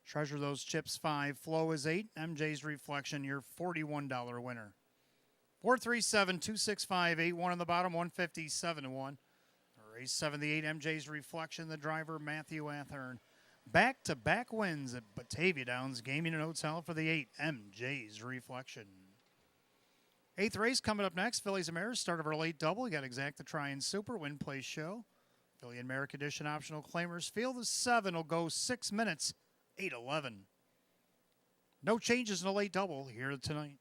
Treasure Those Chips 5, Flow is 8, MJ's Reflection, your $41 winner. 437-265-81 on the bottom, 157-1. Race 7, the 8 MJ's Reflection, the driver Matthew Athern. Back-to-back wins at Batavia Downs Gaming and Hotel for the 8 MJ's Reflection. 8th race coming up next, Fillies and Mares, start of our late double. We got Exacta Try and Super, Win Place Show. Philly and Mare Condition optional claimers. Field of 7 will go 6 minutes, 8:11. No changes in the late double here tonight.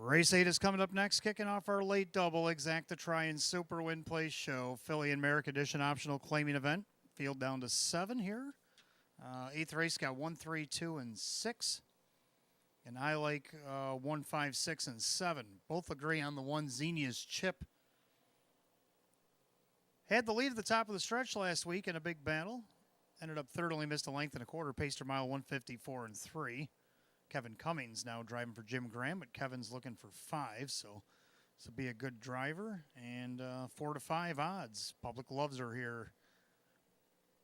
Race 8 is coming up next, kicking off our late double, Exacta Try and Super Win Place Show. Philly and Merrick Edition optional claiming event. Field down to 7 here. Eighth race got 1, 3, 2, and 6. And I like 1, 5, 6, and 7. Both agree on the one Xenia's Chip. Had the lead at the top of the stretch last week in a big battle. Ended up third, only missed a length and a quarter. Paced her mile 154 and 3. Kevin Cummings now driving for Jim Graham, but Kevin's looking for 5, so this will be a good driver. And 4 to 5 odds. Public loves her here.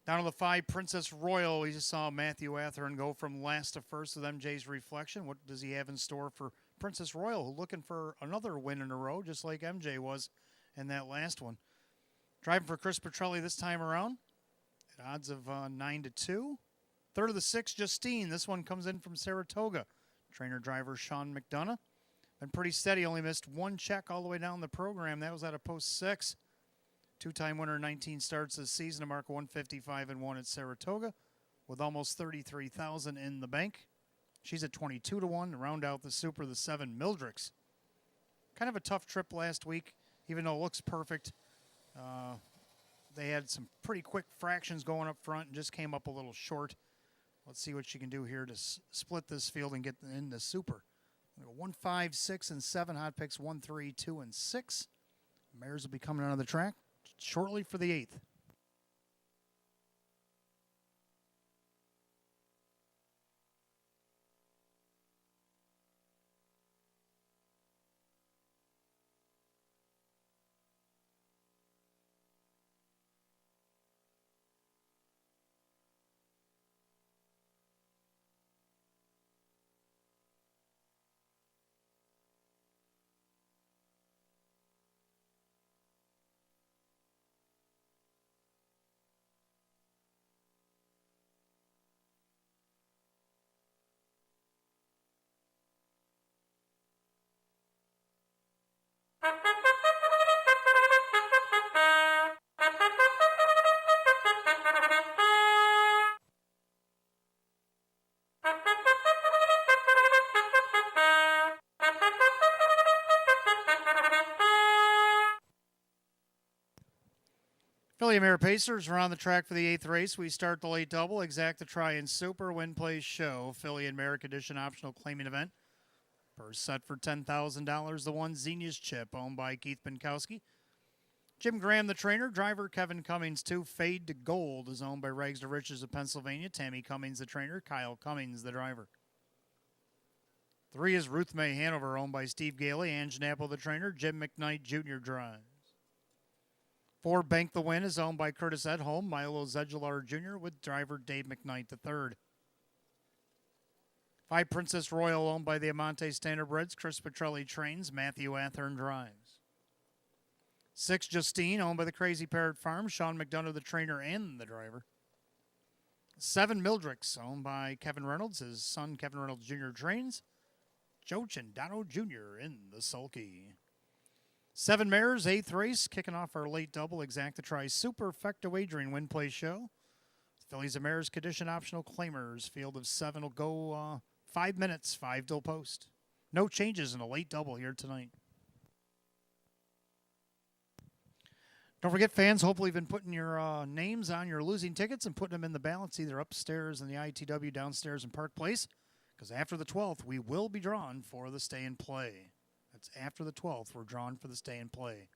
Down to the 5, Princess Royal. We just saw Matthew Atherin go from last to first with MJ's Reflection. What does he have in store for Princess Royal, who looking for another win in a row, just like MJ was in that last one? Driving for Chris Petrelli this time around at odds of 9 to 2. Third of the 6, Justine. This one comes in from Saratoga. Trainer-driver Sean McDonough. Been pretty steady. Only missed one check all the way down the program. That was at a post 6. Two-time winner, 19 starts this season. A mark 155 and 1 at Saratoga with almost 33,000 in the bank. She's at 22 to 1. To round out the Super, the 7, Mildrix. Kind of a tough trip last week, even though it looks perfect. They had some pretty quick fractions going up front and just came up a little short. Let's see what she can do here to split this field and get in the Super. 1, 5, 6, and 7. Hot picks 1, 3, 2, and 6. Mares will be coming out of the track shortly for the 8th. Philly Mare Pacers are on the track for the 8th race. We start the late double, Exacta Try and Super Win Place Show. Philly and Merrick Edition optional claiming event. Purse set for $10,000. The one Xenia's Chip, owned by Keith Binkowski. Jim Graham, the trainer. Driver Kevin Cummings, 2. Fade to Gold is owned by Rags to Riches of Pennsylvania. Tammy Cummings, the trainer. Kyle Cummings, the driver. 3 is Ruth May Hanover, owned by Steve Gailey. Ange Napple, the trainer. Jim McKnight Jr. drives. 4, Bank the Win is owned by Curtis Edholm, Milo Zedular Jr. with driver Dave McKnight III. 5, Princess Royal, owned by the Amante Standardbreds, Chris Petrelli trains, Matthew Athearn drives. 6, Justine, owned by the Crazy Parrot Farm, Sean McDonough, the trainer and the driver. 7, Mildrix, owned by Kevin Reynolds, his son Kevin Reynolds Jr. trains, Joe Cindano Jr. in the sulky. 7 Mares, 8th race, kicking off our late double, Exacta Try Super Fecta Wagering Win Play Show. Phillies and Mares Condition Optional Claimers. Field of 7 will go 5 minutes, 5 till post. No changes in a late double here tonight. Don't forget, fans, hopefully you've been putting your names on your losing tickets and putting them in the balance either upstairs in the ITW, downstairs in Park Place, because after the 12th, we will be drawn for the stay and play. That's after the 12th. We're drawn for the stay and play.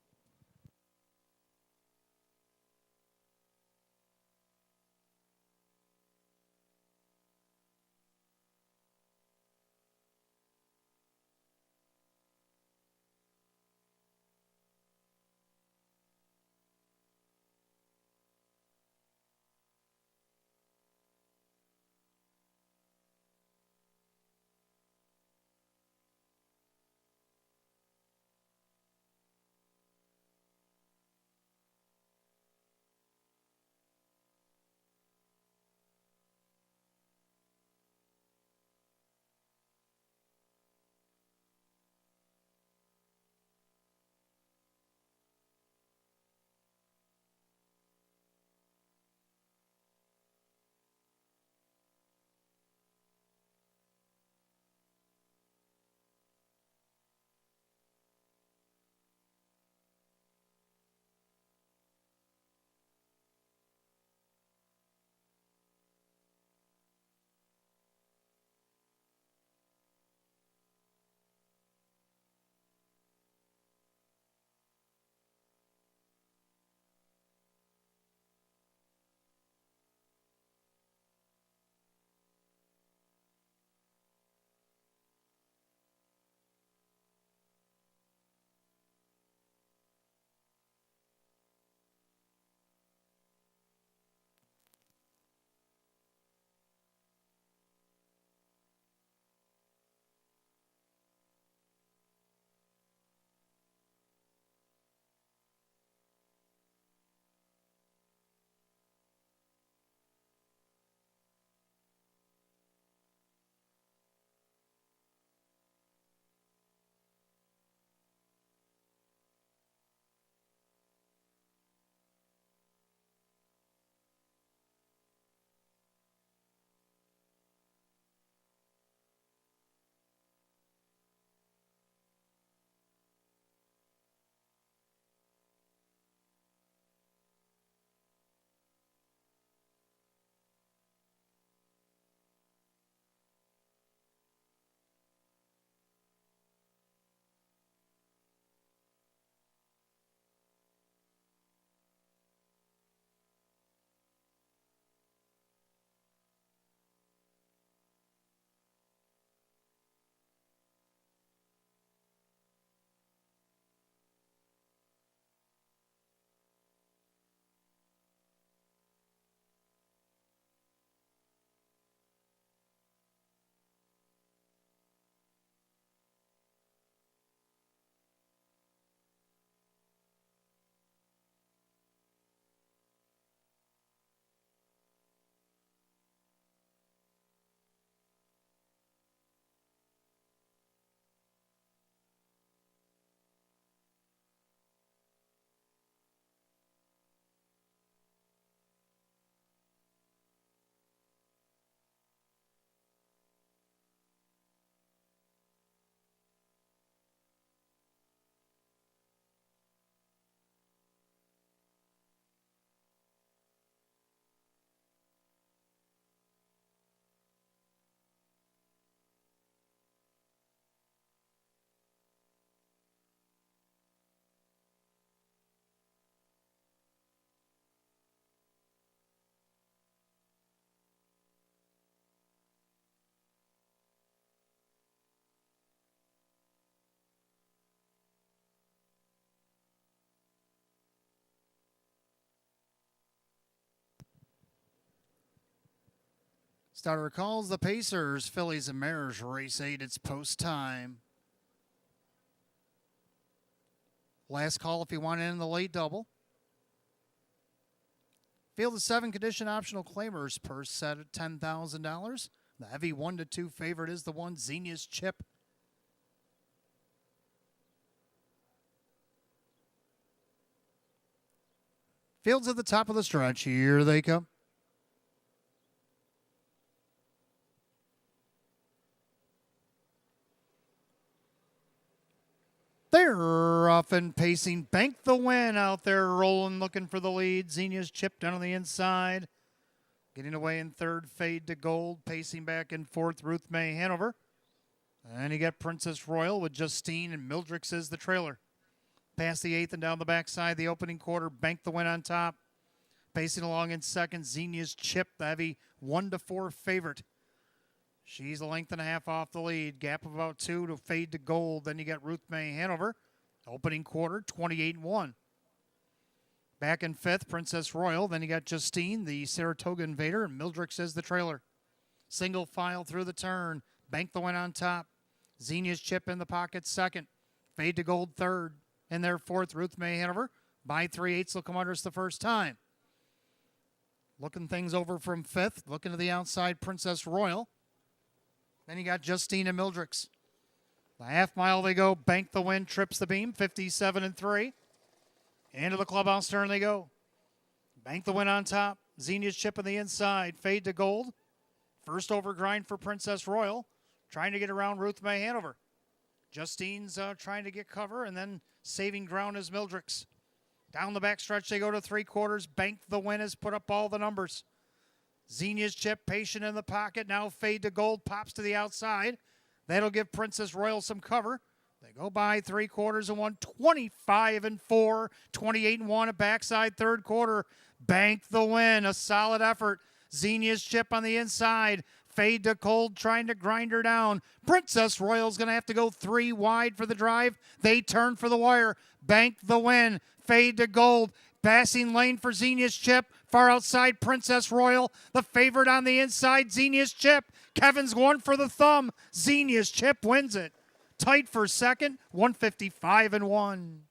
Starter calls the Pacers, Phillies and Mariners, race 8. It's post time. Last call if you want in the late double. Field of 7 condition optional claimers, purse set at $10,000. The heavy 1-2 favorite is the one, Xenia's Chip. Fields at the top of the stretch. Here they come. They're off and pacing. Bank the Win out there rolling, looking for the lead. Xenia's Chip down on the inside. Getting away in third, Fade to Gold. Pacing back and forth, Ruth May Hanover. And you got Princess Royal with Justine and Mildrix as the trailer. Past the 8th and down the backside, the opening quarter. Bank the Win on top. Pacing along in second, Xenia's Chip, the heavy 1-4 favorite. She's a length and a half off the lead. Gap of about 2 to Fade to Gold. Then you got Ruth May Hanover. Opening quarter, 28-1. Back in 5th, Princess Royal. Then you got Justine, the Saratoga Invader, and Mildrix as the trailer. Single file through the turn. Bank the Win on top. Xenia's Chip in the pocket, 2nd. Fade to Gold, 3rd. In there, 4th, Ruth May Hanover. By 3/8, will come under us the first time. Looking things over from 5th. Looking to the outside, Princess Royal. Then you got Justine and Mildrix. The half mile they go. Bank the Win, trips the beam, 57-3. Into the clubhouse turn they go. Bank the Win on top. Xenia's Chip on the inside. Fade to Gold. First over grind for Princess Royal. Trying to get around Ruth May Hanover. Justine's trying to get cover, and then saving ground is Mildrix. Down the backstretch they go to 3/4. Bank the Win has put up all the numbers. Xenia's Chip patient in the pocket. Now Fade to Gold pops to the outside. That'll give Princess Royal some cover. They go by 3/4 and 1, 25-4, 28-1 at backside 3rd quarter. Bank the Win, a solid effort. Xenia's Chip on the inside. Fade to Gold trying to grind her down. Princess Royal's going to have to go 3 wide for the drive. They turn for the wire. Bank the Win. Fade to Gold. Passing lane for Xenia's Chip. Far outside, Princess Royal. The favorite on the inside, Xenia's Chip. Kevin's going for the thumb. Xenia's Chip wins it. Tight for 2nd, 155-1.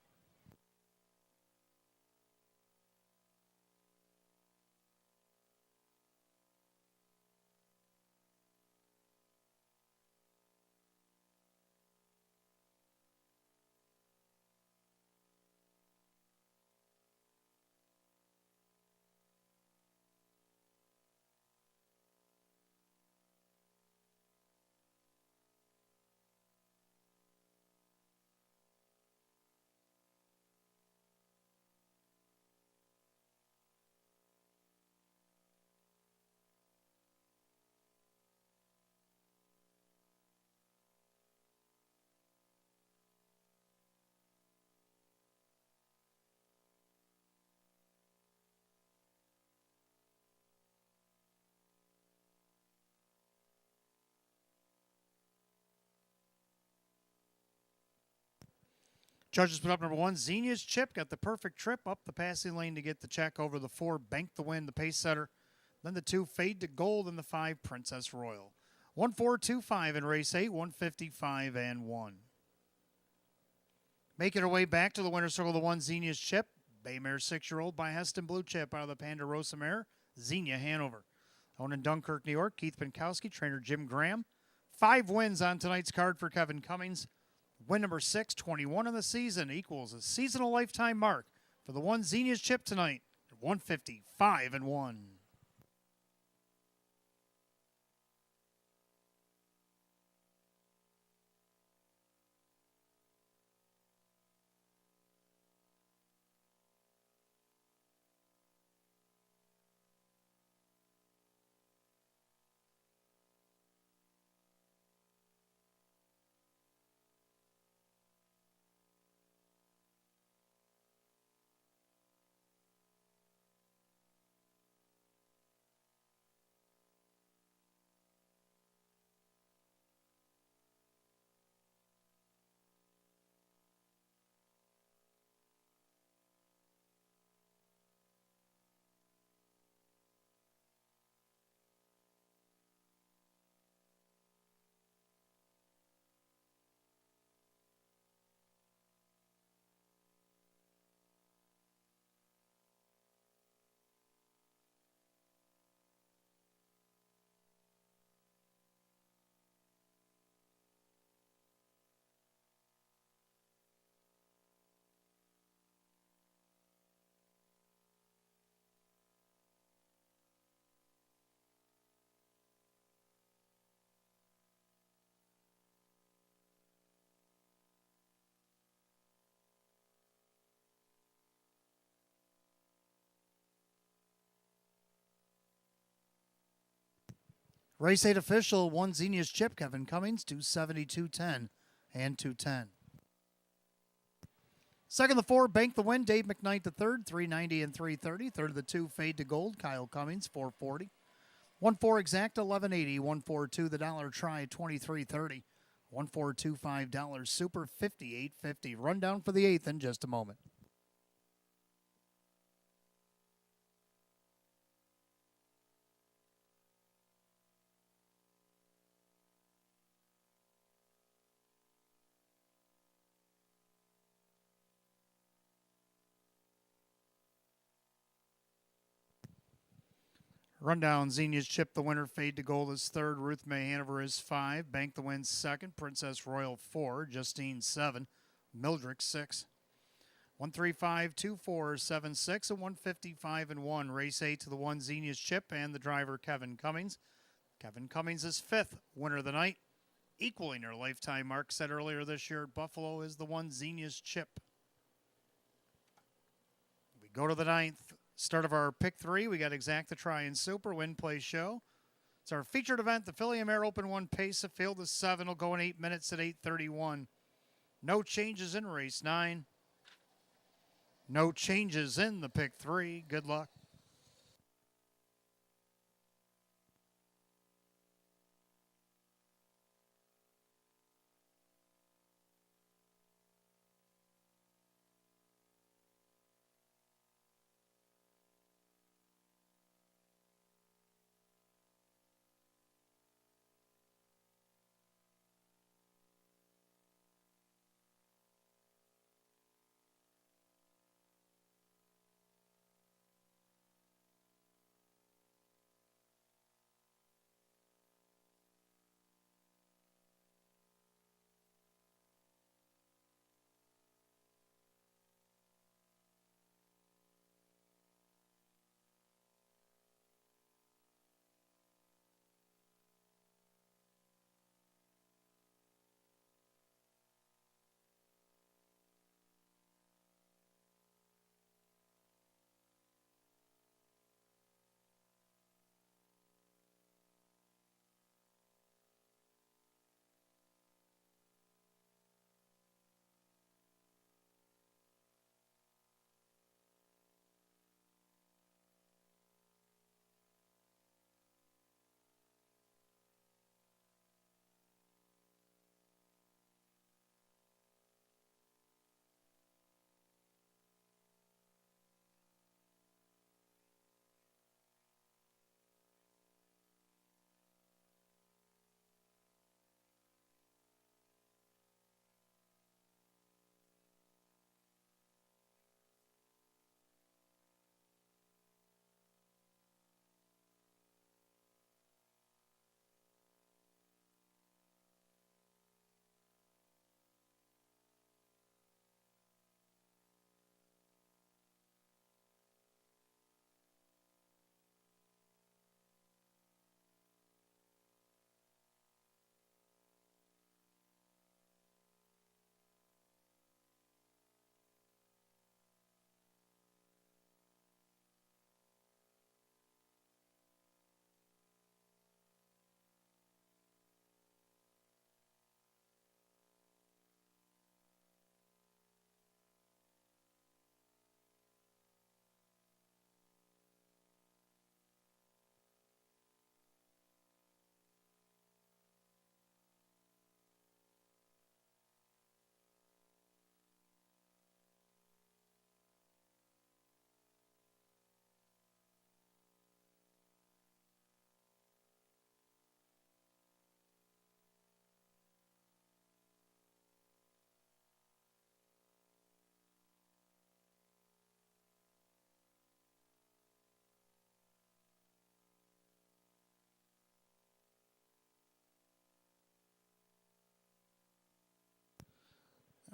Judges put up number 1. Xenia's Chip got the perfect trip up the passing lane to get the check over the 4. Bank the Win, the pace setter. Then the 2, Fade to Gold, and the 5, Princess Royal. 1-4-2-5 in race 8, 155-1. Making her way back to the winner's circle, the 1, Xenia's Chip. Baymare 6-year-old by Heston Blue Chip out of the Ponderosa Mare, Xenia Hanover. Owned in Dunkirk, New York, Keith Pinkowski, trainer Jim Graham. 5 wins on tonight's card for Kevin Cummings. Win number 6, 21 in the season, equals a seasonal lifetime mark for the 1, Xenia's Chip tonight at 155-1. Race 8 official, 1 Xenia's Chip, Kevin Cummings, 270, 210, and 210. Second the 4, Bank the Win, Dave McKnight the third, 390 and 330. Third of the 2, Fade to Gold, Kyle Cummings, 440. 1-4 Exacta, 1180. 1-4-2 the Dollar Try, 2330. 1-4-2 $5 Super, 58.50. Rundown for the 8th in just a moment. Rundown, Xenia's Chip the winner, Fade to Gold is third, Ruth May Hanover is 5, Bank the Win second, Princess Royal 4, Justine 7, Mildred 6. 135, 24, 76, and 155 and 1. Race 8 to the 1 Xenia's Chip and the driver Kevin Cummings. Kevin Cummings is 5th winner of the night, equaling her lifetime mark set earlier this year at Buffalo is the 1 Xenia's Chip. We go to the 9th. Start of our pick 3, we got Exacta Try and Super, Win Play Show. It's our featured event, the Philly Mare Open 1 pace. The field is 7, will go in 8 minutes at 8:31. No changes in race 9. No changes in the pick 3. Good luck.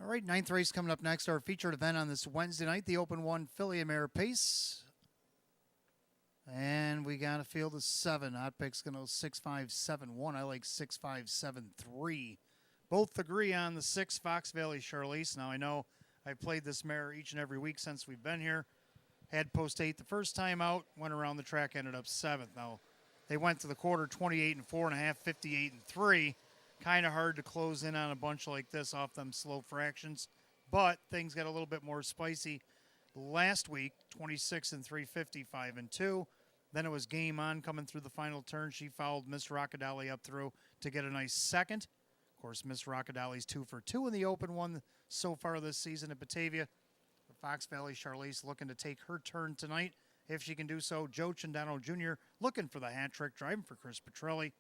All right, 9th race coming up next. Our featured event on this Wednesday night, the Open 1 Philly Mare Pace. And we got a field of 7. Hot pick's going to go 6-5-7-1. I like 6-5-7-3. Both agree on the 6 Fox Valley Charlize. Now, I know I've played this mare each and every week since we've been here. Had post 8 the first time out, went around the track, ended up 7th. Now, They went to the quarter 28 and 4.5, 58 and 3. Kind of hard to close in on a bunch like this off them slow fractions, but things got a little bit more spicy last week. 26 and 3, 55 and 2. Then it was game on coming through the final turn. She fouled Miss Rockadali up through to get a nice second. Of course, Miss Rockadali's 2 for 2 in the open one so far this season at Batavia. Fox Valley Charlize looking to take her turn tonight. If she can do so, Joe Chandano Jr. looking for the hat trick, driving for Chris Petrelli.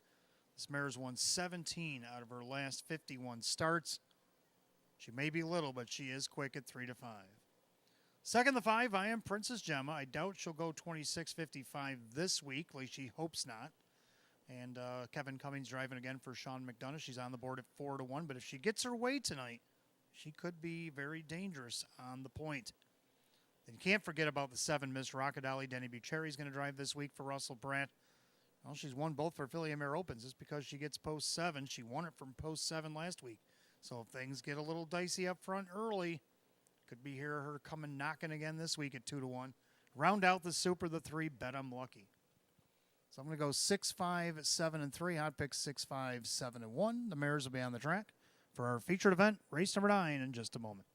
This mare's won 17 out of her last 51 starts. She may be little, but she is quick at 3 to 5. Second the 5, I Am Princess Gemma. I doubt she'll go 26.55 this week, at least she hopes not. And Kevin Cummings driving again for Sean McDonough. She's on the board at 4 to 1, but if she gets her way tonight, she could be very dangerous on the point. And you can't forget about the 7, Miss Rockadali. Denny Bucherri's going to drive this week for Russell Bratt. Well, she's won both her Philly Mare Opens. It's because she gets post 7. She won it from post 7 last week. So if things get a little dicey up front early, could be hear her coming knocking again this week at 2 to 1. Round out the Super, the 3, Bet I'm Lucky. So I'm going to go 6, 5, 7, and 3. Hot pick 6, 5, 7, and 1. The mares will be on the track for our featured event, race number 9, in just a moment.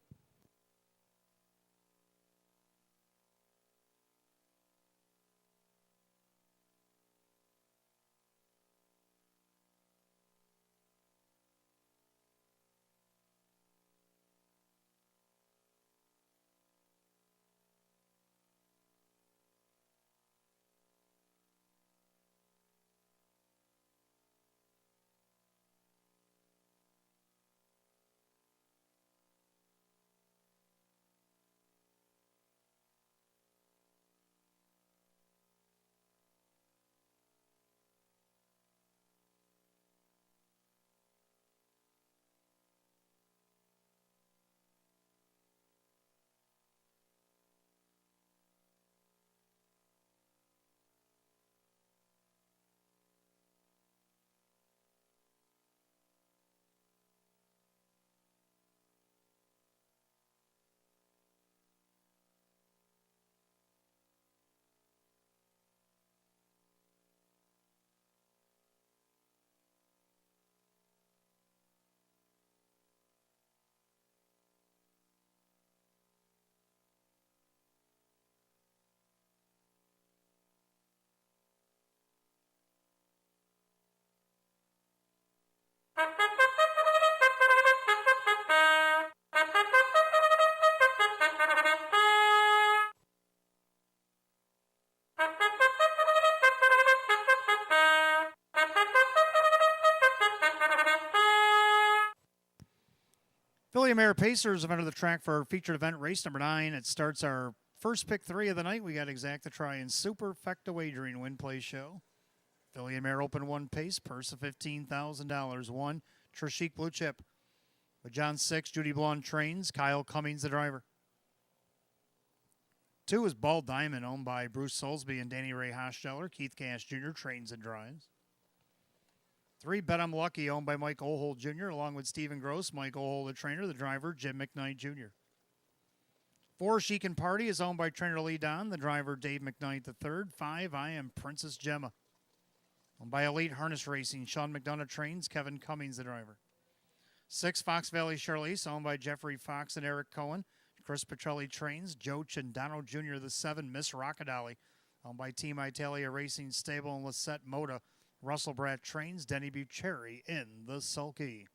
Philly Mare Pacers have entered the track for our featured event, race number 9. It starts our first pick 3 of the night. We got Exacta Try and Superfecta Wagering Win Play Show. Philly Mare Open 1 pace, purse of $15,000. 1, Trishik Blue Chip. With John 6, Judy Blonde trains, Kyle Cummings the driver. 2 is Ball Diamond, owned by Bruce Soulsby and Danny Ray Hosteller. Keith Cash Jr. trains and drives. 3, Bet I'm Lucky, owned by Mike Ohold Jr., along with Stephen Gross, Mike Ohold, the trainer, the driver, Jim McKnight Jr. 4, She Can Party is owned by trainer Lee Don, the driver, Dave McKnight III. 5, I Am Princess Gemma, owned by Elite Harness Racing, Sean McDonough trains, Kevin Cummings, the driver. 6, Fox Valley Charlize, owned by Jeffrey Fox and Eric Cohen. Chris Petrelli trains, Joe Chandano Jr., the 7, Miss Rockadali, owned by Team Italia Racing Stable and Lisette Moda. Russell Bratt trains, Denny Bucherri in the sulky.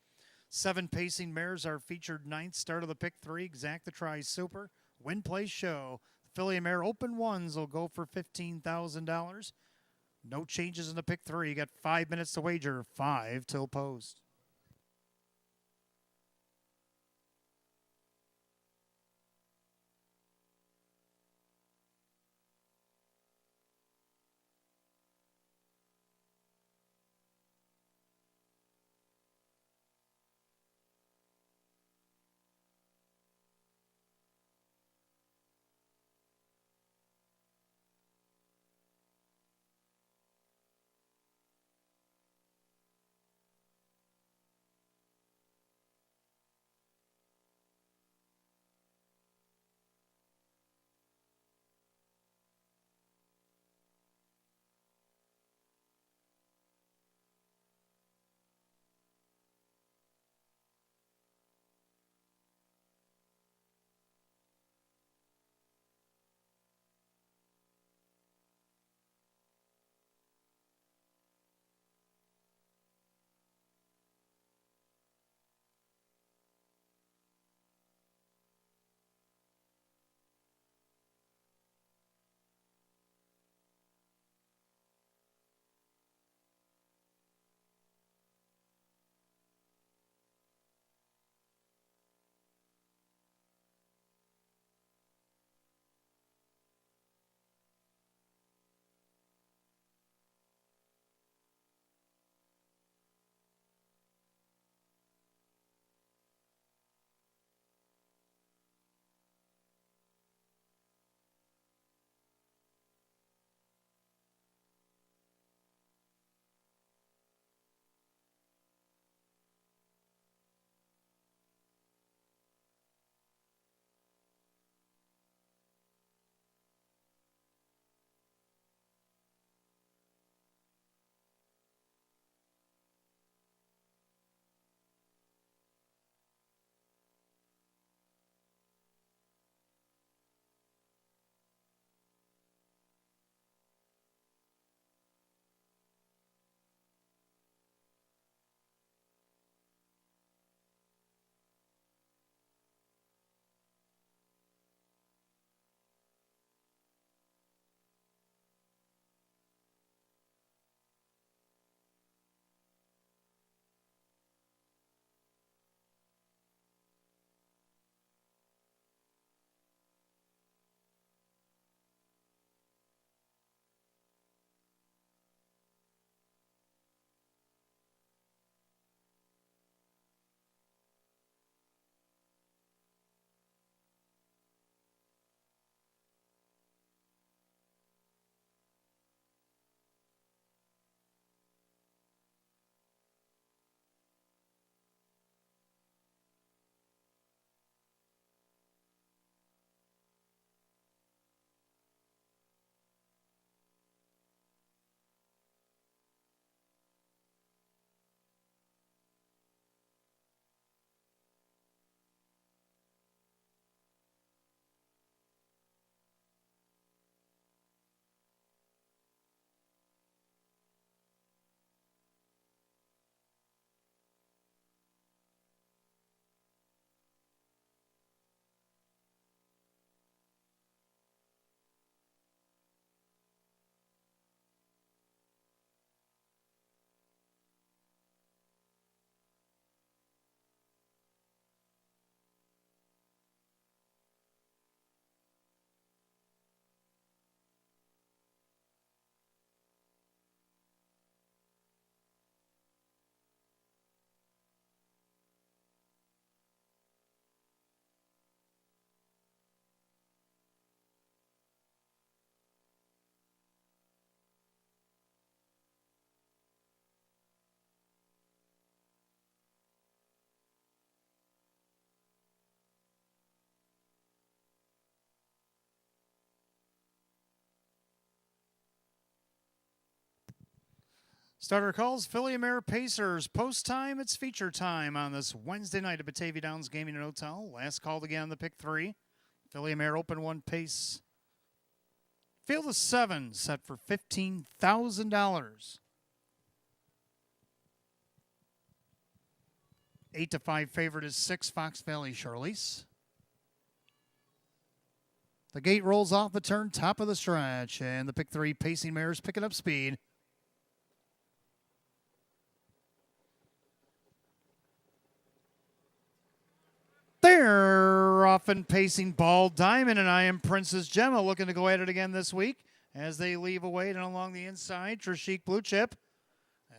7 pacing mares are featured 9th. Start of the pick 3, Exacta Try Super, Win Play Show. Philly Mare Open 1s will go for $15,000. No changes in the pick 3. You got 5 minutes to wager, 5 till post. Starter calls, Philly Mare Pacers. Post time, it's feature time on this Wednesday night at Batavia Downs Gaming and Hotel. Last called again on the pick 3. Philly Mare open 1 pace. Field of 7 set for $15,000. 8-5 favorite is 6 Fox Valley Charlize. The gate rolls off the turn, top of the stretch, and the pick 3 pacing mares picking up speed. They're off and pacing Ball Diamond, and I Am Princess Gemma looking to go at it again this week as they leave away and along the inside. Trishik Blue Chip.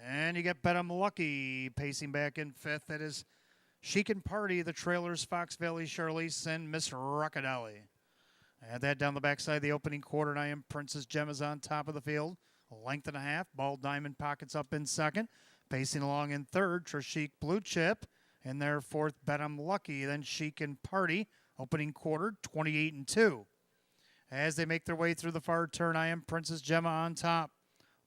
And you get Bet I'm Lucky pacing back in 5th. That is Chic and Party, the trailers, Fox Valley Charlize, and Miss Rockadali. Add that down the backside of the opening quarter, and I Am Princess Gemma's on top of the field. A length and a half. Ball Diamond pockets up in 2nd. Pacing along in 3rd, Trishik Blue Chip. In their 4th, Bet I'm Lucky. Then Chic and Party, opening quarter, 28-2. As they make their way through the far turn, I Am Princess Gemma on top.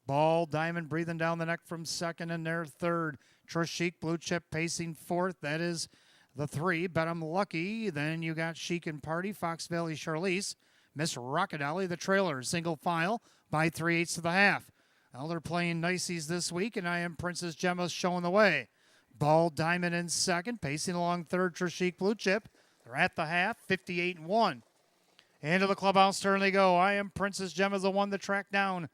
Ball Diamond breathing down the neck from 2nd in their 3rd. Trishik Blue Chip pacing 4th. That is the 3. Bet I'm Lucky. Then you got Chic and Party, Fox Valley Charlize, Miss Rockadali, the trailer, single file by 3/8 of the half. Well, they're playing niceys this week, and I Am Princess Gemma showing the way. Ball Diamond in 2nd, pacing along 3rd, Trishik Blue Chip. They're at the half, 58-1. Into the clubhouse turn they go. I Am Princess Gemma's the one to track down.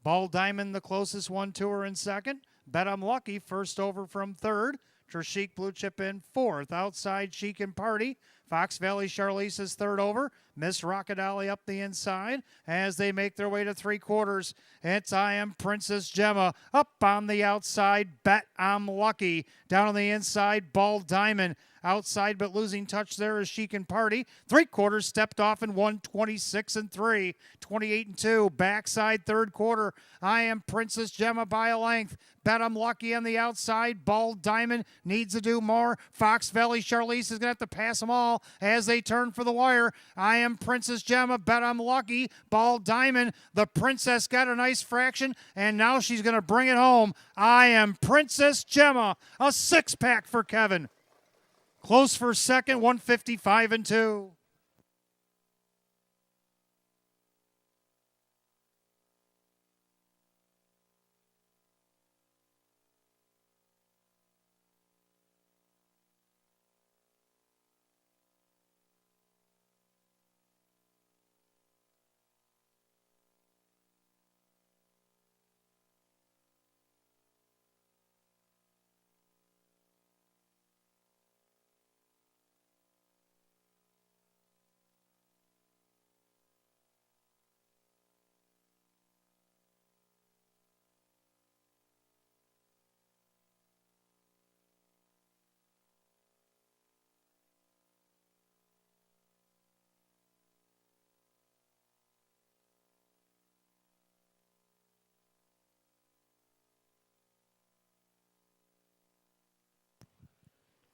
Ball Diamond, the closest one to her in 2nd. Bet I'm Lucky, first over from 3rd. Trishik Blue Chip in 4th. Outside, Chic and Party. Fox Valley Charlize is 3rd over. Miss Rockadali up the inside as they make their way to 3/4. It's I Am Princess Gemma up on the outside. Bet I'm Lucky. Down on the inside, Ball Diamond. Outside but losing touch there is Chic and Party. 3/4 stepped off and won 26-3. 28-2. Backside 3rd quarter. I Am Princess Gemma by a length. Bet I'm Lucky on the outside. Ball Diamond needs to do more. Fox Valley Charlize is going to have to pass them all as they turn for the wire. I Am Princess Gemma. Bet I'm Lucky. Ball Diamond. The princess got a nice fraction, and now she's going to bring it home. I Am Princess Gemma. A 6-pack for Kevin. Close for 2nd, 155-2.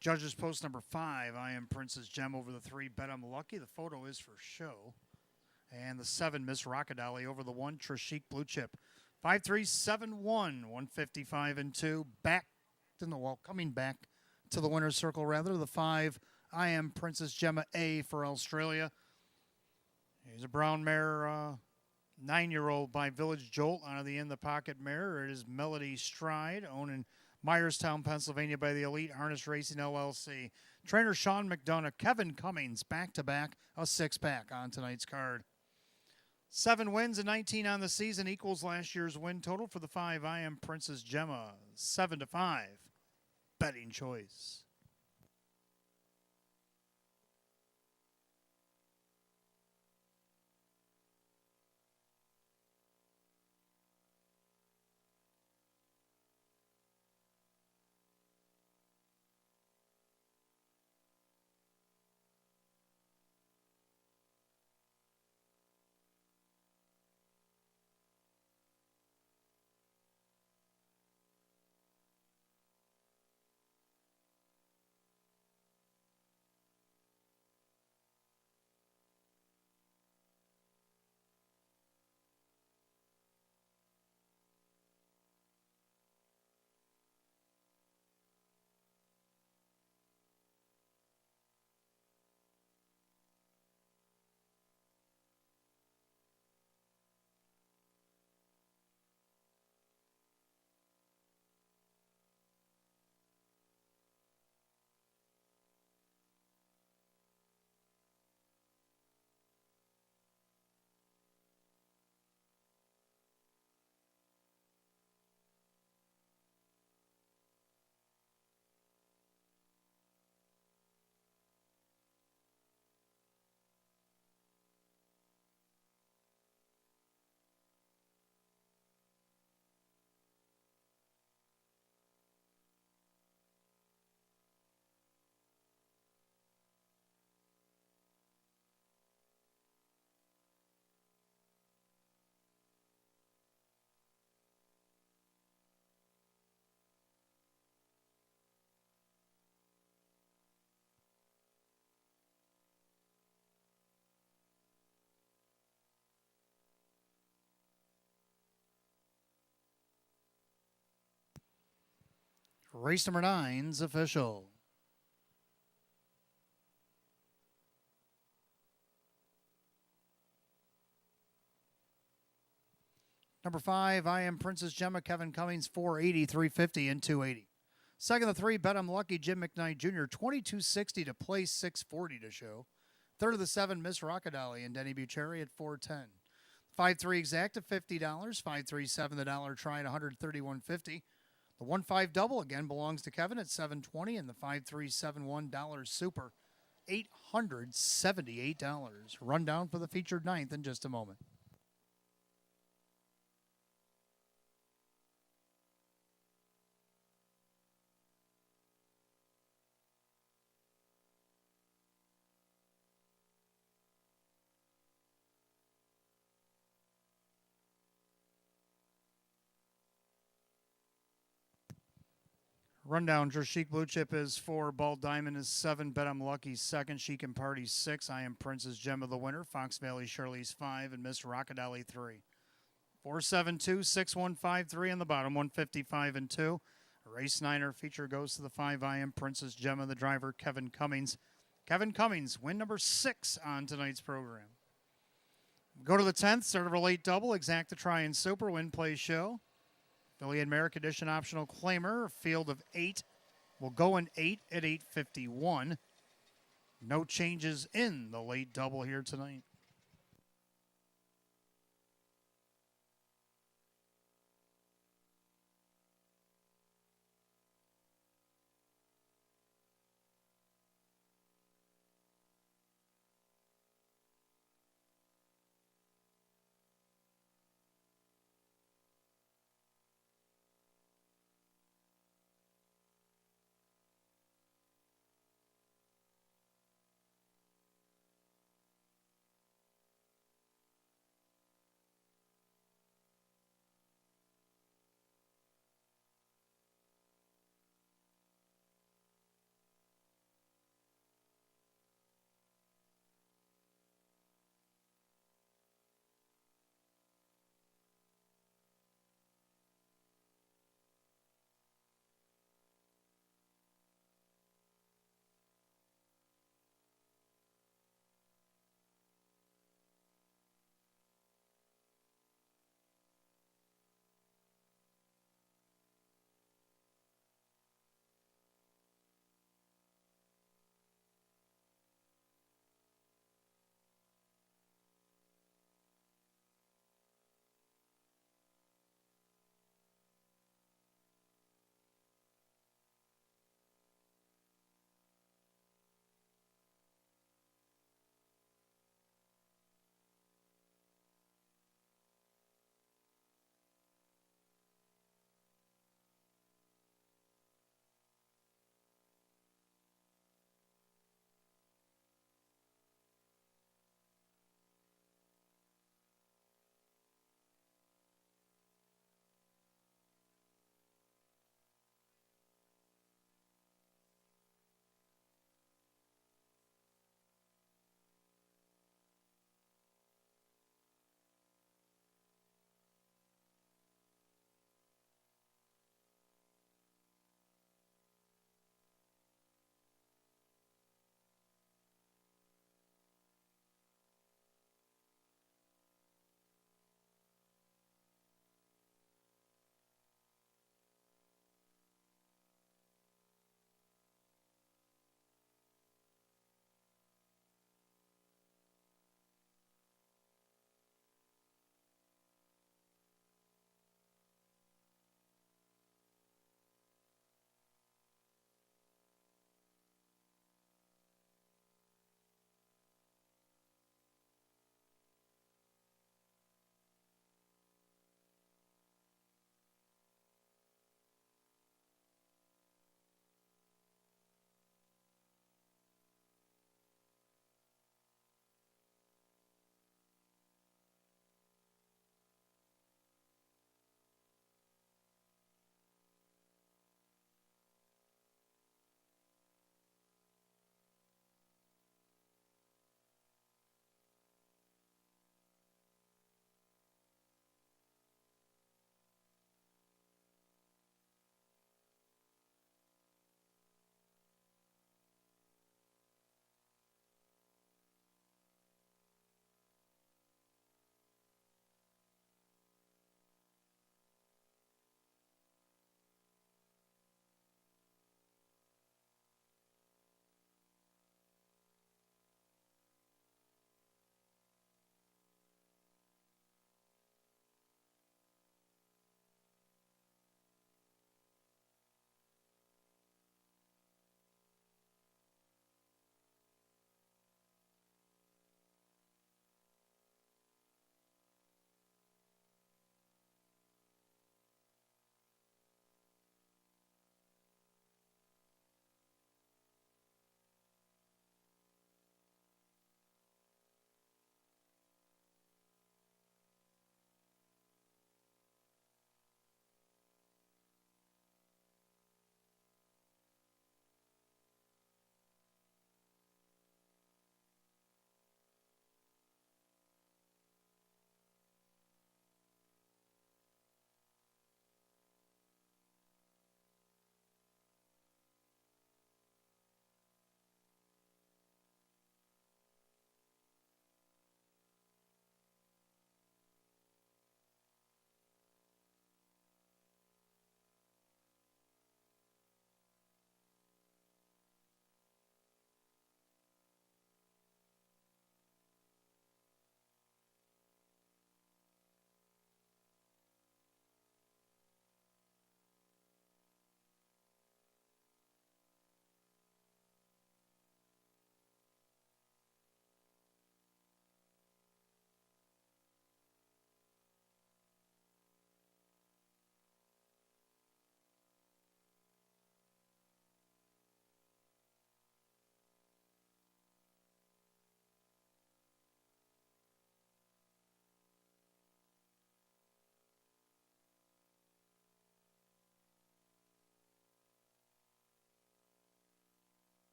Judges post number 5, I Am Princess Gemma over the 3, Bet I'm Lucky. The photo is for show. And the 7, Miss Rockadali over the 1, Trishik Blue Chip. 5-3-7-1, 155-2. Back in the wall, coming back to the winner's circle, rather. The 5, I Am Princess Gemma A for Australia. Here's a brown mare, 9-year-old by Village Jolt out of the In the Pocket mare. It is Melody Stride, owned in Myerstown, Pennsylvania by the Elite Harness Racing LLC. Trainer Sean McDonough, Kevin Cummings, back-to-back, a 6-pack on tonight's card. 7 wins and 19 on the season equals last year's win total for the 5, I Am Princess Gemma, 7-5. Betting choice. Race number 9's official. Number 5, I Am Princess Gemma, Kevin Cummings, 480, 350, and 280. Second, the 3, Bet I'm Lucky, Jim McKnight Jr., 2260 to place, 640 to show. Third of the 7, Miss Rockadolly and Denny Bucherri at 410. 5-3 exact at $50. 5-3-7 the dollar try at $131.50. The 1-5 double again belongs to Kevin at $720, and the 5-3-7-1 super $878. Rundown for the featured 9th in just a moment. Rundown, Chic Blue Chip is 4, Bald Diamond is 7, Bet I'm Lucky 2nd, Chic and Party 6, I Am Princess Gemma the winner, Fox Valley Shirley's 5, and Miss Rockadolly 3. 4-7-2-6-1-5-3 on the bottom, 155 and 2. Race 9er feature goes to the 5, I Am Princess Gemma, the driver Kevin Cummings. Kevin Cummings, win number 6 on tonight's program. Go to the 10th, start of a late double, exact to try and super, win, play, show. Philly American Edition optional claimer, field of 8. Will go in 8 at 8:51. No changes in the late double here tonight.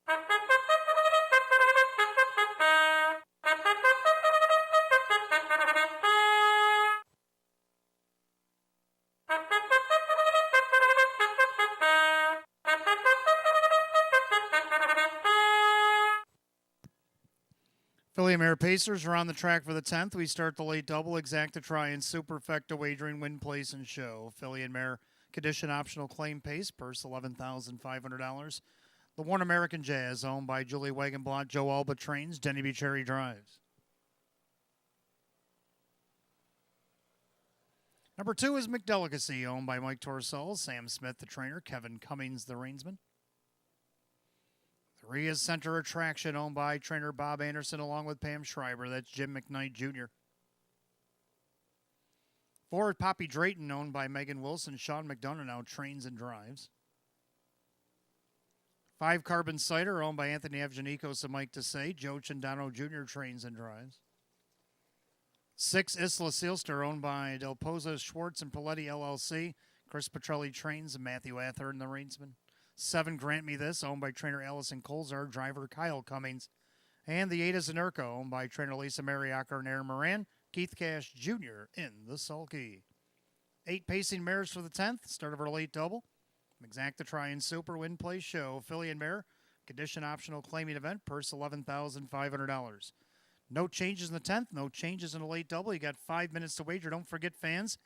Philly and Mare Pacers are on the track for the 10th. We start the late double, exacta try, and superfecta wagering, win, place, and show. Philly and Mare condition optional claim pace, purse $11,500. The One American Jazz, owned by Julie Wagenblatt, Joe Alba trains, Denny B. Cherry drives. Number 2 is McDelicacy, owned by Mike Torsell, Sam Smith, the trainer, Kevin Cummings, the reinsman. 3 is Center Attraction, owned by trainer Bob Anderson, along with Pam Schreiber. That's Jim McKnight Jr. 4 is Poppy Drayton, owned by Megan Wilson. Sean McDonough now trains and drives. 5 Carbon Cider, owned by Anthony Evgenikos and Mike Desai. Joe Chandano Jr. trains and drives. 6 Isla Sealster, owned by Del Pozo Schwartz and Paletti LLC. Chris Petrelli trains and Matthew Athern, the reinsman. 7 Grant Me This, owned by trainer Allison Colzar, driver Kyle Cummings. And the 8 is Inerco, owned by trainer Lisa Mariacker and Aaron Moran. Keith Cash Jr. in the sulky. 8 pacing mares for the 10th, start of our late double. Exacta try and super win play show. Philly and Mare, condition optional claiming event, purse $11,500. No changes in the 10th, no changes in the late double. You got 5 minutes to wager. Don't forget, fans,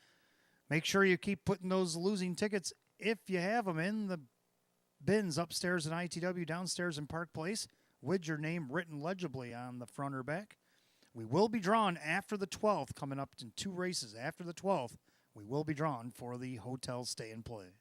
make sure you keep putting those losing tickets, if you have them, in the bins upstairs in ITW, downstairs in Park Place, with your name written legibly on the front or back. We will be drawn after the 12th, coming up in 2 races after the 12th. We will be drawn for the hotel stay and play.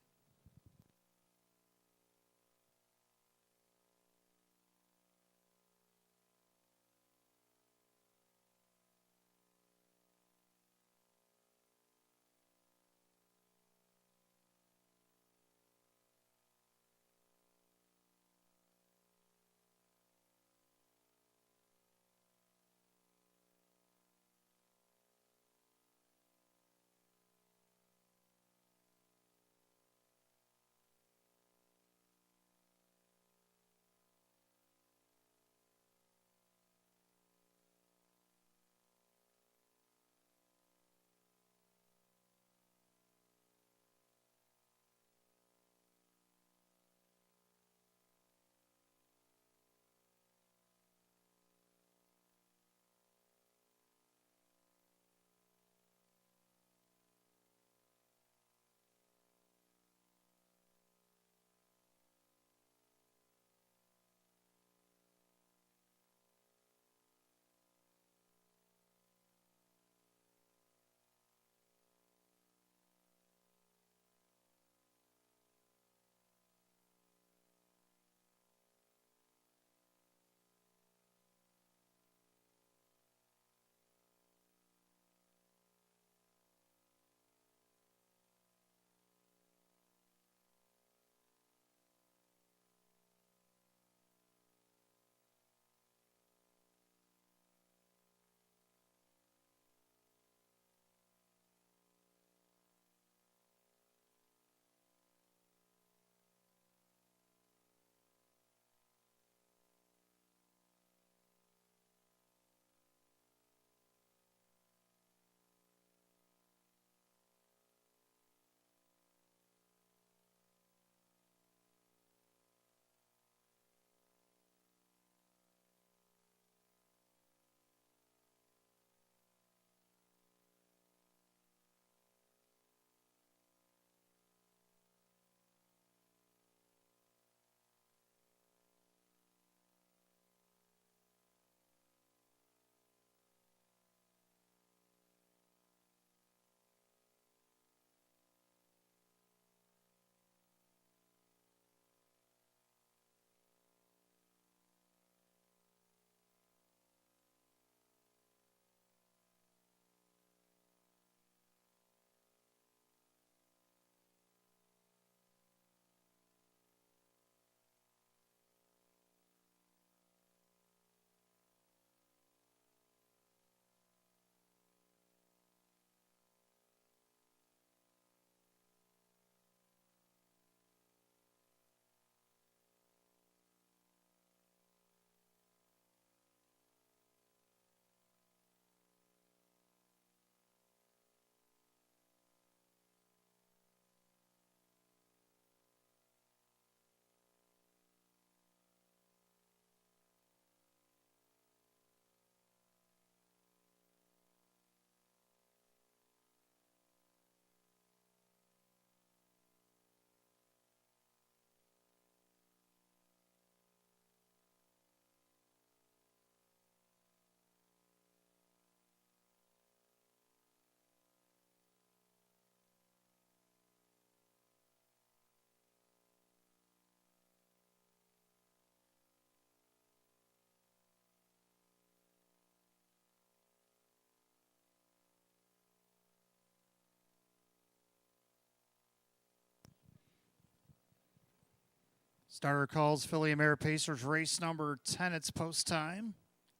Starter calls Philly Mare Pacers race number 10. It's post time.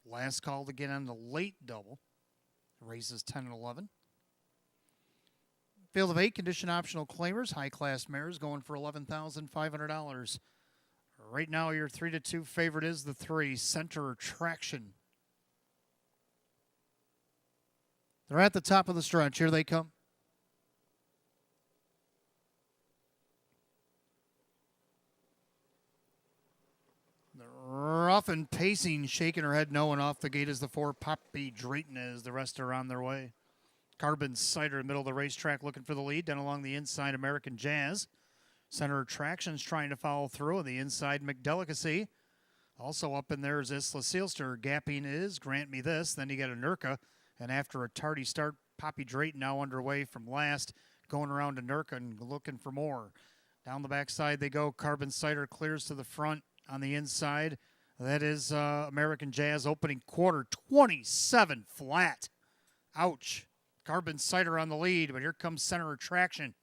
Last call to get on the late double. Races 10 and 11. Field of 8 condition optional claimers. High class mares going for $11,500. Right now, your 3-2 favorite is the 3, Center Attraction. They're at the top of the stretch. Here they come. Rough and pacing, shaking her head no, and off the gate is the 4, Poppy Drayton, as the rest are on their way. Carbon Cider, middle of the racetrack, looking for the lead. Down along the inside, American Jazz. Center Attraction's trying to follow through. On the inside, McDelicacy. Also up in there is Isla Sealster. Gapping is Grant Me This. Then you got a Nurka. And after a tardy start, Poppy Drayton now underway from last, going around to Nurka and looking for more. Down the backside they go. Carbon Cider clears to the front. On the inside, that is American Jazz opening quarter, 27 flat. Ouch. Carbon Cider on the lead, but here comes Center Attraction.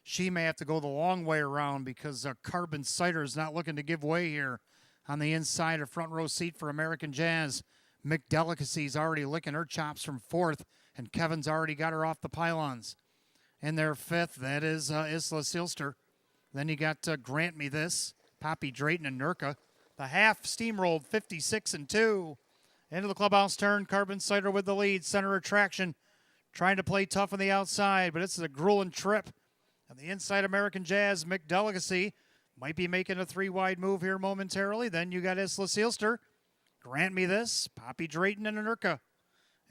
She may have to go the long way around because Carbon Cider is not looking to give way here. On the inside, a front row seat for American Jazz. McDelicacy's already licking her chops from 4th, and Kevin's already got her off the pylons. In their 5th, that is Isla Sealster. Then you got Grant Me This. Poppy Drayton and Nurka. The half steamrolled 56-2. Into the clubhouse turn. Carbon Cider with the lead. Center Attraction trying to play tough on the outside, but it's a grueling trip. On the inside, American Jazz, McDelicacy might be making a 3-wide move here momentarily. Then you got Isla Sealster. Grant Me This. Poppy Drayton and Nurka.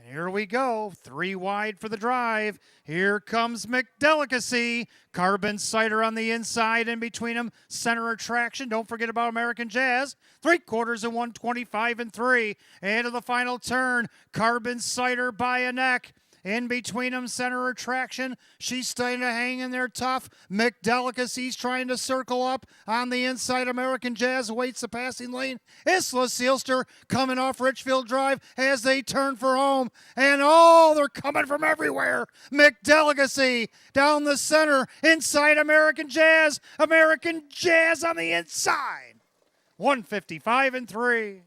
And here we go, 3 wide for the drive. Here comes McDelicacy. Carbon Cider on the inside, in between them, Center Attraction. Don't forget about American Jazz. 3/4 and 125-3. Into the final turn, Carbon Cider by a neck. In between them, Center Attraction. She's starting to hang in there tough. McDelicacy's trying to circle up. On the inside, American Jazz waits the passing lane. Isla Sealster coming off Richfield Drive as they turn for home. And they're coming from everywhere. McDelicacy down the center. Inside American Jazz. American Jazz on the inside. 155-3.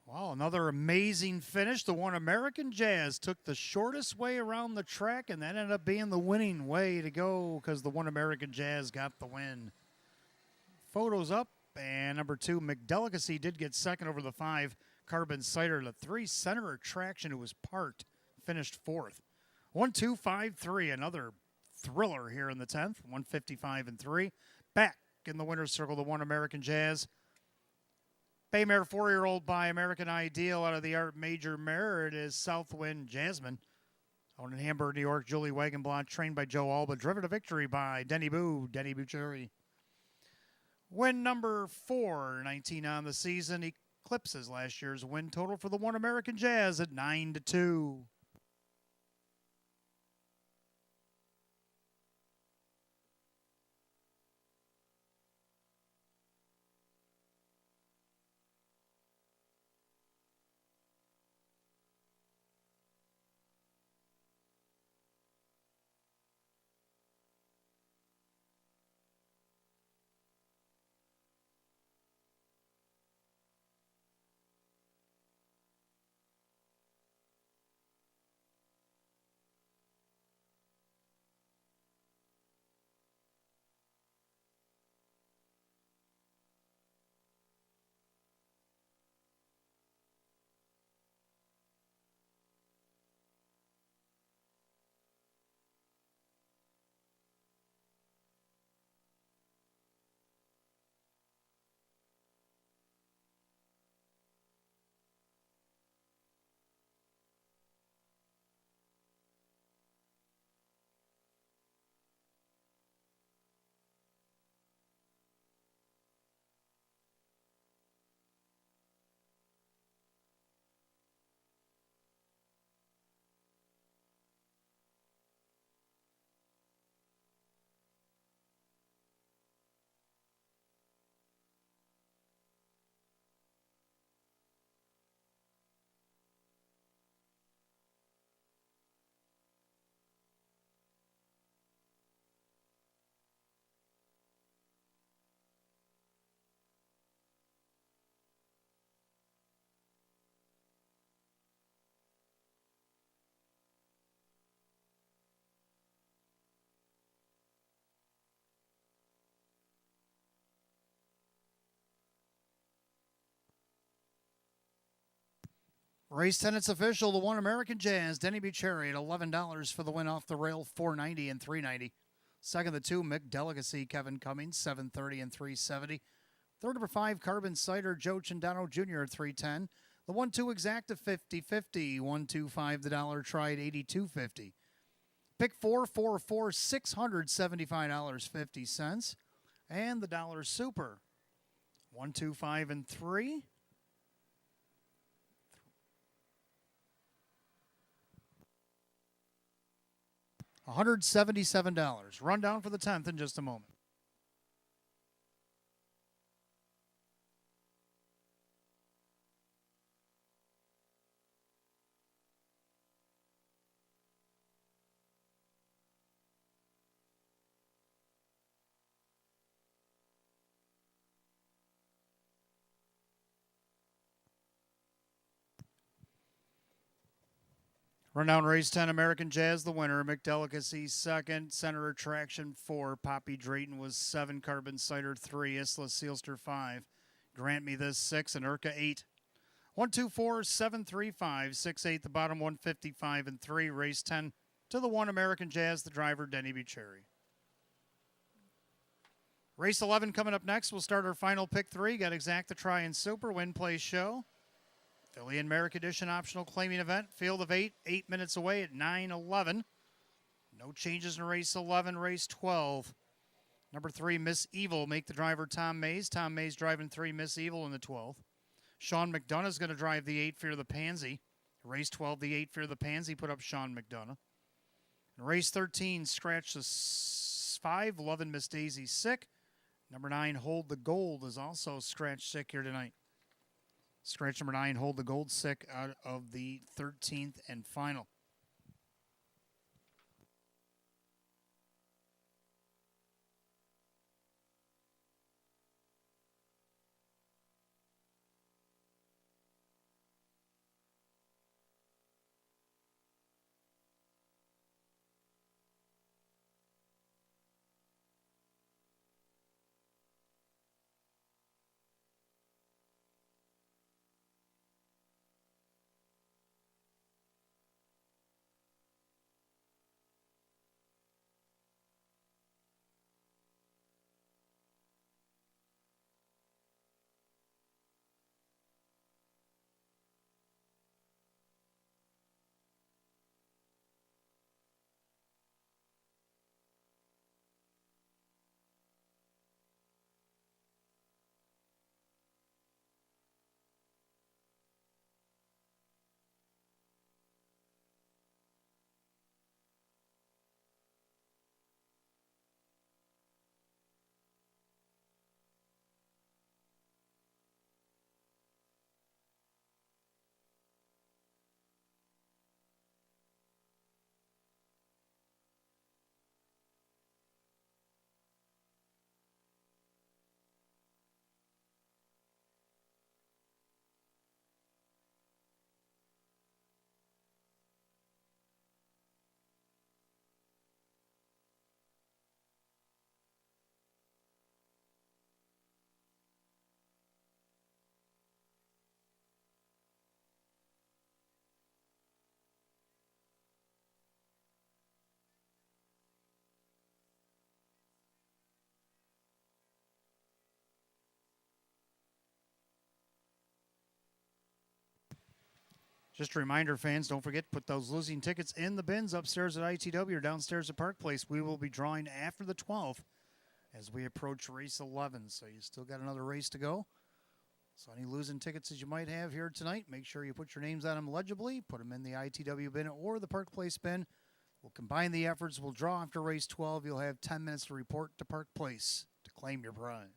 Well, another amazing finish. The one American Jazz took the shortest way around the track, and that ended up being the winning way to go because the one American Jazz got the win. Photos up, and number 2, McDelicacy did get second over the 5, Carbon Cider. The 3, Center Attraction, who was parked, finished 4th. 1-2-5-3, another thriller here in the 10th, 155-3. Back in the winner's circle, the one American Jazz. Baymare 4-year-old by American Ideal out of the Art Major Mare. It is Southwind Jasmine. Owned in Hamburg, New York, Julie Wagenblot, trained by Joe Alba, driven to victory by Denny Bucherri. Win number 4, 19 on the season, eclipses last year's win total for the one American Jazz at 9-2. Race 10, it's official. The One American Jazz, Denny Bucherri at $11 for the win off the rail, $4.90 and $3.90. Second, the 2, Mick Delicacy, Kevin Cummings, $7.30 and $3.70. Third, number 5, Carbon Cider, Joe Cindano Jr. at $3.10. The 1-2 Exacta, $50.50. 1-2-5, the Dollar Tried, $82.50. Pick 4, $675.50. And the Dollar Super, 1, 2, 5, and 3. $177. Rundown for the 10th in just a moment. Rundown race 10, American Jazz, the winner. McDelicacy, second. Center Attraction, 4. Poppy Drayton was 7. Carbon Cider, 3. Isla Sealster, 5. Grant Me This, 6. And Urca, 8. 1, 2, 4, 7, 3, 5, 6, 8. The bottom, 155 and 3. Race 10 to the 1, American Jazz, the driver, Denny Bucherri. Race 11 coming up next. We'll start our final pick 3. Got Exacta Try and Super, Win, Play, Show. Philly and Merrick Edition optional claiming event. Field of 8, 8 minutes away at 9:11. No changes in race 11, race 12. Number 3, Miss Evil, make the driver Tom Mays. Tom Mays driving 3, Miss Evil in the 12th. Sean McDonough is going to drive the 8, Fear the Pansy. Race 12, the 8, Fear the Pansy, put up Sean McDonough. In race 13, scratch the 5, Lovin' Miss Daisy, sick. Number 9, Hold the Gold, is also scratch sick here tonight. Scratch number 9, Hold the Gold, sick out of the 13th and final. Just a reminder, fans, don't forget to put those losing tickets in the bins upstairs at ITW or downstairs at Park Place. We will be drawing after the 12th as we approach race 11. So you still got another race to go. So any losing tickets that you might have here tonight, make sure you put your names on them legibly. Put them in the ITW bin or the Park Place bin. We'll combine the efforts. We'll draw after race 12. You'll have 10 minutes to report to Park Place to claim your prize.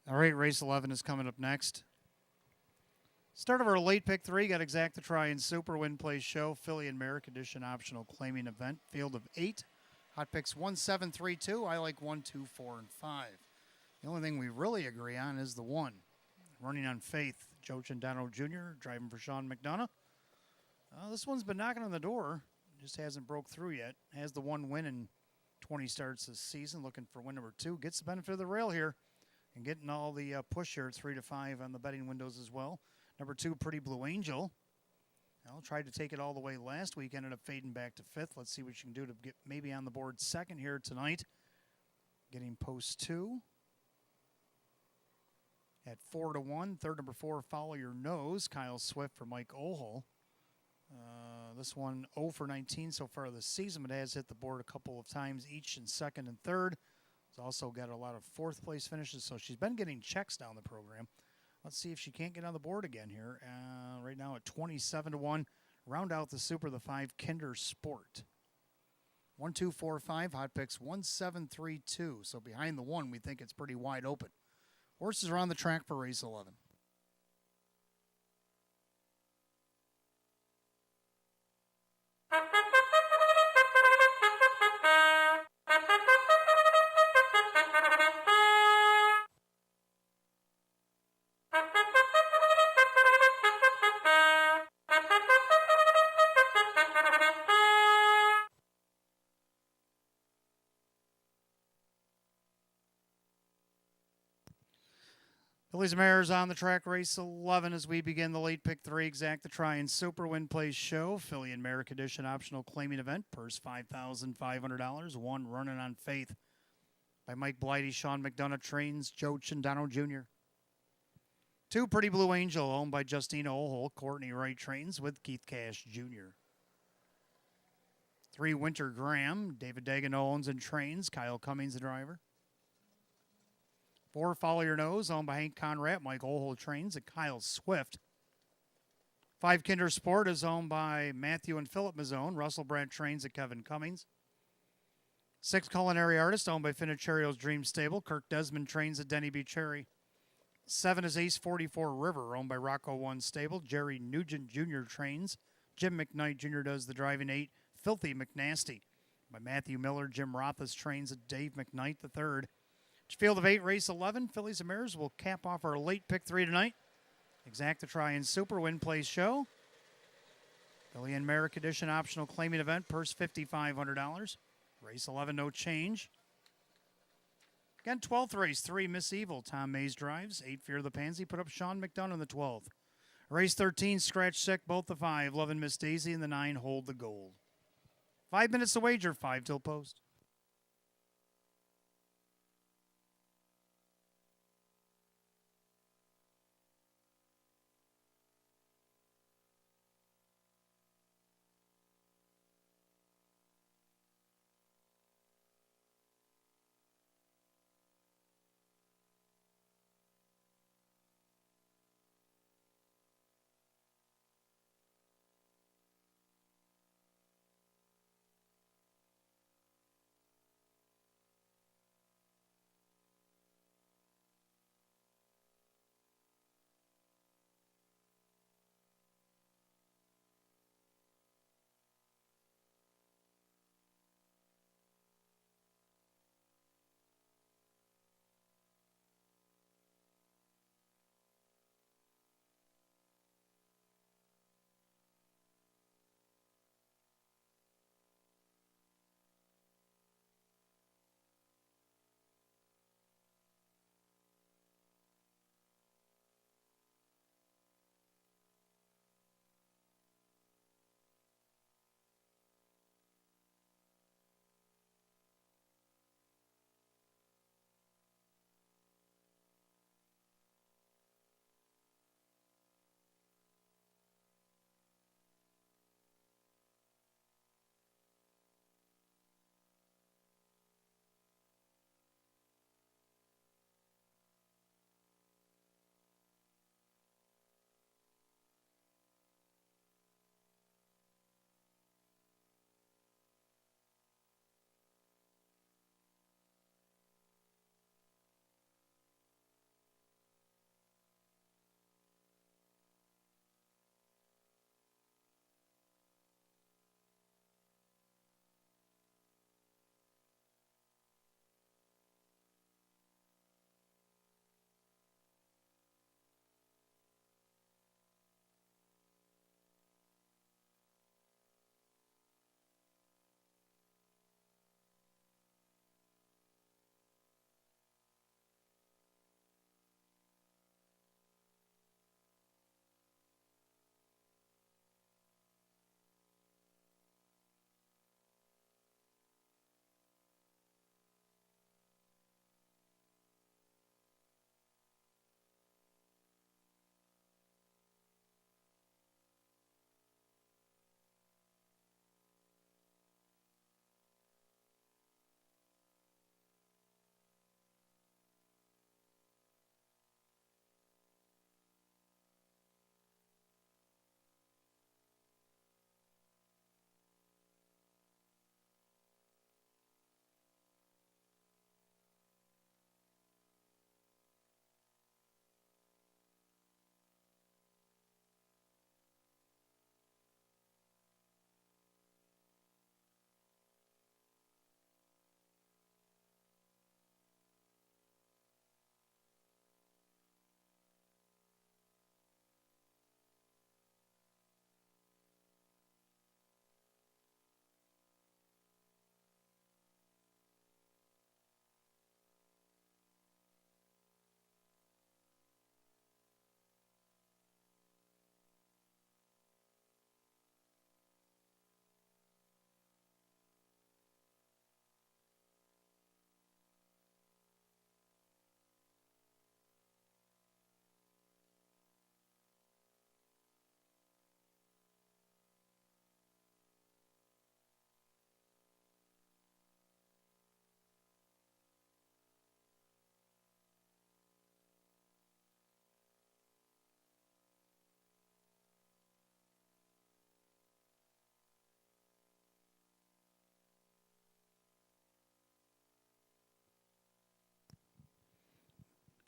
All right, race 11 is coming up next. Start of our late pick 3, got Exact the Try and Super Win Play Show, Philly and Merrick Edition optional claiming event, field of 8. Hot picks 1, 7, 3, 2. I like 1, 2, 4, and 5. The only thing we really agree on is the 1. Running on faith, Joe Chandano Jr., driving for Sean McDonough. This one's been knocking on the door, just hasn't broke through yet. Has the 1 win in 20 starts this season, looking for win number 2. Gets the benefit of the rail here and getting all the push here, 3 to 5 on the betting windows as well. Number 2, Pretty Blue Angel. Tried to take it all the way last week, ended up fading back to 5th. Let's see what you can do to get maybe on the board 2nd here tonight. Getting post 2. At 4 to 1. Third, number 4, Follow Your Nose. Kyle Swift for Mike Ohl. This one 0 for 19 so far this season, but has hit the board a couple of times each in 2nd and 3rd. It's also got a lot of 4th place finishes, so she's been getting checks down the program. Let's see if she can't get on the board again here. Right now at 27 to 1. Round out the Super, the 5, Kinder Sport. 1, 2, 4, 5. Hot picks 1, 7, 3, 2. So behind the 1, we think it's pretty wide open. Horses are on the track for race 11. Phillies and Mares on the track, race 11 as we begin the late pick 3, Exact the Try and Super Win Play Show. Philly and Merrick Edition optional claiming event. Purse $5,500. 1 Running on Faith by Mike Blighty. Sean McDonough trains Joe Chandano Jr. 2, Pretty Blue Angel, owned by Justina Ohl. Courtney Wright trains with Keith Cash Jr. 3, Winter Graham. David Dagan owns and trains. Kyle Cummings, the driver. 4, Follow Your Nose, owned by Hank Conrad. Mike Ohl trains at Kyle Swift. 5, Kinder Sport is owned by Matthew and Philip Mazzone. Russell Brandt trains at Kevin Cummings. 6, Culinary Artist, owned by Finicherio's Dream Stable. Kirk Desmond trains at Denny B. Cherry. 7 is Ace 44 River, owned by Rocco One Stable. Jerry Nugent Jr. trains. Jim McKnight Jr. does the driving. 8, Filthy McNasty, by Matthew Miller. Jim Rothas trains at Dave McKnight III. Field of 8, race 11. Phillies and Mares will cap off our late pick 3 tonight. Exact the Try and Super Win Play Show. Philly and Merrick Edition optional claiming event. Purse $5,500. Race 11, no change. Again, 12th race, 3, Miss Evil. Tom Mays drives. 8, Fear the Pansy. Put up Sean McDonough in the 12th. Race 13, Scratch Sick, both the 5. Lovin' Miss Daisy and the 9, Hold the Gold. 5 minutes to wager, 5 till post.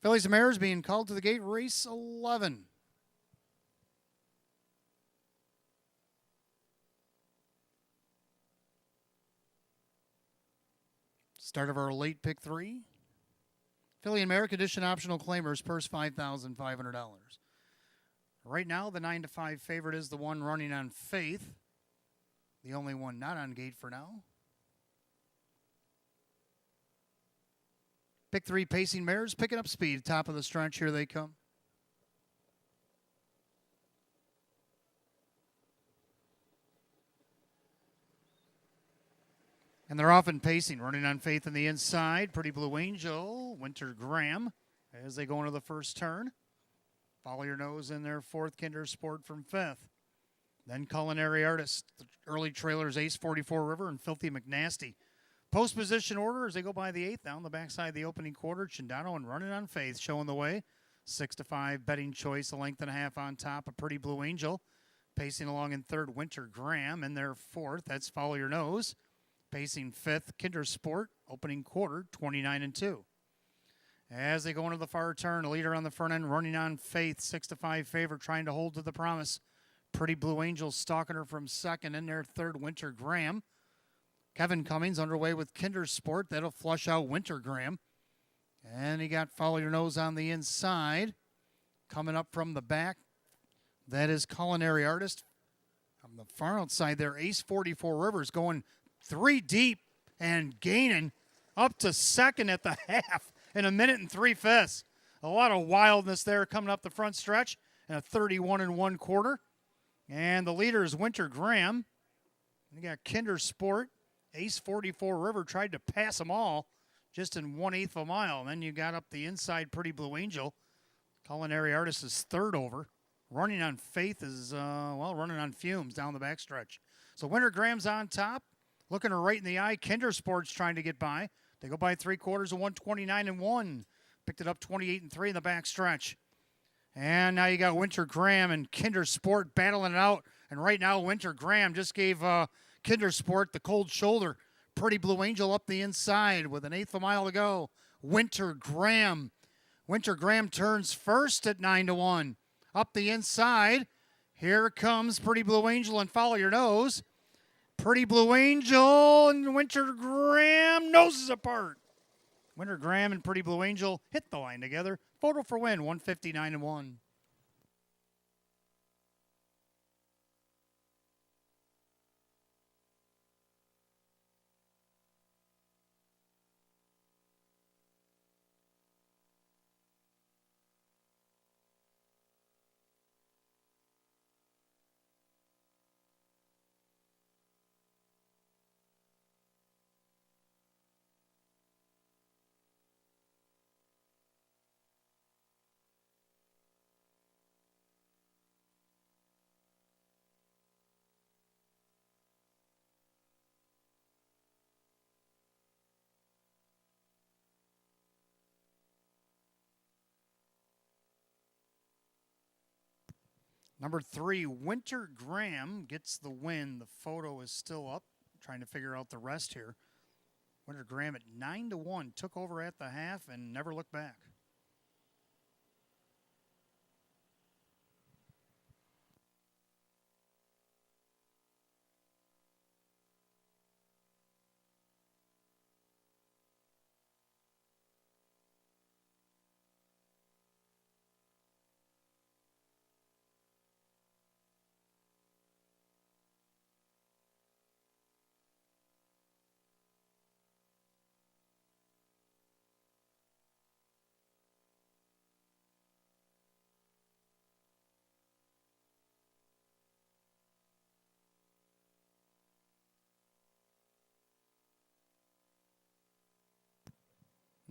Fillies and Mares being called to the gate, race 11. Start of our late pick 3. Filly and Mare condition optional claimers, purse $5,500. Right now, the 9-5 favorite is the one running on Faith. The only one not on gate for now. Pick 3 pacing mares, picking up speed. Top of the stretch, here they come. And they're often pacing, running on Faith in the inside. Pretty Blue Angel, Winter Graham, as they go into the first turn. Follow Your Nose in their 4th, Kinder Sport from 5th. Then Culinary Artist, the early trailers, Ace 44 River and Filthy McNasty. Post position order as they go by the 8th. Down the backside of the opening quarter, Chindano and Running on Faith showing the way. 6-5 betting choice, a length and a half on top of Pretty Blue Angel. Pacing along in 3rd, Winter Graham. In their 4th, that's Follow Your Nose. Pacing 5th, Kinder Sport, opening quarter, 29-2. As they go into the far turn, a leader on the front end, Running on Faith, 6-5 favorite, trying to hold to the promise. Pretty Blue Angel stalking her from 2nd, in their 3rd, Winter Graham. Kevin Cummings underway with Kinder Sport. That'll flush out Winter Graham. And he got Follow Your Nose on the inside. Coming up from the back, that is Culinary Artist. On the far outside there, Ace 44 Rivers going 3 deep and gaining up to 2nd at the half in 1 minute and 3/5. A lot of wildness there coming up the front stretch in a 31 1/4. And the leader is Winter Graham. You got Kinder Sport. Ace 44 River tried to pass them all just in 1/8 of a mile. And then you got up the inside, Pretty Blue Angel. Culinary Artist is 3rd over. Running on Faith is, running on fumes down the backstretch. So Winter Graham's on top. Looking her right in the eye. Kinder Sport's trying to get by. They go by 3/4 of 129-1. Picked it up 28-3 in the backstretch. And now you got Winter Graham and Kinder Sport battling it out. And right now, Winter Graham just gave Kinder Sport the cold shoulder. Pretty Blue Angel up the inside with 1/8 of a mile to go. Winter Graham. Winter Graham turns first at 9-1. Up the inside. Here comes Pretty Blue Angel and Follow Your Nose. Pretty Blue Angel and Winter Graham noses apart. Winter Graham and Pretty Blue Angel hit the line together. Photo for win, 159-1. Number 3, Winter Graham gets the win. The photo is still up. Trying to figure out the rest here. Winter Graham at 9-1 took over at the half and never looked back.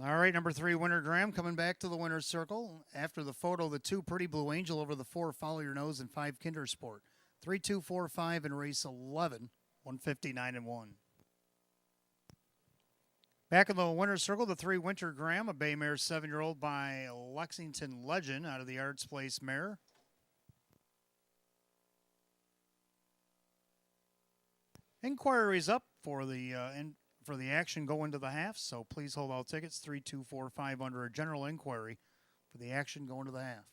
All right, number 3, Winter Graham coming back to the winner's circle. After the photo, the 2, Pretty Blue Angel over the 4, Follow Your Nose, and 5, Kinder Sport. 3, 2, 4, 5 in race 11, 159-1. Back in the winner's circle, the 3, Winter Graham, a bay mare 7-year-old by Lexington Legend out of the Arts Place mare. Inquiries up for the action going to the half, so please hold all tickets 3, 2, 4, 5 under a general inquiry for the action going to the half.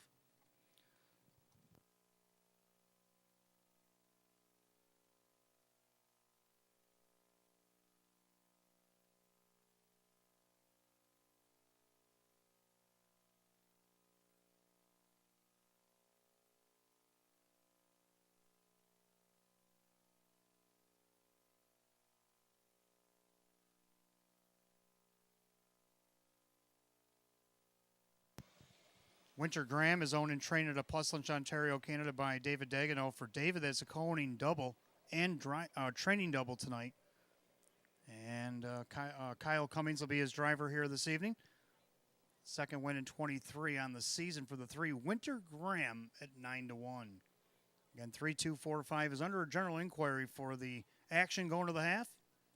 Winter Graham is owned and trained at a Plus Lunch, Ontario, Canada by David Dagenau. For David, that's a co-owning double and training double tonight. And Kyle Cummings will be his driver here this evening. Second win in 23 on the season for the 3. Winter Graham at 9-1. Again, 3245 is under a general inquiry for the action going to the half.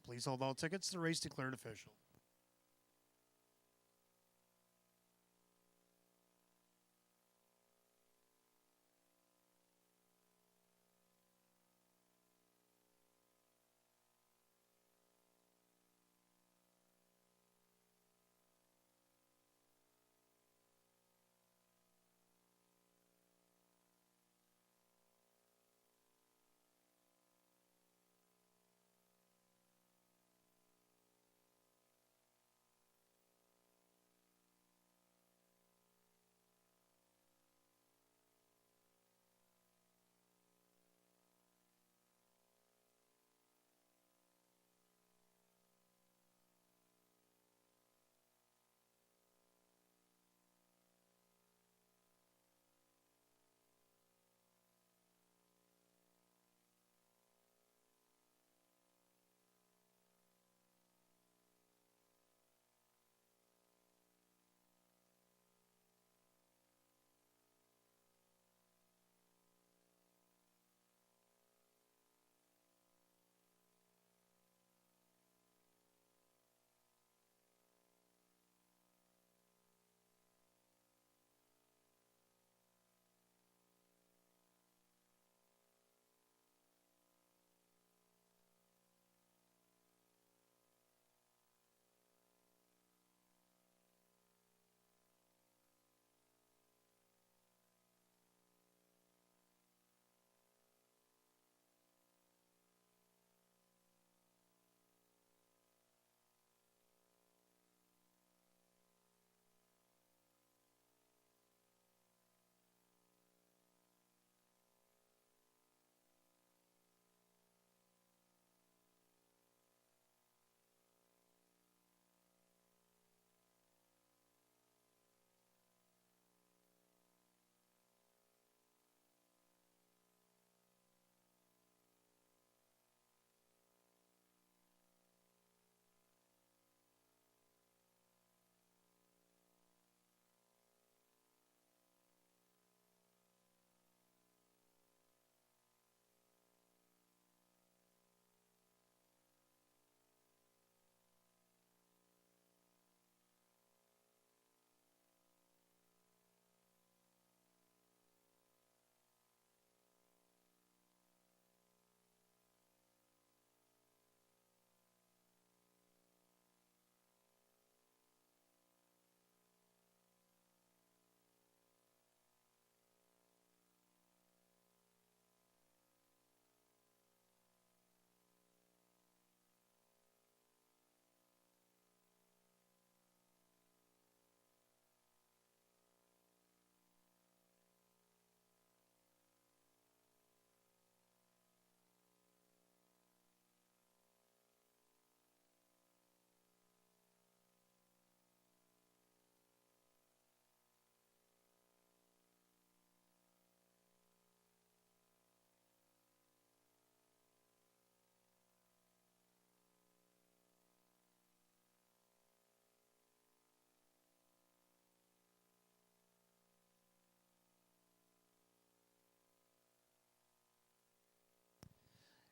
Please hold all tickets. The race declared official.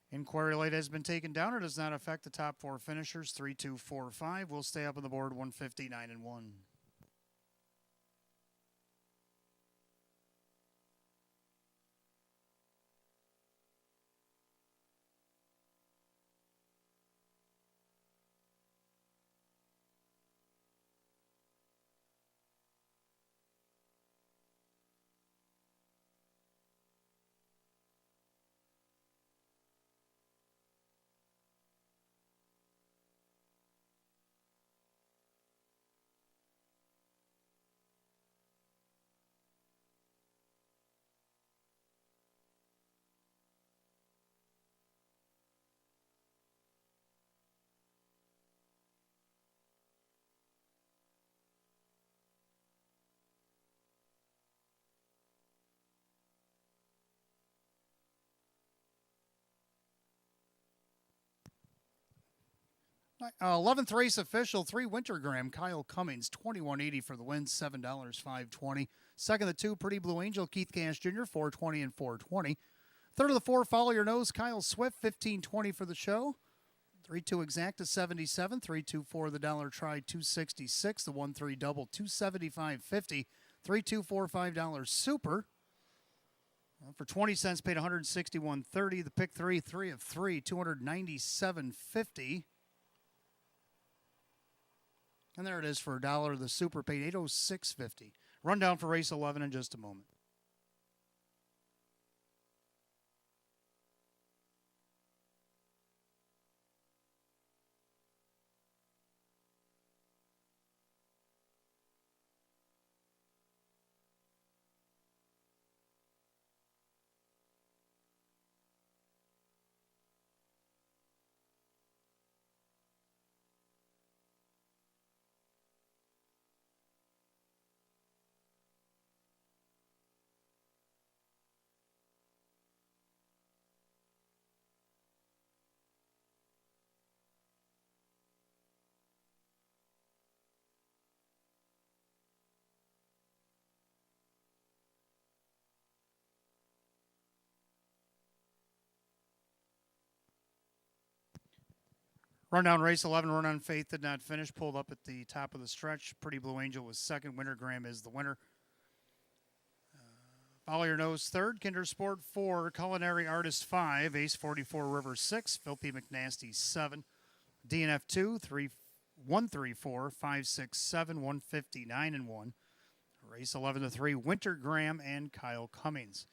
Inquiry light has been taken down. It does not affect the top 4 finishers. 3, 2, 4, 5 will stay up on the board 159-1. 11th race official, 3 Wintergram, Kyle Cummings, 21.80 for the win, $7, 520. Second, the 2 Pretty Blue Angel, Keith Cash Jr., 420 and 420. Third of the 4, Follow Your Nose, Kyle Swift, 1520 for the show. 3-2 Exacta, 77. 3-2-4 the Dollar Try, 266. The 1-3 Double, 275.50. 3-2-4 $5 Super. For 20 cents, paid 161.30. The pick 3, 3 of 3, 297.50. And there it is for $1. The Super paid 806.50. Rundown for race 11 in just a moment. Rundown race 11, Run on Faith did not finish. Pulled up at the top of the stretch. Pretty Blue Angel was second. Wintergram is the winner. Follow Your Nose third. Kinder Sport 4. Culinary Artist 5. Ace 44 River 6. Filthy McNasty 7. DNF 2. 134. 5, 6, 7. 159 and 1. Race 11 to 3. Wintergram and Kyle Cummings.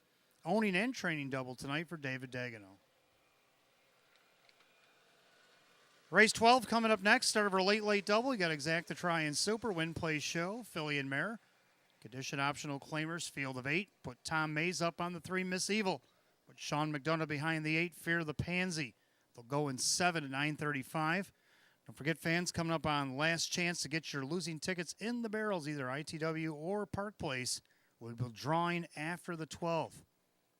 Owning and training double tonight for David Dagenau. Race 12 coming up next. Start of our late double. You got Exacta Try and Super. Win, Play, Show. Filly and Mare. Condition optional claimers. Field of 8. Put Tom Mays up on the 3. Miss Evil. Put Sean McDonough behind the 8. Fear the Pansy. They'll go in 7 at 9:35. Don't forget, fans, coming up on last chance to get your losing tickets in the barrels, either ITW or Park Place. We'll be drawing after the 12th.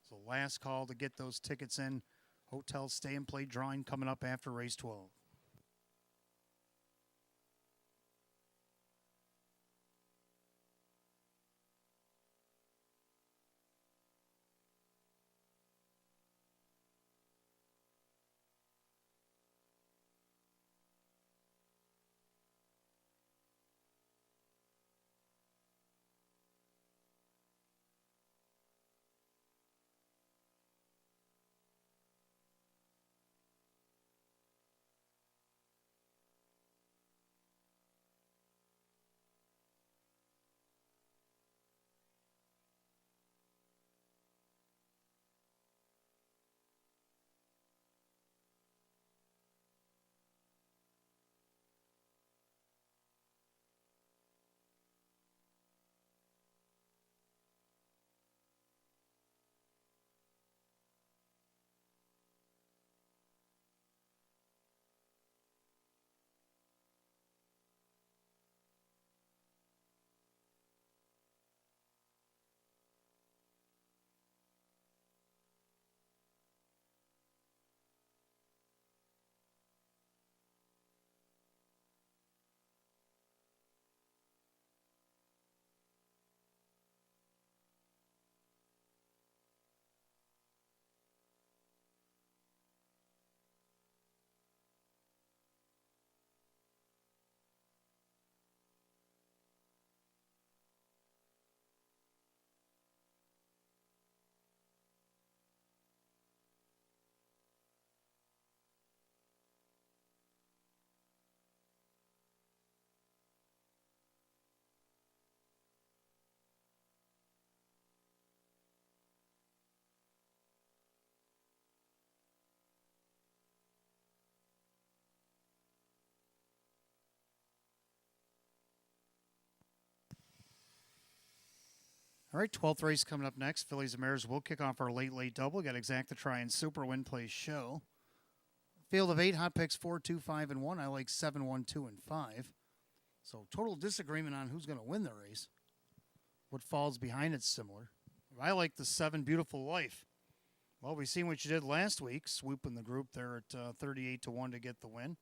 So last call to get those tickets in. Hotel stay and play drawing coming up after race 12. All right, 12th race coming up next. Fillies and Mares will kick off our late double. Got Exacta Try and Super. Win, Play, Show. Field of 8, hot picks 4, 2, 5, and 1. I like 7, 1, 2, and 5. So total disagreement on who's going to win the race. What falls behind it's similar. I like the 7, Beautiful Life. Well, we've seen what you did last week, swooping the group there at 38 to 1 to get the win.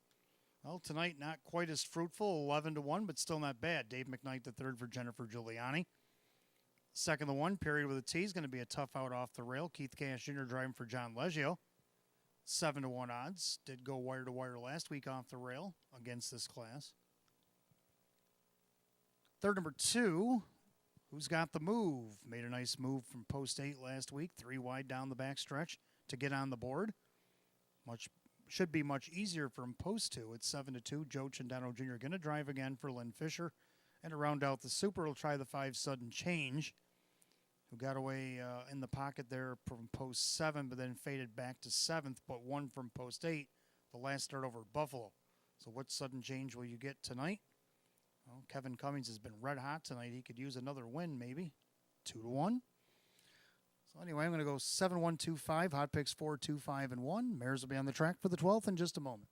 Well, tonight not quite as fruitful, 11-1, but still not bad. Dave McKnight the third for Jennifer Giuliani. Second the one, period with a T, is going to be a tough out off the rail. Keith Cash Jr. driving for John Leggio. 7-1 odds. Did go wire to wire last week off the rail against this class. Third number two, Who's Got the Move? Made a nice move from post 8 last week, 3 wide down the back stretch to get on the board. Should be much easier from post 2. It's 7-2. Joe Chandano Jr. going to drive again for Lynn Fisher. And to round out the Super, he'll try the 5 Sudden Change, who got away in the pocket there from post 7, but then faded back to 7th, but won from post 8, the last start over Buffalo. So what sudden change will you get tonight? Well, Kevin Cummings has been red hot tonight. He could use another win, maybe. 2-1. So anyway, I'm going to go 7-1-2-5. Hot picks 4, 2, 5, and 1. Mares will be on the track for the 12th in just a moment.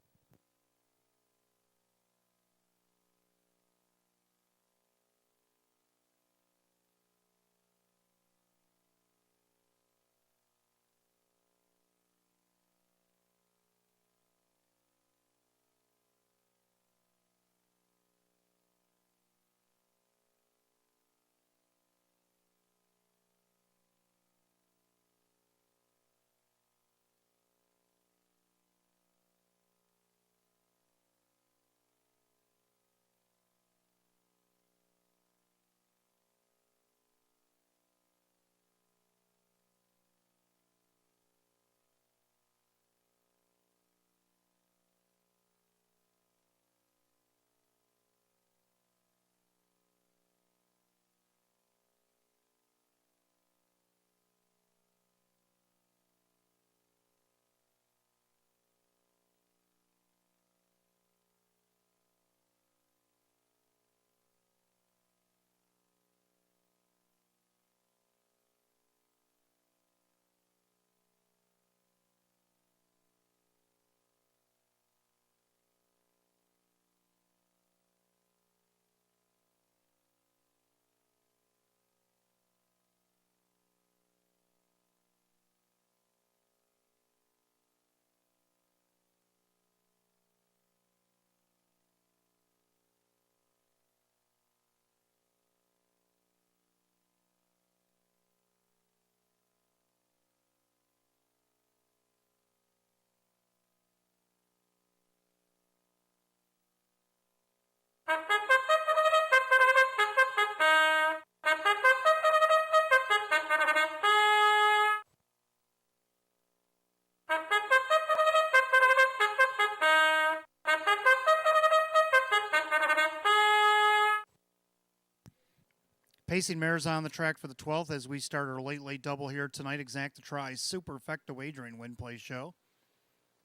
Pacing mares on the track for the 12th as we start our late double here tonight. Exacta Tri Superfecta Wagering Win Play Show.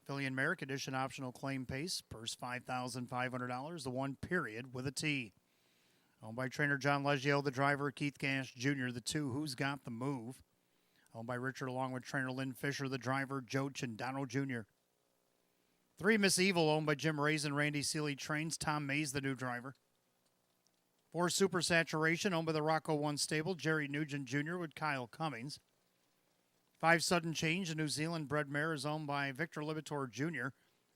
Filly and Merrick Edition optional claim pace. Purse $5,500. The one, period, with a T. Owned by trainer John Leggio, the driver Keith Cash Jr., the 2, Who's Got the Move? Owned by Richard along with trainer Lynn Fisher, the driver Joe Chandano Jr. 3, Miss Evil, owned by Jim Raisin, Randy Seeley trains, Tom Mays, the new driver. 4, Super Saturation, owned by the Rocco 1 stable, Jerry Nugent Jr. with Kyle Cummings. 5, Sudden Change, a New Zealand bred mare, is owned by Victor Libator Jr.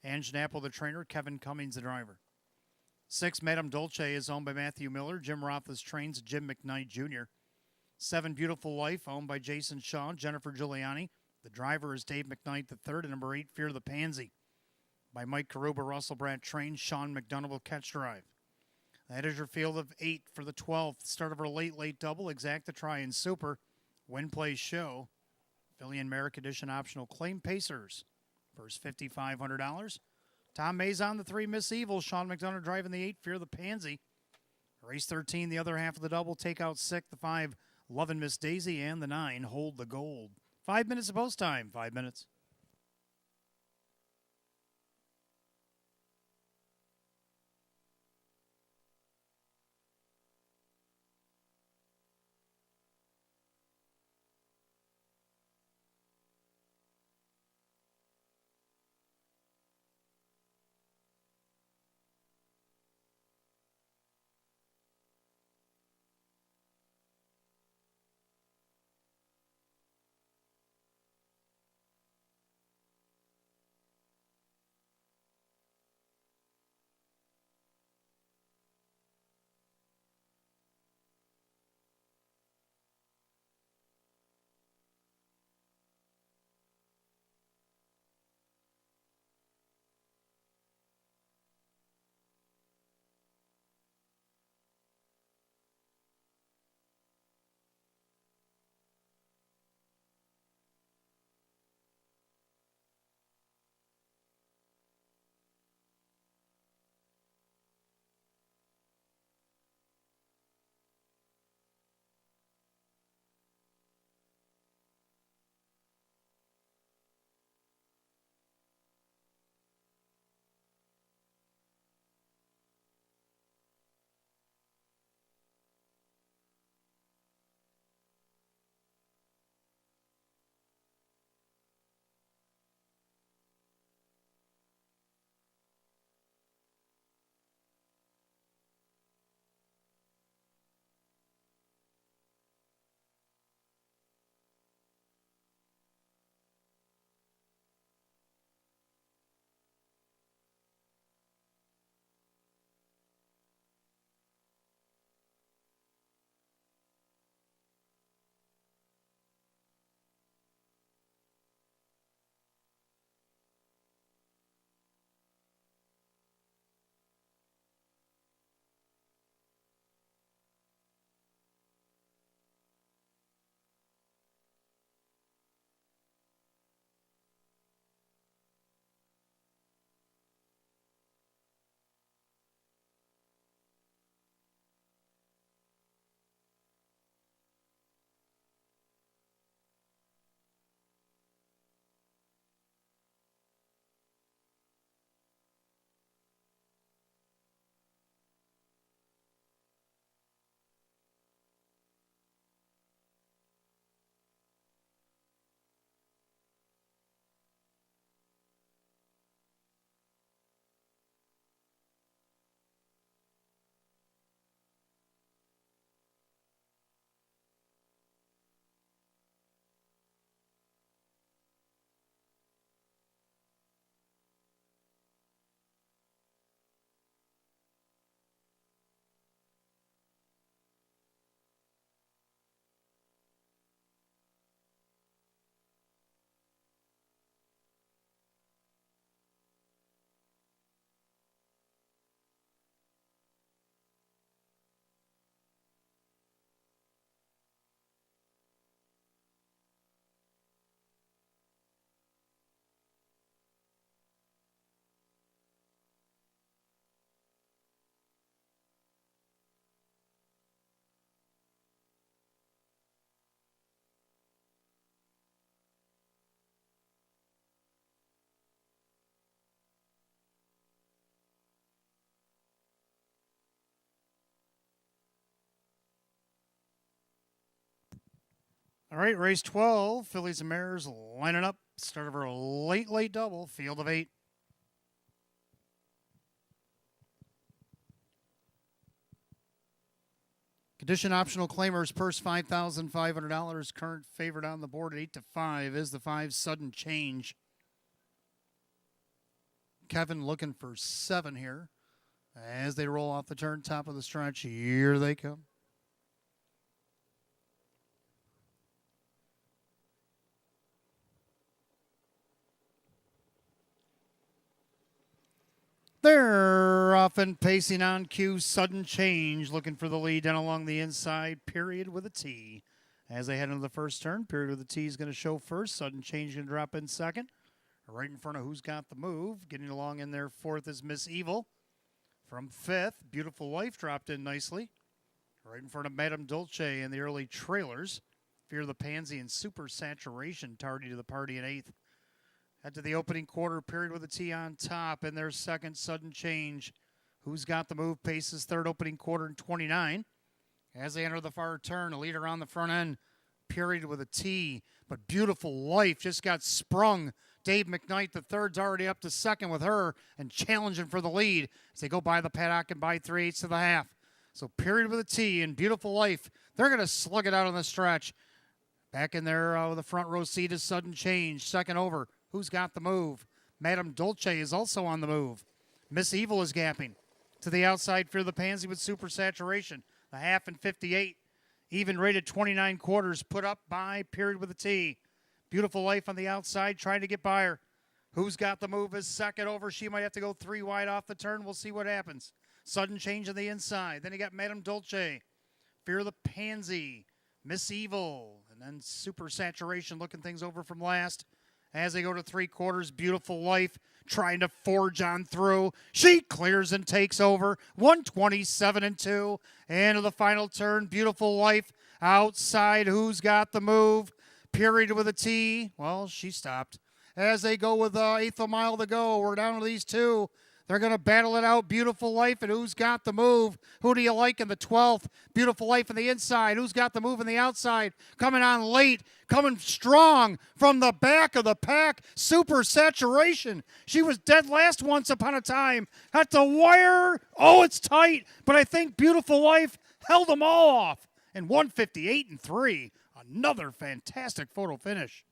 Ange Napple, the trainer, Kevin Cummings, the driver. 6, Madame Dolce, is owned by Matthew Miller, Jim Roth's trains, Jim McKnight Jr. 7, Beautiful Life, owned by Jason Shaw, Jennifer Giuliani. The driver is Dave McKnight III, and number 8, Fear the Pansy, by Mike Karuba, Russell Brand trains, Sean McDonough will catch drive. That is your field of 8 for the 12th. Start of our late double. Exacta Tri and Super. Win Play Show. Filly and Merrick Edition optional claim pacers. First $5,500. Tom Mays on the 3, Miss Evil. Sean McDonough driving the 8, Fear the Pansy. Race 13, the other half of the double. Take out 6, the 5, Lovin' Miss Daisy, and the 9, Hold the Gold. 5 minutes of post time. 5 minutes. All right, race 12, Fillies and Mares lining up. Start of our late double, field of 8. Condition optional claimers, purse $5,500. Current favorite on the board at 8-5 is the 5 Sudden Change. Kevin looking for 7 here. As they roll off the turn, top of the stretch, here they come. They're off and pacing on cue. Sudden Change looking for the lead down along the inside. Period with a T. As they head into the first turn, Period with a T is going to show first. Sudden Change going to drop in second. Right in front of Who's Got the Move. Getting along in there fourth is Miss Evil. From fifth, Beautiful Life dropped in nicely. Right in front of Madame Dolce and the early trailers. Fear the Pansy and Super Saturation tardy to the party in eighth. Head to the opening quarter, Period with a T on top. And their second, Sudden Change. Who's Got the Move paces third opening quarter in 29. As they enter the far turn, a leader on the front end, Period with a T. But Beautiful Life just got sprung. Dave McKnight, the third's already up to second with her and challenging for the lead as they go by the paddock and by 3/8 of the half. So Period with a T and Beautiful Life, they're going to slug it out on the stretch. Back in there with the front row seat is Sudden Change. Second over, Who's Got the Move? Madame Dolce is also on the move. Miss Evil is gapping. To the outside, Fear the Pansy with Super Saturation. The half and 58. Even rated 29 quarters put up by Period with a T. Beautiful Life on the outside trying to get by her. Who's Got the Move is second over. She might have to go 3 wide off the turn. We'll see what happens. Sudden Change on the inside. Then you got Madame Dolce. Fear the Pansy. Miss Evil. And then Super Saturation looking things over from last. As they go to 3 quarters, Beautiful Life trying to forge on through. She clears and takes over. 127-2. And the final turn, Beautiful Life outside. Who's Got the Move? Period with a T. Well, she stopped. As they go with eighth of a mile to go, we're down to these two. They're going to battle it out. Beautiful Life and Who's Got the Move? Who do you like in the 12th? Beautiful Life on the inside. Who's Got the Move on the outside? Coming on late. Coming strong from the back of the pack. Super Saturation. She was dead last once upon a time. At the wire. Oh, it's tight. But I think Beautiful Life held them all off. And 158-3. Another fantastic photo finish.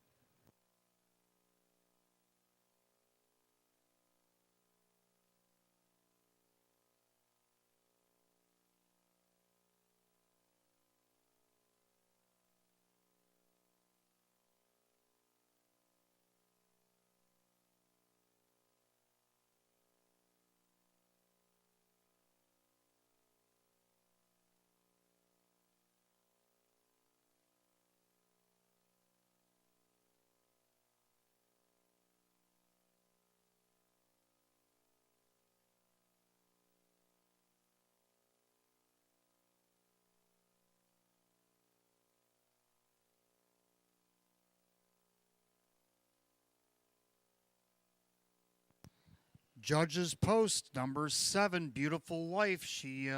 Judges Post, number 7, Beautiful Life. She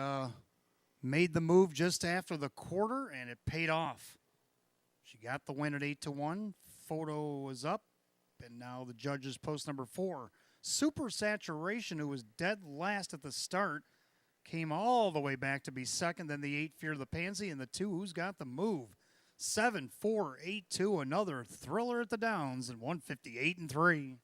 made the move just after the quarter, and it paid off. She got the win at 8-1. Photo was up, and now the Judges Post, number 4, Super Saturation, who was dead last at the start, came all the way back to be second. Then the 8, Fear the Pansy, and the 2, Who's Got the Move? 7-4-8-2, another thriller at the Downs, and 158-3.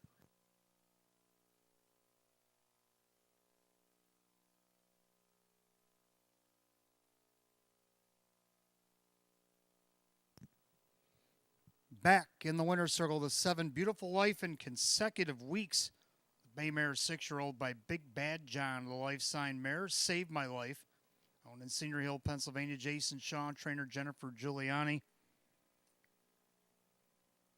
Back in the winner's circle, the 7, Beautiful Life in consecutive weeks. Bay Mare 6-year-old by Big Bad John, the life sign mare, Saved My Life. Owned in Senior Hill, Pennsylvania, Jason Shaw, trainer Jennifer Giuliani.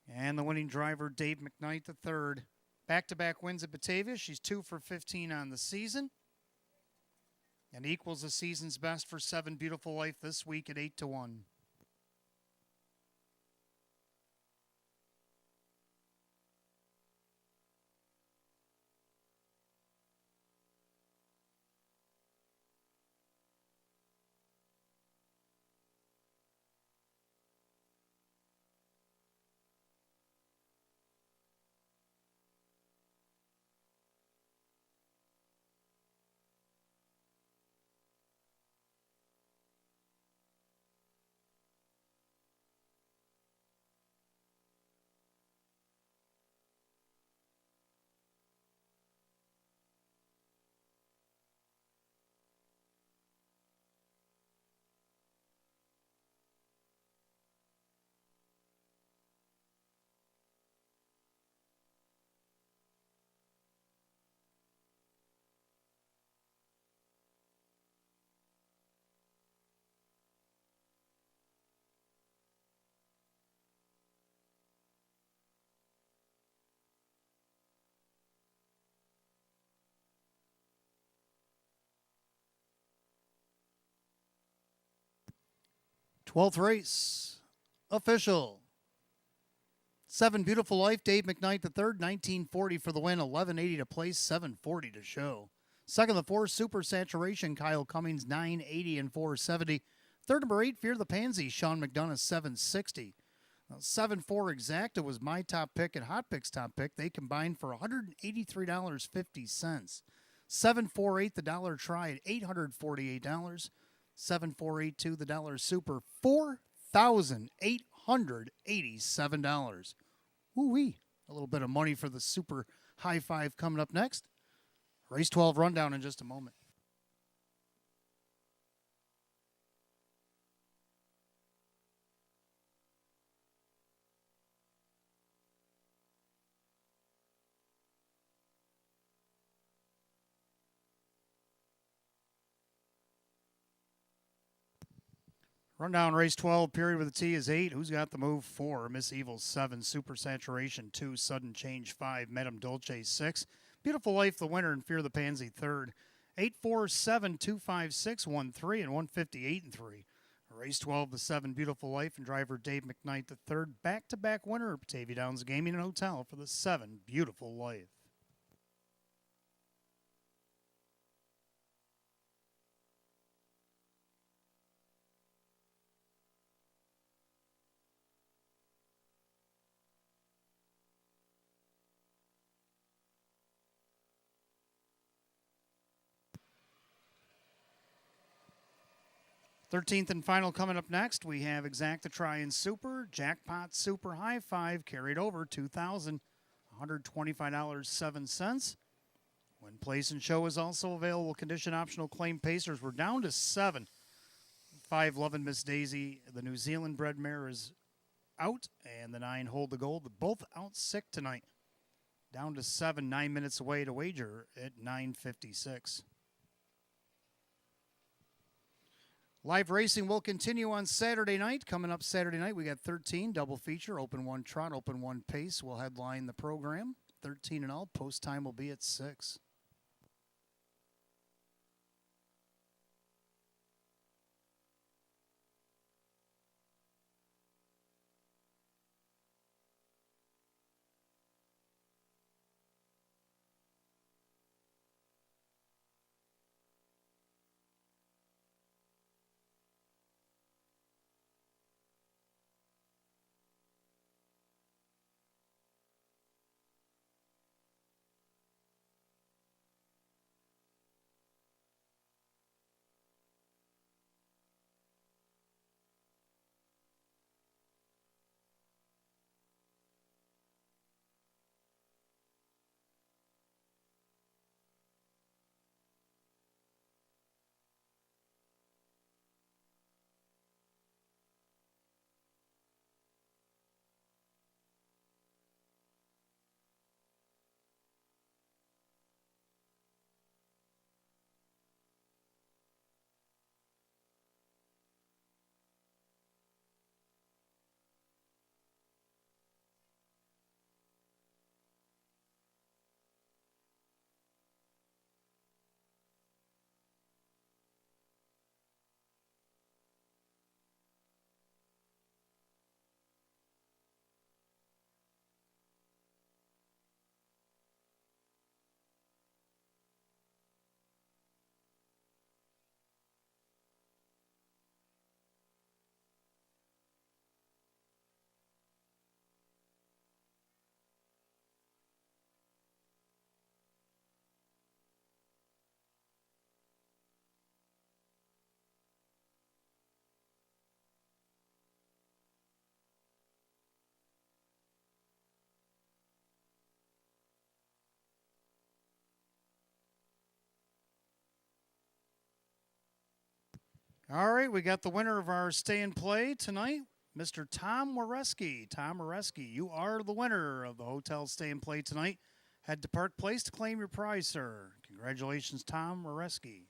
And the winning driver, Dave McKnight III. Back-to-back wins at Batavia. She's 2 for 15 on the season. And equals the season's best for 7, Beautiful Life this week at 8-1. 12th race, official. 7 Beautiful Life, Dave McKnight III, 1940 for the win, 1180 to place, 740 to show. Second, the 4 Super Saturation, Kyle Cummings, 980 and 470. Third, number 8, Fear the Pansy, Sean McDonough, 760. Now, 7-4 Exacta was my top pick and Hot Pick's top pick. They combined for $183.50. 7-4-8, the Dollar Try at $848. 7482, the Dollar Super, $4,887. Woo-wee. A little bit of money for the Super High Five coming up next. Race 12 rundown in just a moment. Rundown race 12, period with a T is 8. Who's got the move? 4. Miss Evil 7. Super Saturation 2. Sudden Change 5. Madame Dolce 6. Beautiful Life the winner and Fear the Pansy 3rd. 8, 4, 7, 2, 5, 6, 1, 3, and 158 and 3. Race 12, the 7 Beautiful Life and driver Dave McKnight the 3rd. Back-to-back winner of Batavia Downs Gaming and Hotel for the 7 Beautiful Life. Thirteenth and final coming up next. We have Exacta Try and Super, Jackpot Super High Five carried over $2,125.07. When place and show is also available, condition optional claim Pacers. We're down to 7. 5 Lovin' Miss Daisy, the New Zealand bred mare is out, and the 9 Hold the Gold. Both out sick tonight. Down to 7, 9 minutes away to wager at 9:56. Live racing will continue on Saturday night. Coming up Saturday night, we got 13, double feature, open 1 trot, open 1 pace will headline the program. 13 and all, post time will be at 6. All right, we got the winner of our stay and play tonight, Mr. Tom Wareski. Tom Wareski, you are the winner of the hotel stay and play tonight. Head to Park Place to claim your prize, sir. Congratulations, Tom Wareski.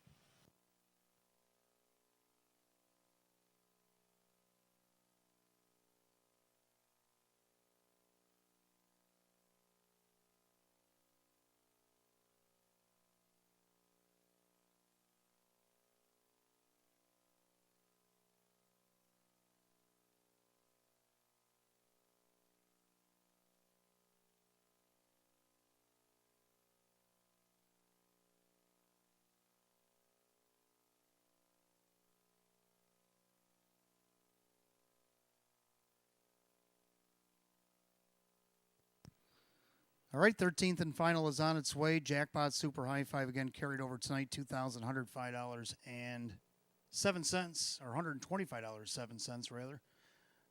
All right, 13th and final is on its way. Jackpot Super High Five again carried over tonight, $2,105.07, or $125.07 rather.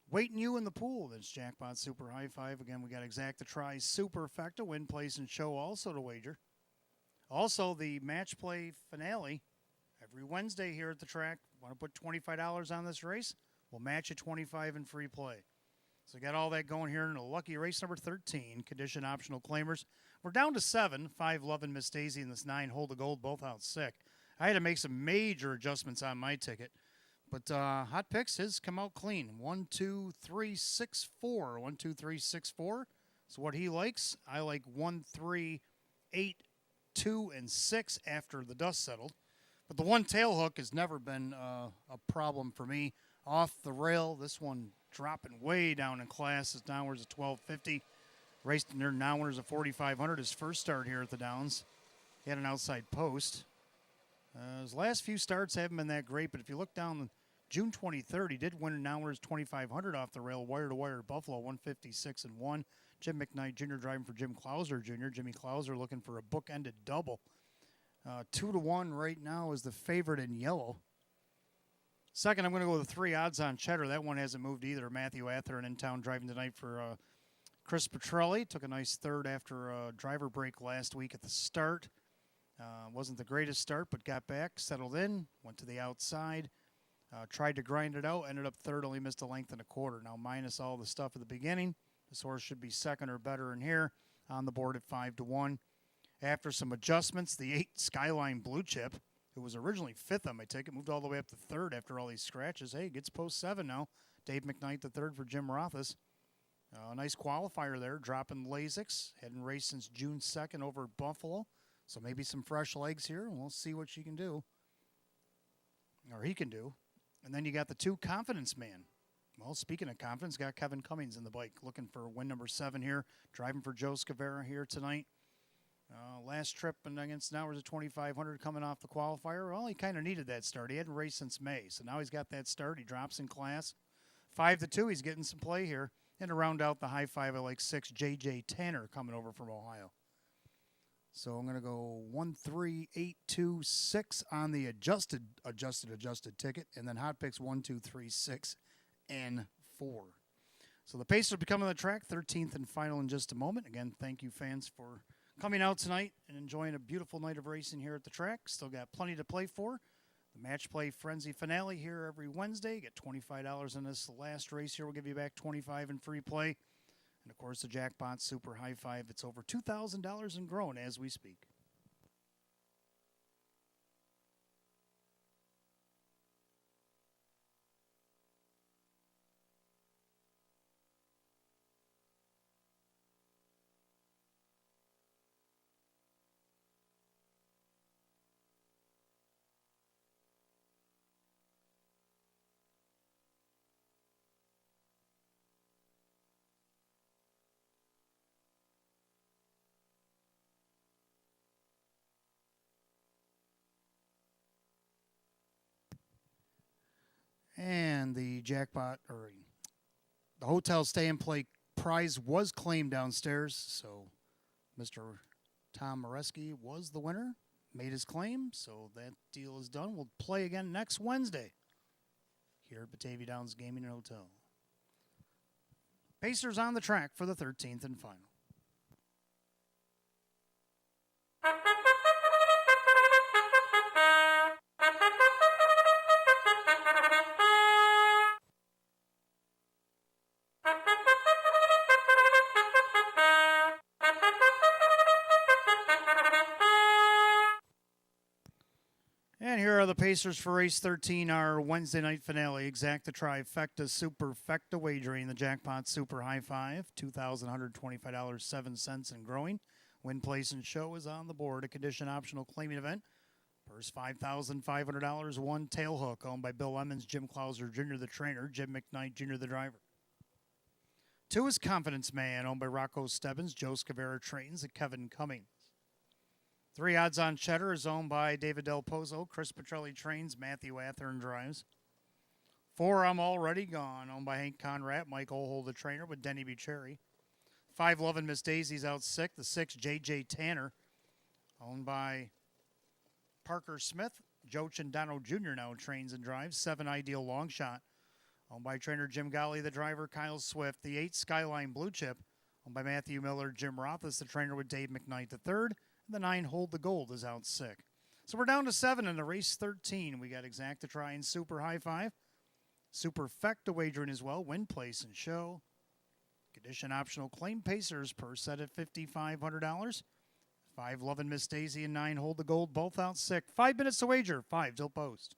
Waiting you in the pool. That's Jackpot Super High Five. Again, we got Exacta Try Superfecta, win, place, and show also to wager. Also, the match play finale every Wednesday here at the track. Want to put $25 on this race? We'll match you $25 in free play. So got all that going here in a lucky race number 13, condition optional claimers. We're down to 7, 5 Lovin' Miss Daisy and this 9 Hold the Gold, both out sick. I had to make some major adjustments on my ticket. But Hot Picks has come out clean. 1, 2, 3, 6, 4. 1, 2, 3, 6, 4. So what he likes, I like 1, 3, 8, 2, and 6 after the dust settled. But the one tail hook has never been a problem for me. Off the rail, this one dropping way down in class. It's downwards at 1250. Raced near downwards at 4500. His first start here at the Downs. He had an outside post. His last few starts haven't been that great, but if you look down June 23rd, he did win an hours 2500 off the rail, wire to wire at Buffalo, 156-1. Jim McKnight Jr. driving for Jim Clauser Jr. Jimmy Clauser looking for a bookended double. 2-1 right now is the favorite in yellow. Second, I'm going to go with 3 odds on Cheddar. That one hasn't moved either. Matthew Atherton in town driving tonight for Chris Petrelli. Took a nice third after a driver break last week at the start. Wasn't the greatest start, but got back, settled in, went to the outside, tried to grind it out, ended up third, only missed a length and a quarter. Now, minus all the stuff at the beginning, this horse should be second or better in here, on the board at 5-1. After some adjustments, the 8 Skyline Blue Chip, who was originally 5th on my ticket, moved all the way up to 3rd after all these scratches. Hey, gets post 7 now. Dave McKnight, the 3rd for Jim Rothas. A nice qualifier there, dropping Lasix. Hadn't raced since June 2nd over at Buffalo. So maybe some fresh legs here, and we'll see what she can do. Or he can do. And then you got the 2 Confidence Man. Well, speaking of confidence, got Kevin Cummings in the bike, looking for win number 7 here, driving for Joe Scavera here tonight. Last trip and against Nowers at 2,500 coming off the qualifier. Well, he kind of needed that start. He hadn't raced since May, so now he's got that start. He drops in class. 5-2, he's getting some play here. And to round out the high 5, I like 6, J.J. Tanner coming over from Ohio. So I'm going to go 1, 3, 8, 2, 6 on the adjusted ticket, and then Hot Picks 1, 2, 3, 6, and 4. So the Pacers will be coming on the track, 13th and final in just a moment. Again, thank you, fans, for coming out tonight and enjoying a beautiful night of racing here at the track. Still got plenty to play for. The Match Play Frenzy finale here every Wednesday. Get $25 in this last race here. We'll give you back $25 in free play. And, of course, the Jackpot Super High Five. It's over $2,000 and growing as we speak. And the jackpot, or the hotel stay and play prize was claimed downstairs. So Mr. Tom Moreski was the winner, made his claim. So that deal is done. We'll play again next Wednesday here at Batavia Downs Gaming and Hotel. Pacers on the track for the 13th and final. And here are the Pacers for race 13, our Wednesday night finale. Exacta Trifecta Superfecta wagering. The Jackpot Super High Five, $2,125.07 and growing. Win, place, and show is on the board. A condition optional claiming event. Purse $5,500. One tail hook owned by Bill Emmons, Jim Clauser Jr. the trainer, Jim McKnight Jr. the driver. 2 is Confidence Man owned by Rocco Stebbins, Joe Scavera trains, and Kevin Cummings. 3 odds on Cheddar is owned by David Del Pozo, Chris Petrelli trains, Matthew Atherton drives. 4 I'm Already Gone, owned by Hank Conrad, Mike Ohold the trainer with Denny Bucherri. 5 Lovin' Miss Daisy's out sick. The 6 J.J. Tanner, owned by Parker Smith. Joe Chandano Jr. now trains and drives. 7 Ideal Long Shot, owned by trainer Jim Golly. The driver Kyle Swift. The 8 Skyline Blue Chip, owned by Matthew Miller. Jim Rothus, the trainer with Dave McKnight III. And the 9 Hold the Gold is out sick. So we're down to 7 in the race 13. We got Exacta-Tri and Super High Five. Superfecta wagering as well. Win, place, and show. Condition optional claim pacers per set at $5,500. 5 Lovin' Miss Daisy and 9 Hold the Gold, both out sick. 5 minutes to wager, 5 till post.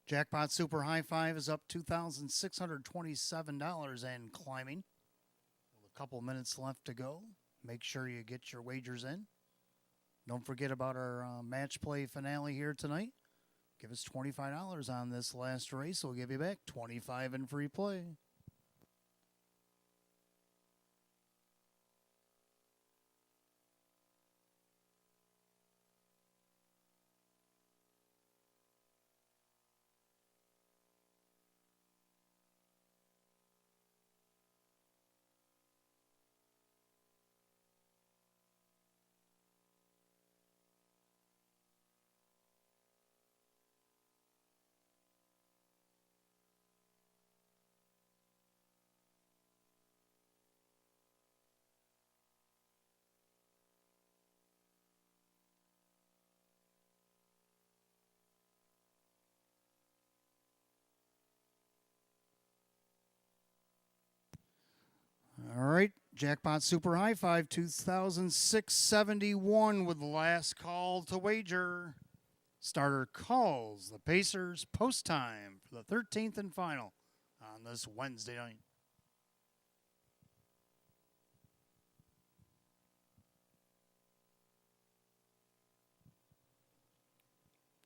Jackpot Super High Five is up $2,627 and climbing. With a couple minutes left to go. Make sure you get your wagers in. Don't forget about our match play finale here tonight. Give us $25 on this last race. We'll give you back $25 in free play. All right, Jackpot Super High Five, 2,671 with the last call to wager. Starter calls the Pacers post time for the 13th and final on this Wednesday night.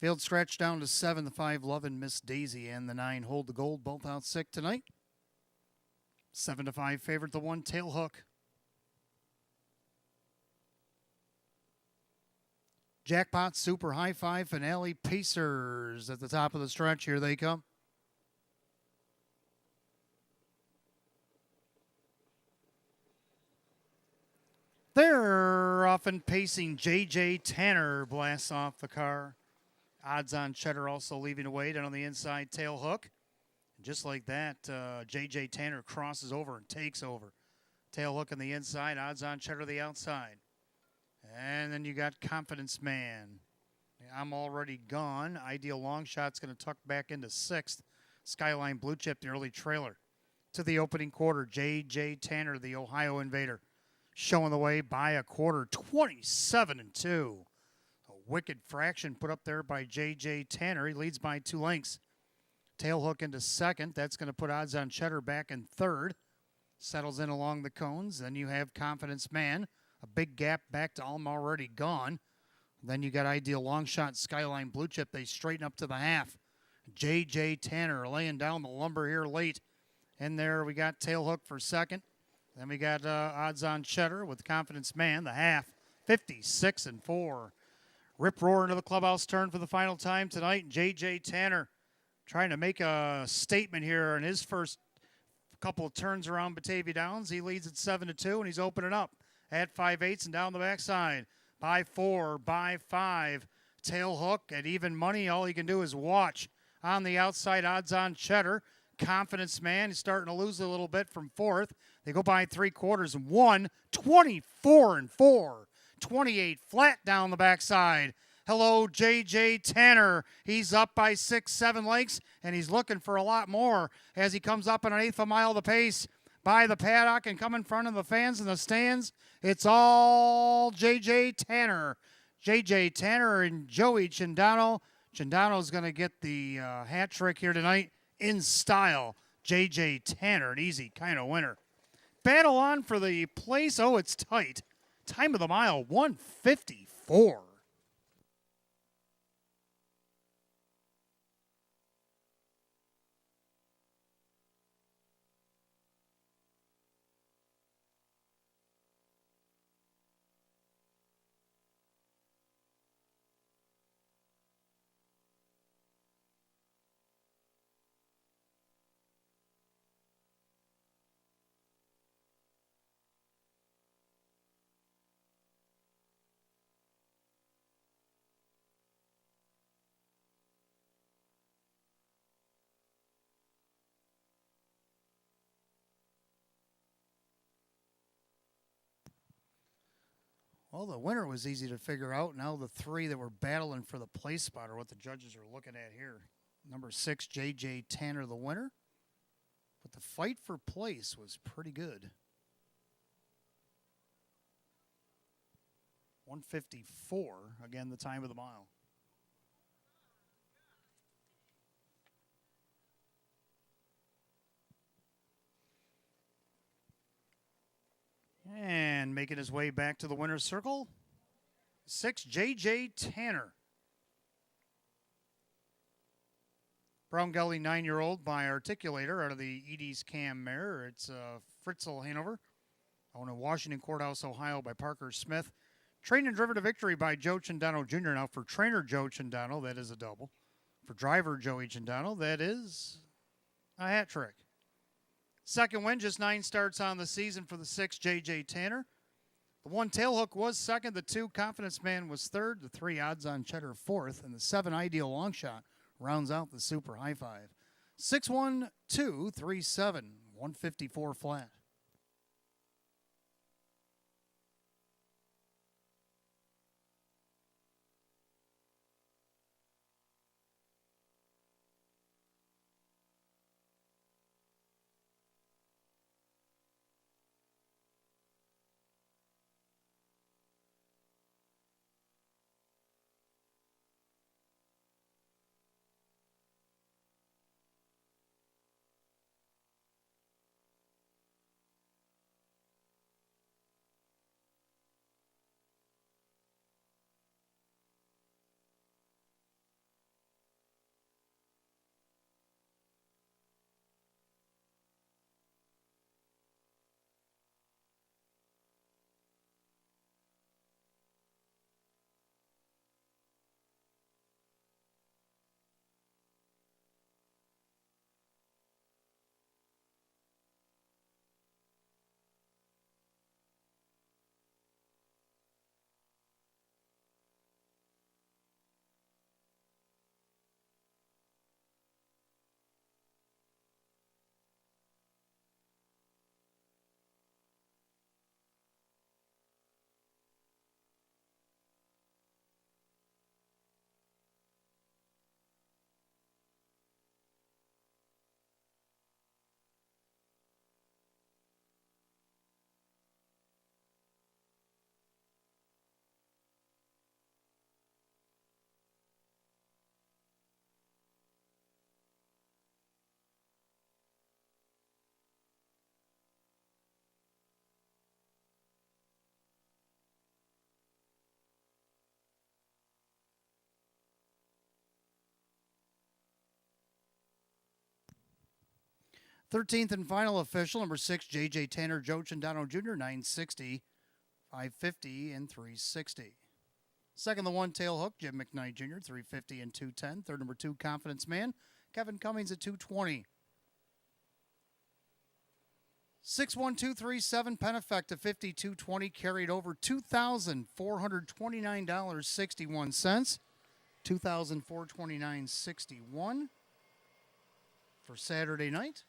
Field stretch down to 7. The 5, Lovin' Miss Daisy, and the 9, Hold the Gold, both out sick tonight. 7-5 favorite, the 1, Tail Hook. Jackpot Super High Five Finale Pacers at the top of the stretch. Here they come. They're often pacing. J.J. Tanner blasts off the car. Odds on Cheddar also leaving away down on the inside. Tail Hook. Just like that, J.J. Tanner crosses over and takes over. Tail Hook on the inside. Odds on Cheddar the outside. And then you got Confidence Man. I'm Already Gone. Ideal Long Shot's going to tuck back into 6th. Skyline Blue Chip, the early trailer. To the opening quarter, J.J. Tanner, the Ohio Invader, showing the way by a quarter, 27-2. A wicked fraction put up there by J.J. Tanner. He leads by 2 lengths. Tail Hook into 2nd. That's going to put odds on Cheddar back in 3rd. Settles in along the cones. Then you have Confidence Man. A big gap back to I'm Already Gone. Then you got Ideal Long Shot, Skyline Blue Chip. They straighten up to the half. J.J. Tanner laying down the lumber here late. And there we got Tail Hook for 2nd. Then we got odds on Cheddar with Confidence Man, the half, 56-4. Rip Roar into the clubhouse turn for the final time tonight. J.J. Tanner trying to make a statement here in his first couple of turns around Batavia Downs. He leads at 7-2, and he's opening up at 5/8 and down the backside. By 4, by 5. Tail Hook at even money. All he can do is watch. On the outside, odds on Cheddar. Confidence Man is starting to lose a little bit from 4th. They go by 3/4 and 1, 24-4. 28 flat down the backside. Hello, J.J. Tanner. He's up by 6-7 lengths, and he's looking for a lot more as he comes up in an 1/8 of a mile the pace by the paddock and come in front of the fans in the stands. It's all J.J. Tanner. J.J. Tanner and Joey Cindano. Cindano's going to get the hat trick here tonight in style. J.J. Tanner, an easy kind of winner. Battle on for the place. Oh, it's tight. Time of the mile, 1:54. Well, the winner was easy to figure out. Now the 3 that were battling for the place spot are what the judges are looking at here. Number 6, J.J. Tanner, the winner. But the fight for place was pretty good. 1:54, again, the time of the mile. And making his way back to the winner's circle, 6, J.J. Tanner. Brown Gully 9-year-old by Articulator out of the Edie's Cam mare. It's Fritzl Hanover. Owned in Washington Courthouse, Ohio by Parker Smith. Trained and driven to victory by Joe Cindano Jr. Now for trainer Joe Cindano, that is a double. For driver Joey Cindano, that is a hat trick. Second win, just 9 starts on the season for the 6, J.J. Tanner. The 1, Tail Hook, was 2nd. The 2, Confidence Man, was 3rd. The 3, Odds on Cheddar, 4th. And the 7, Ideal Long Shot, rounds out the Super High Five. 6-1-2-3-7, 1:54 flat. 13th and final official, number 6, J.J. Tanner, Joe Chandano Jr., 960, 550, and 360. Second, the one tail hook, Jim McKnight Jr., 350 and 210. Third, number 2, Confidence Man, Kevin Cummings at 220. 61237 Peneffecta 5220 carried over $2,429.61. $2,429.61 for Saturday night.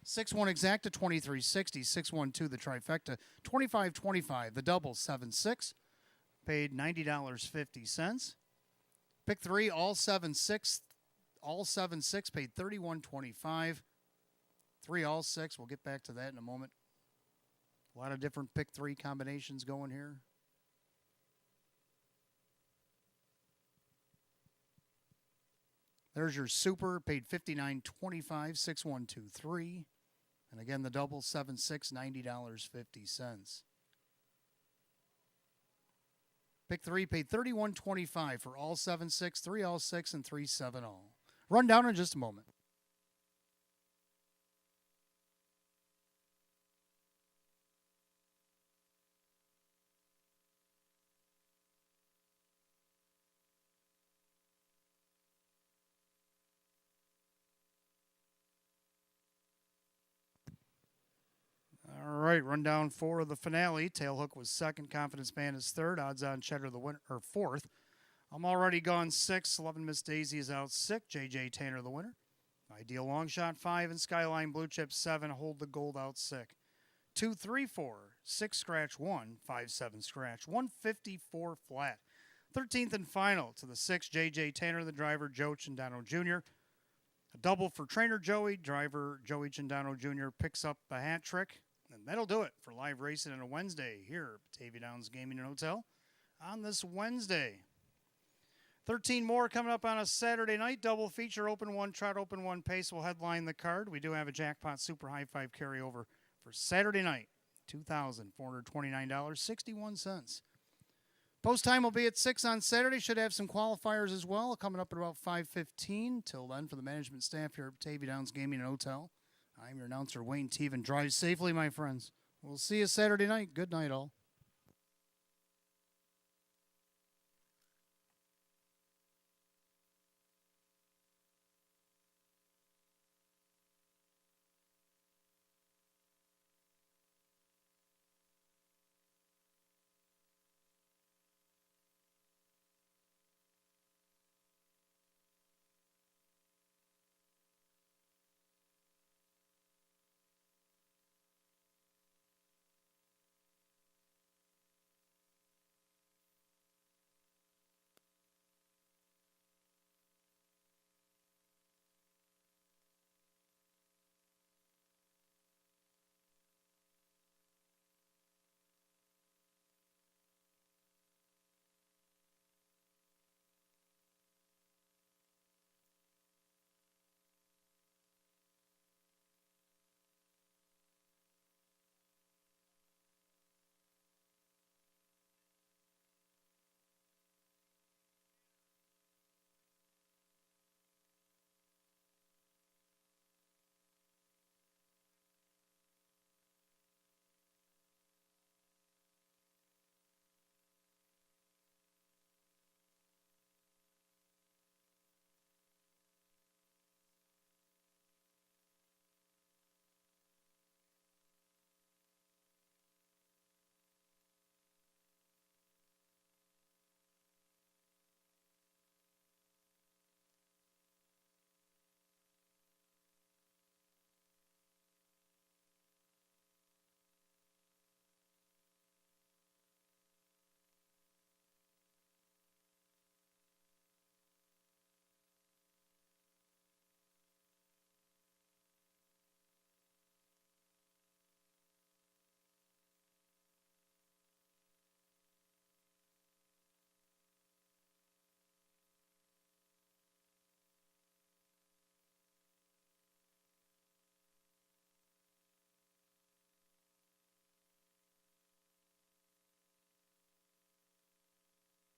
6-1 exacta 2360. 612 the trifecta 2525. The double 7-6 paid $90.50. Pick 3 all 7-6 paid $31.25. 3 all 6. We'll get back to that in a moment. A lot of different pick 3 combinations going here. There's your super, paid $59.25, 6123. And again, the double 7-6, $90.50. Pick 3 paid $31.25 for all 7-6, 3 all 6, and 3-7 all. Run down in just a moment. All right, rundown 4 of the finale. Tailhook was second, Confidence Man is third, odds on Cheddar the winner, or fourth. I'm already gone 6. 11 Miss Daisy is out 6. J.J. Tanner the winner. Ideal Long Shot 5 and Skyline Blue Chip 7. Hold the Gold out 6. 2, 3, 4, 6 scratch 1, 5, 7 scratch 154 flat. 13th and final to the 6. J.J. Tanner the driver, Joe Chandano Jr. A double for trainer Joey. Driver Joey Chandano Jr. picks up a hat trick. And that'll do it for live racing on a Wednesday here at Batavia Downs Gaming and Hotel on this Wednesday. 13 more coming up on a Saturday night. Double feature, Open 1, Trot Open 1 Pace will headline the card. We do have a Jackpot Super High 5 carryover for Saturday night. $2,429.61. Post time will be at 6 on Saturday. Should have some qualifiers as well coming up at about 5:15. Till then, for the management staff here at Batavia Downs Gaming and Hotel, I'm your announcer, Wayne Teven. Drive safely, my friends. We'll see you Saturday night. Good night, all.